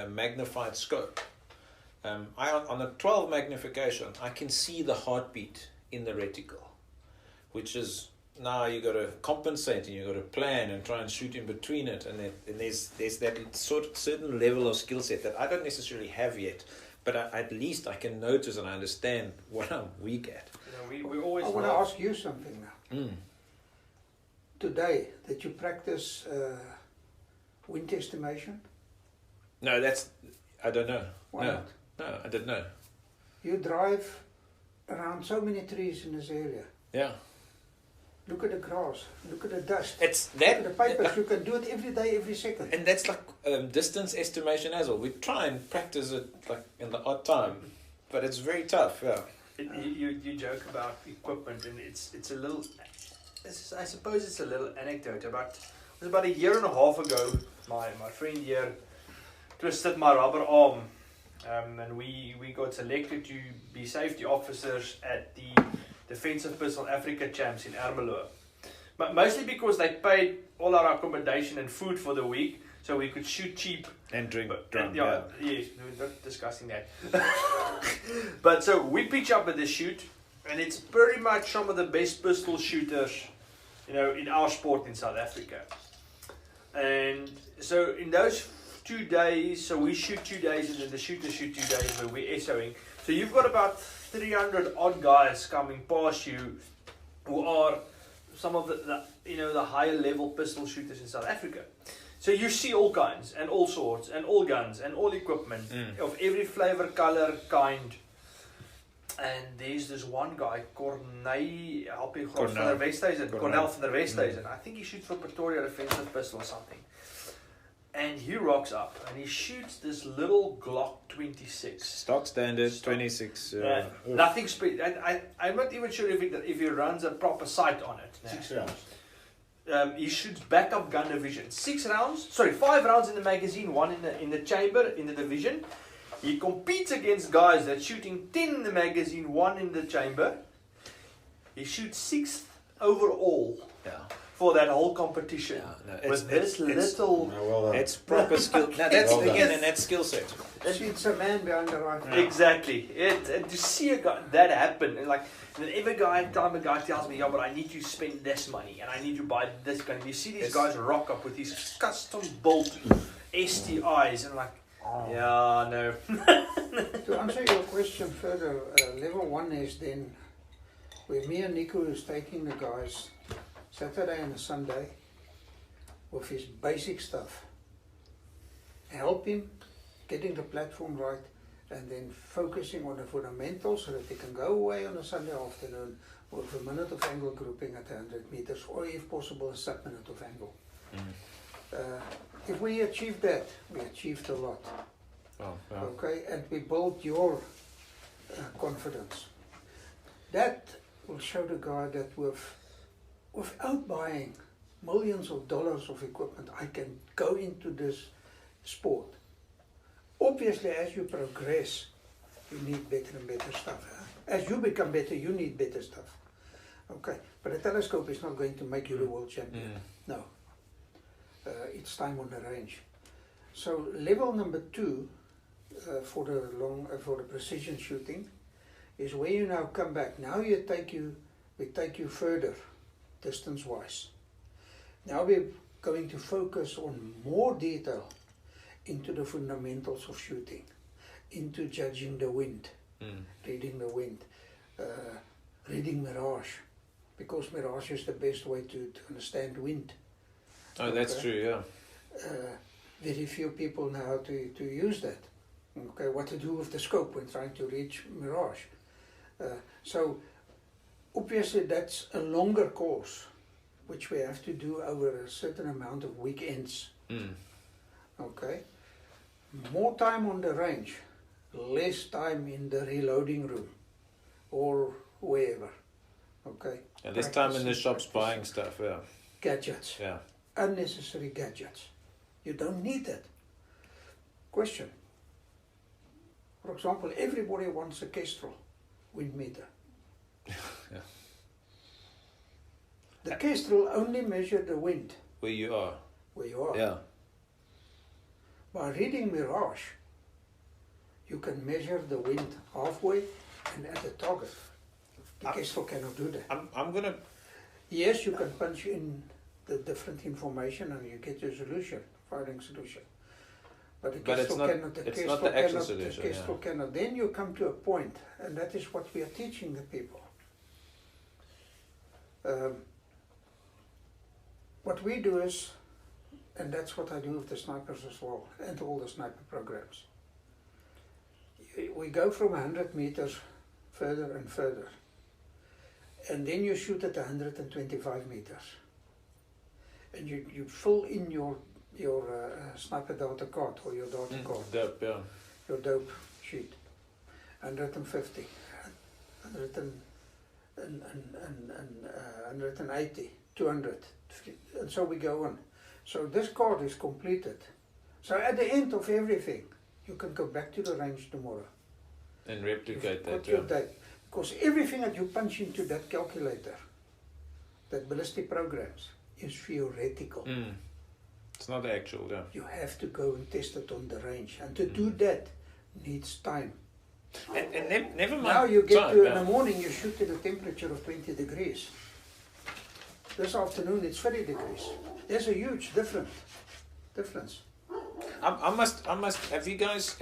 magnified scope. On a 12 magnification, I can see the heartbeat in the reticle, which is now you got to compensate and you got to plan and try and shoot in between it, and there's that certain level of skill set that I don't necessarily have yet, but at least I can notice and I understand what I'm weak at. You know, we always. I want to ask you something now. Mm. Today, did you practice wind estimation? No, I don't know. Why not? No, I didn't know. You drive around so many trees in this area. Yeah. Look at the grass, look at the dust, It's look at that, the papers. You can do it every day, every second. and that's like distance estimation as well. We try and practice it like in the odd time, but it's very tough. Yeah. You joke about equipment, and it's a little. I suppose it's a little anecdote. It was about a year and a half ago. My friend here twisted my rubber arm, and we got selected to be safety officers at the Defensive Pistol Africa Champs in Ermelo. But mostly because they paid all our accommodation and food for the week, so we could shoot cheap. And drink. Yes, we're not discussing that. But so we pitch up at the shoot, and it's pretty much some of the best pistol shooters, you know, in our sport in South Africa. And so in those 2 days, so we shoot 2 days, and then the shooters shoot 2 days where we're SOing. So you've got about 300 odd guys coming past you who are some of the higher level pistol shooters in South Africa. So you see all kinds and all sorts and all guns and all equipment of every flavor, color, kind. And there's this one guy, Cornell van der Westhuizen. I think he shoots for Pretoria Defensive Pistol or something. And he rocks up and he shoots this little Glock 26. Stock standard 26. Nothing I'm not even sure if he runs a proper sight on it. 6 rounds. He shoots backup gun division. 5 rounds in the magazine, 1 in the chamber, in the division. He competes against guys that shooting 10 in the magazine, 1 in the chamber. He shoots 6th overall. Yeah. For that whole competition, with this little, it's proper skill. Now that's again, and that's skill set. It's a man behind the rifle. Exactly. And to see a guy that happen, and then every time a guy tells me, yeah, but I need to spend this money, and I need to buy this gun. You see these guys rock up with these custom built STIs, and yeah, no. To answer your question further, level 1 is then where me and Nico is taking the guys Saturday and a Sunday with his basic stuff. Help him getting the platform right, and then focusing on the fundamentals so that they can go away on a Sunday afternoon with a minute of angle grouping at 100 meters, or if possible a sub-minute of angle. If we achieve that, we achieved a lot. Okay, and we build your confidence. That will show the guy that without buying millions of dollars of equipment, I can go into this sport. Obviously, as you progress, you need better and better stuff. As you become better, you need better stuff. Okay, but a telescope is not going to make you the world champion. No. It's time on the range. So level number 2 for the precision shooting is where you now come back. Now we take you further, distance-wise. Now we're going to focus on more detail into the fundamentals of shooting, into judging the wind, reading the wind, reading mirage, because mirage is the best way to understand wind. Oh, that's Okay. true, yeah. Very few people know how to use that. Okay, what to do with the scope when trying to reach mirage. So obviously that's a longer course, which we have to do over a certain amount of weekends. Mm. Okay, more time on the range, less time in the reloading room or wherever. Okay, And this time in the Practicing, shops buying practicing. stuff, yeah. Gadgets, Yeah. unnecessary gadgets. You don't need it. Question. For example, everybody wants a Kestrel wind meter. Yeah. The Kestrel only measure the wind Where you are. where you are. Yeah. By reading mirage, you can measure the wind halfway and at the target. The Kestrel cannot do that. I'm gonna. Yes, you can punch in the different information and you get your solution, firing solution. But the But it's Kestrel not- cannot. The it's Kestrel not the actual cannot, solution, The Kestrel cannot. Then you come to a point, and that is what we are teaching the people. What we do is, and that's what I do with the snipers as well, and all the sniper programs. We go from 100 meters further and further, and then you shoot at 125 meters, and you fill in your sniper data card or your data card, Dope, yeah. your dope sheet, 150, 180, 200, and so we go on. So this card is completed. So at the end of everything, you can go back to the range tomorrow. And replicate You've that, got yeah. your date. Because everything that you punch into that calculator, that ballistic programs, is theoretical. Mm. It's not the actual, yeah. You have to go and test it on the range. And to do that needs time. And never mind. Now you get time, to, yeah. in the morning, you shoot at a temperature of 20 degrees. This afternoon it's 30 degrees. There's a huge difference. I must. Have you guys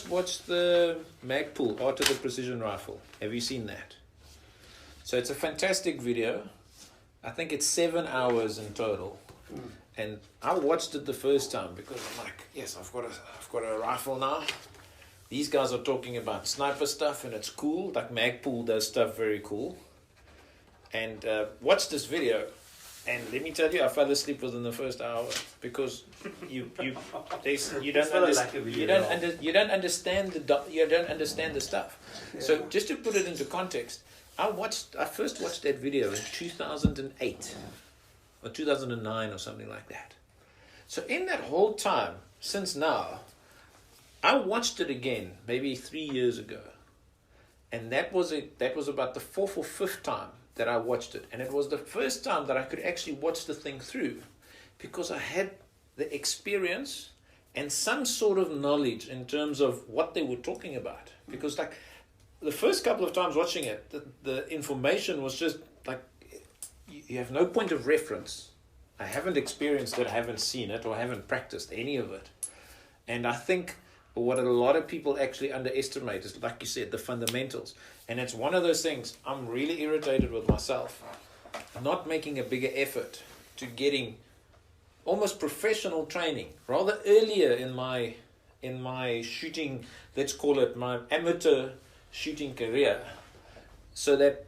watched the Magpul Art of the Precision Rifle? Have you seen that? So it's a fantastic video. I think it's 7 hours in total. And I watched it the first time because I'm like, yes, I've got a rifle now. These guys are talking about sniper stuff and it's cool. Like Magpul does stuff very cool. And watch this video. And let me tell you, I fell asleep within the first hour because you don't understand the stuff. Yeah. So just to put it into context, I first watched that video in 2008 or 2009 or something like that. So in that whole time since now, I watched it again maybe 3 years ago, and that was about the fourth or fifth time that I watched it, and it was the first time that I could actually watch the thing through, because I had the experience and some sort of knowledge in terms of what they were talking about. Because like the first couple of times watching it, the information was just like you have no point of reference. I haven't experienced it, I haven't seen it, or I haven't practiced any of it, and I think what a lot of people actually underestimate is, like you said, the fundamentals. And it's one of those things I'm really irritated with myself, not making a bigger effort to getting almost professional training rather earlier in my shooting, let's call it my amateur shooting career, so that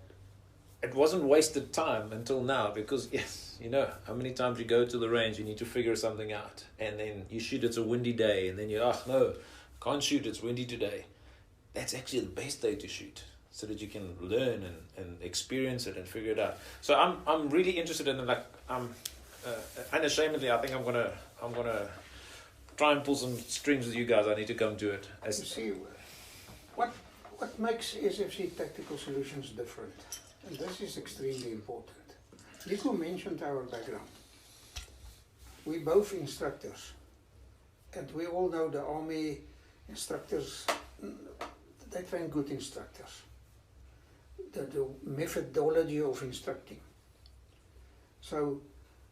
it wasn't wasted time until now. Because yes, you know how many times you go to the range, you need to figure something out, and then you shoot, it's a windy day, and then no, can't shoot, it's windy today. That's actually the best day to shoot, so that you can learn and experience it and figure it out. So I'm really interested in it. Unashamedly, I think I'm gonna try and pull some strings with you guys. I need to come to it. You see, what makes SFC Tactical Solutions different, and this is extremely important. Nico mentioned our background. We both instructors, and we all know the Army instructors, they train good instructors. The methodology of instructing. So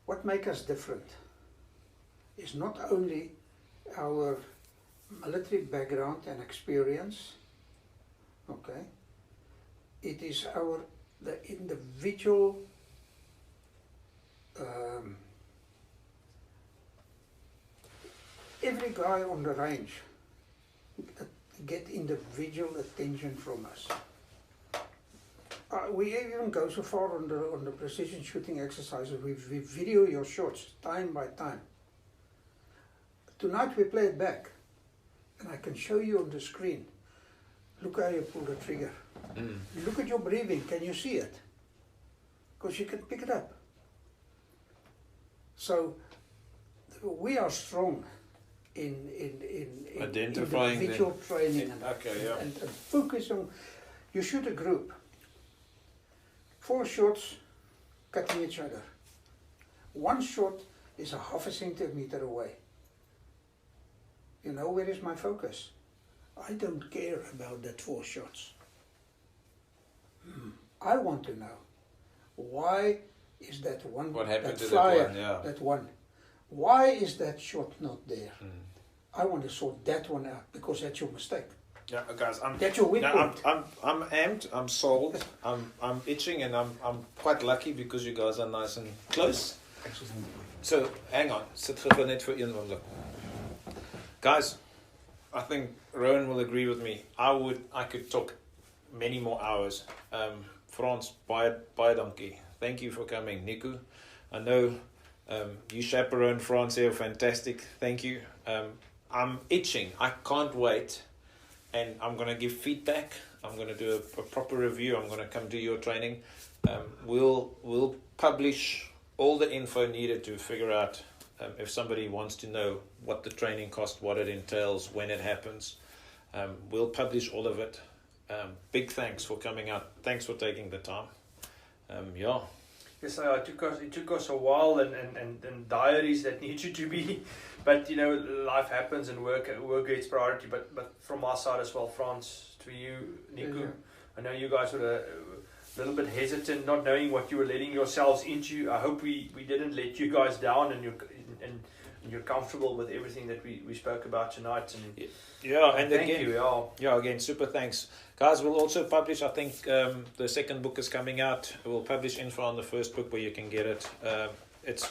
what makes us different is not only our military background and experience, okay, it is the individual every guy on the range get individual attention from us. We even go so far on the precision shooting exercises. We video your shots time by time. Tonight we play it back, and I can show you on the screen. Look how you pull the trigger. Look at your breathing. Can you see it? Because you can pick it up. So we are strong in identifying individual training and focus on. You shoot a group. 4 shots cutting each other. 1 shot is a half a centimeter away. You know, where is my focus? I don't care about that 4 shots. I want to know, why is that one, what happened that to flyer, that one? Yeah. that one, why is that shot not there? I want to sort that one out, because that's your mistake. Yeah, guys, That's your weak point. I'm amped, I'm sold, I'm itching, and I'm quite lucky because you guys are nice and close. So hang on, sit gou net vir een oomblik. Guys, I think Rowan will agree with me. I could talk many more hours. Frans, baie dankie. Thank you for coming. Nico, I know you chaperoned Frans here, fantastic. Thank you. I'm itching. I can't wait. And I'm going to give feedback. I'm going to do a proper review. I'm going to come to your training. We'll publish all the info needed to figure out if somebody wants to know what the training cost, what it entails, when it happens. We'll publish all of it. Big thanks for coming out. Thanks for taking the time. Yeah. Yes, it took us a while and diaries that needed to be, but you know, life happens and work gets priority. But from our side as well, Frans, to you, Nico, Yeah. I know you guys were a little bit hesitant, not knowing what you were letting yourselves into. I hope we didn't let you guys down, and you're comfortable with everything that we spoke about tonight. And yeah, and thank again, you. Yeah, again, super thanks. Guys, we'll also publish, I think the second book is coming out. We'll publish info on the first book where you can get it. It's,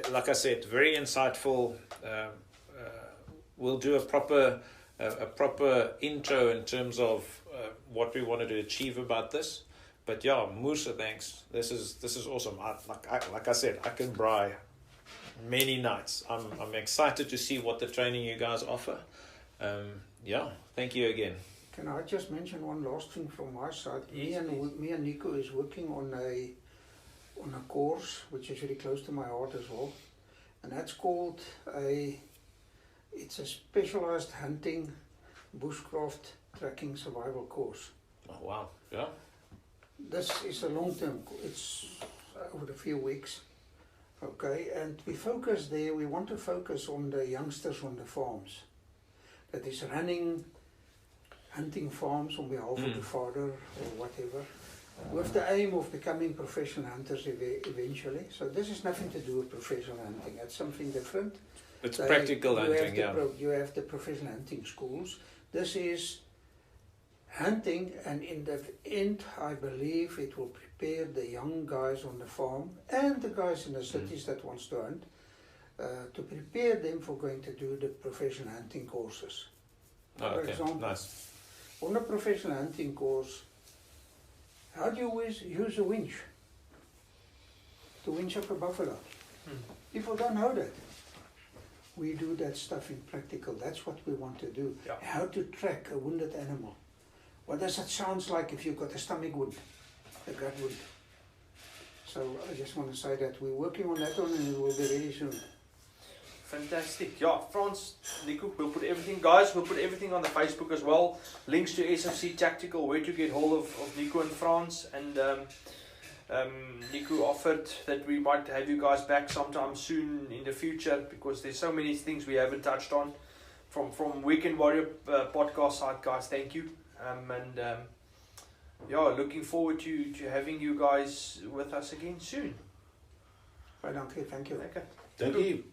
like I said, very insightful. We'll do a proper intro in terms of what we wanted to achieve about this. But yeah, Musa, thanks. This is awesome. Like I said, I can braai many nights. I'm excited to see what the training you guys offer. Yeah, thank you again. Can I just mention one last thing from my side? Yes, Me and Nico is working on a course which is very close to my heart as well, and that's called it's a specialized hunting, bushcraft, tracking, survival course. Oh, wow. Yeah. This is a long-term. It's over a few weeks. Okay, and we focus there. We want to focus on the youngsters on the farms. That is hunting farms on behalf of the father or whatever, with the aim of becoming professional hunters eventually. So this is nothing to do with professional hunting. It's something different. It's practical hunting, yeah. You have the professional hunting schools. This is hunting, and in the end, I believe it will prepare the young guys on the farm and the guys in the cities that wants to hunt, to prepare them for going to do the professional hunting courses. For example, nice. on a professional hunting course, how do you use a winch to winch up a buffalo? People don't know that. We do that stuff in practical. That's what we want to do. Yeah. How to track a wounded animal. What does that sound like if you've got a stomach wound, a gut wound? So I just want to say that we're working on that one, and it will be ready soon. Fantastic. Yeah, Frans, Nico, we'll put everything, guys, we'll put everything on the Facebook as well. Links to SFC Tactical, where to get hold of Nico and Frans. And Nico offered that we might have you guys back sometime soon in the future, because there's so many things we haven't touched on. From Weekend Warrior podcast side, guys, thank you. Yeah, looking forward to having you guys with us again soon. Right, okay, thank you. Okay. Thank you.